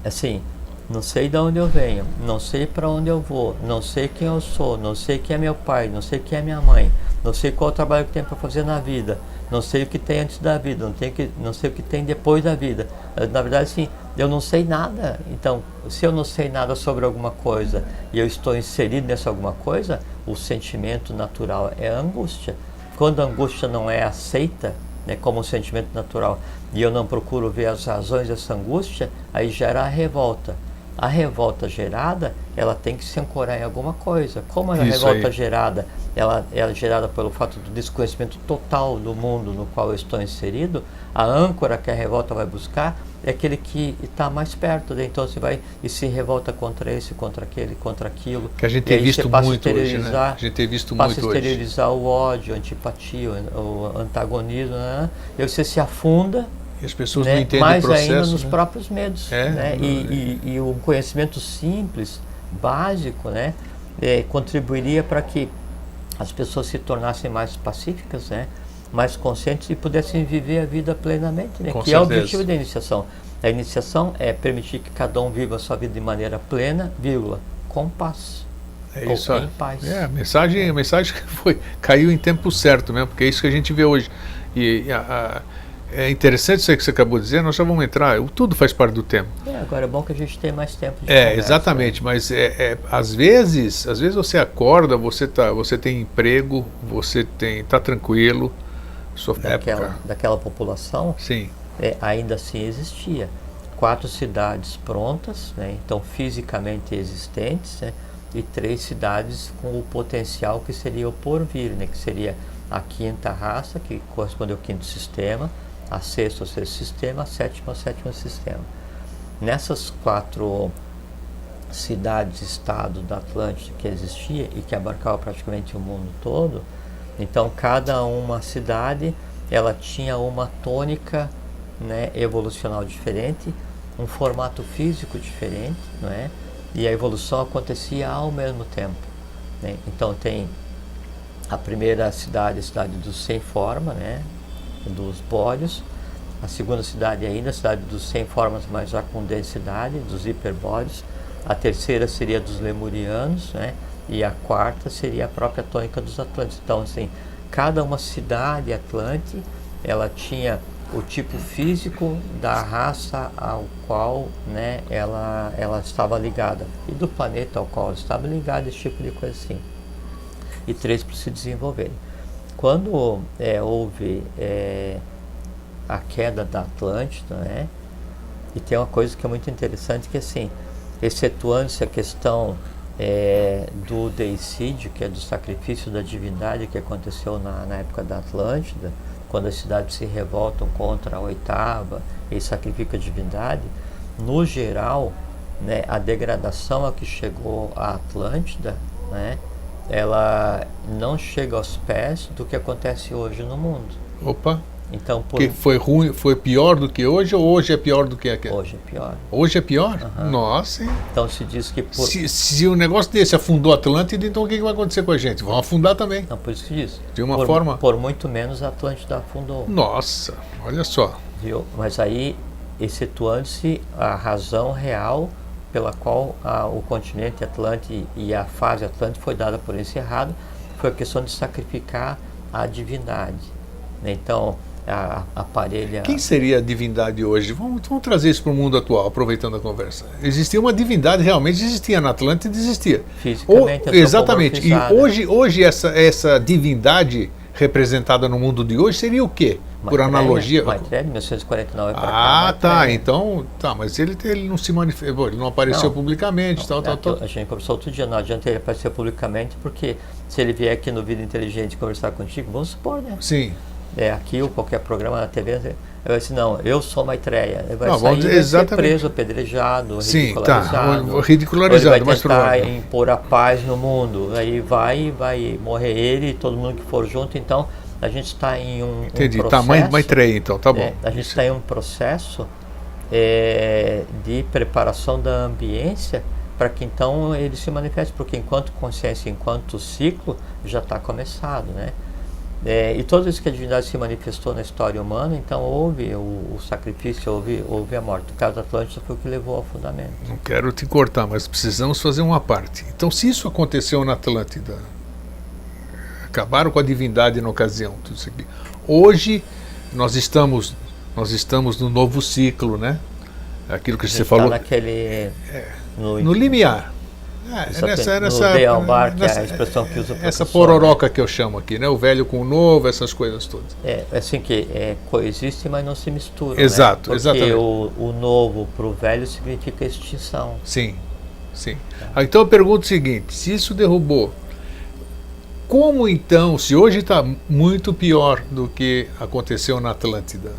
assim, não sei de onde eu venho, não sei para onde eu vou, não sei quem eu sou, não sei quem é meu pai, não sei quem é minha mãe, não sei qual o trabalho que tem para fazer na vida, não sei o que tem antes da vida, não sei o que tem depois da vida. Na verdade, assim, eu não sei nada. Então, se eu não sei nada sobre alguma coisa e eu estou inserido nessa alguma coisa, o sentimento natural é a angústia. Quando a angústia não é aceita, né, como um sentimento natural, e eu não procuro ver as razões dessa angústia, aí gera a revolta. A revolta gerada, ela tem que se ancorar em alguma coisa. Como a revolta gerada, ela é gerada pelo fato do desconhecimento total do mundo no qual eu estou inserido, a âncora que a revolta vai buscar é aquele que está mais perto, né? Então você vai e se revolta contra esse, contra aquele, contra aquilo. Que a gente tem visto muito hoje, né? A gente tem visto muito hoje. Passa a exteriorizar o ódio, a antipatia, o antagonismo, né? E você se afunda. E as pessoas não entendem o processo. Mais ainda nos próprios medos. Né? E um conhecimento simples, básico, né? Contribuiria para que as pessoas se tornassem mais pacíficas, né? Mais conscientes e pudessem viver a vida plenamente, né? Que certeza. É o objetivo da iniciação. A iniciação é permitir que cada um viva a sua vida de maneira plena, vírgula, com paz. Isso, em paz. A mensagem caiu em tempo certo mesmo, porque é isso que a gente vê hoje. É interessante isso aí que você acabou de dizer, nós já vamos entrar, tudo faz parte do tema. Agora é bom que a gente tenha mais tempo de conversa, exatamente, né? Mas às vezes você acorda, você tem emprego, você está tranquilo. Daquela população, sim. Ainda assim existia 4 cidades prontas, né? Então fisicamente existentes, né? E 3 cidades com o potencial que seria o porvir, né? Que seria a 5ª raça, que corresponde ao 5º sistema, a 6ª ao 6º sistema, a 7ª ao 7º sistema. Nessas 4 cidades-estado da Atlântida que existia e que abarcava praticamente o mundo todo, então cada uma cidade ela tinha uma tônica, né, evolucional diferente, um formato físico diferente, não é? E a evolução acontecia ao mesmo tempo, né? Então tem a primeira cidade, a cidade dos sem forma, né, dos bódios. A segunda cidade ainda, a cidade dos sem formas, mas já com densidade, dos hiperbódios. a terceira seria dos lemurianos, né? E a quarta seria a própria tônica dos Atlantes. Então, assim, cada uma cidade atlante, ela tinha o tipo físico da raça ao qual, né, ela estava ligada, e do planeta ao qual ela estava ligada, esse tipo de coisa assim. E três para se desenvolverem. Quando houve a queda da Atlântida, né, e tem uma coisa que é muito interessante, que assim, excetuando-se a questão do deicídio, que é do sacrifício da divindade que aconteceu na época da Atlântida, quando as cidades se revoltam contra a oitava e sacrificam a divindade, no geral, né, a degradação a que chegou a Atlântida, né, ela não chega aos pés do que acontece hoje no mundo. Opa! Então, que foi ruim, foi pior do que hoje, ou hoje é pior do que aquele? Hoje é pior. Hoje é pior? Uhum. Nossa, hein? Então se diz que se um negócio desse afundou a Atlântida, então o que vai acontecer com a gente? Vão afundar também. Não, por isso que diz. De uma forma... Por muito menos a Atlântida afundou. Nossa, olha só. Viu? Mas aí, excetuando-se a razão real pela qual o continente Atlântico e a fase Atlântica foi dada por encerrado, foi a questão de sacrificar a divindade. Então, a parelha... Quem seria a divindade hoje? Vamos trazer isso para o mundo atual, aproveitando a conversa. Existia uma divindade, realmente existia na Atlântida, existia. Fisicamente, exatamente. E hoje essa divindade representada no mundo de hoje seria o quê? Por analogia? Maitreya, de 1949 para cá. Ah, tá. Então, mas ele não se manifestou, ele não apareceu publicamente, tal. A gente conversou outro dia, não adianta ele aparecer publicamente, porque se ele vier aqui no Vida Inteligente conversar contigo, vamos supor, né? Sim. Aqui ou qualquer programa na TV, ele vai dizer, não, eu sou Maitreya. Ele vai ser preso, apedrejado, ridicularizado. Ridicularizado, mas vai tentar impor a paz no mundo. Aí vai morrer ele e todo mundo que for junto. Então, a gente está em um processo... Tá, Maitreya, então, tá bom. A gente está em um processo de preparação da ambiência para que então ele se manifeste, porque enquanto consciência, enquanto ciclo, já está começado, né? E todas as vezes que a divindade se manifestou na história humana, então houve o sacrifício, houve a morte. O caso da Atlântida foi o que levou ao fundamento. Não quero te cortar, mas precisamos fazer uma parte. Então, se isso aconteceu na Atlântida, acabaram com a divindade na ocasião, tudo isso aqui. Hoje nós estamos no novo ciclo, né? Aquilo que você falou. Naquele no limiar. No Deambar, que é a expressão que usa o professor, essa pororoca, né, que eu chamo aqui, né? O velho com o novo, essas coisas todas. Assim que coexiste, mas não se mistura. Exato, né? Porque exatamente. o novo para o velho significa extinção. Sim. Então eu pergunto o seguinte: se isso derrubou, como então, se hoje está muito pior do que aconteceu na Atlântida?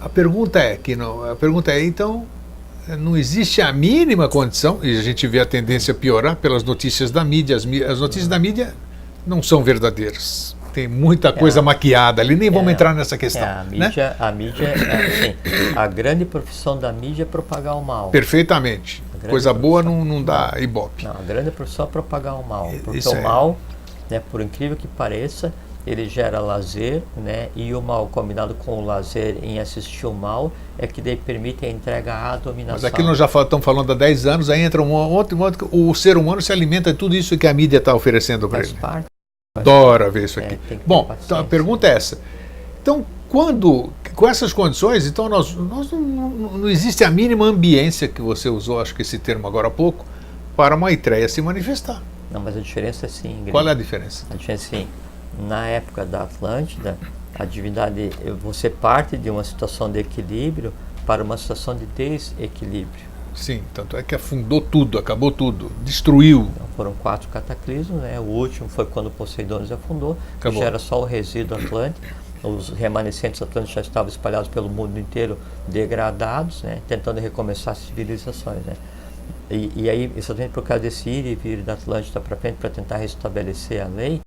A pergunta é então, não existe a mínima condição, e a gente vê a tendência a piorar pelas notícias da mídia. As notícias da mídia não são verdadeiras. Tem muita coisa maquiada ali, nem vamos entrar nessa questão. A mídia, assim, a grande profissão da mídia é propagar o mal. Perfeitamente. Coisa boa não dá ibope. Não, a grande profissão é propagar o mal. Porque o mal, né, por incrível que pareça, ele gera lazer, né? E o mal combinado com o lazer em assistir o mal é que daí permite a entrega à dominação. Mas aqui nós já estamos falando há 10 anos, aí entra o ser humano se alimenta de tudo isso que a mídia está oferecendo para ele. Adora ver isso aqui. Bom, então a pergunta é essa. Então, com essas condições, então não existe a mínima ambiência, que você usou, acho que esse termo agora há pouco, para Maitreya se manifestar. Não, mas a diferença é sim, Ingrid. Qual é a diferença? A diferença é sim. Na época da Atlântida, a divindade, você parte de uma situação de equilíbrio para uma situação de desequilíbrio. Sim, tanto é que afundou tudo, acabou tudo, destruiu. Então, foram 4 cataclismos, né? O último foi quando Poseidon afundou, que já era só o resíduo atlântico. Os remanescentes atlânticos já estavam espalhados pelo mundo inteiro, degradados, né? Tentando recomeçar as civilizações, né? E aí, exatamente por causa desse ir e vir da Atlântida para frente, para tentar restabelecer a lei,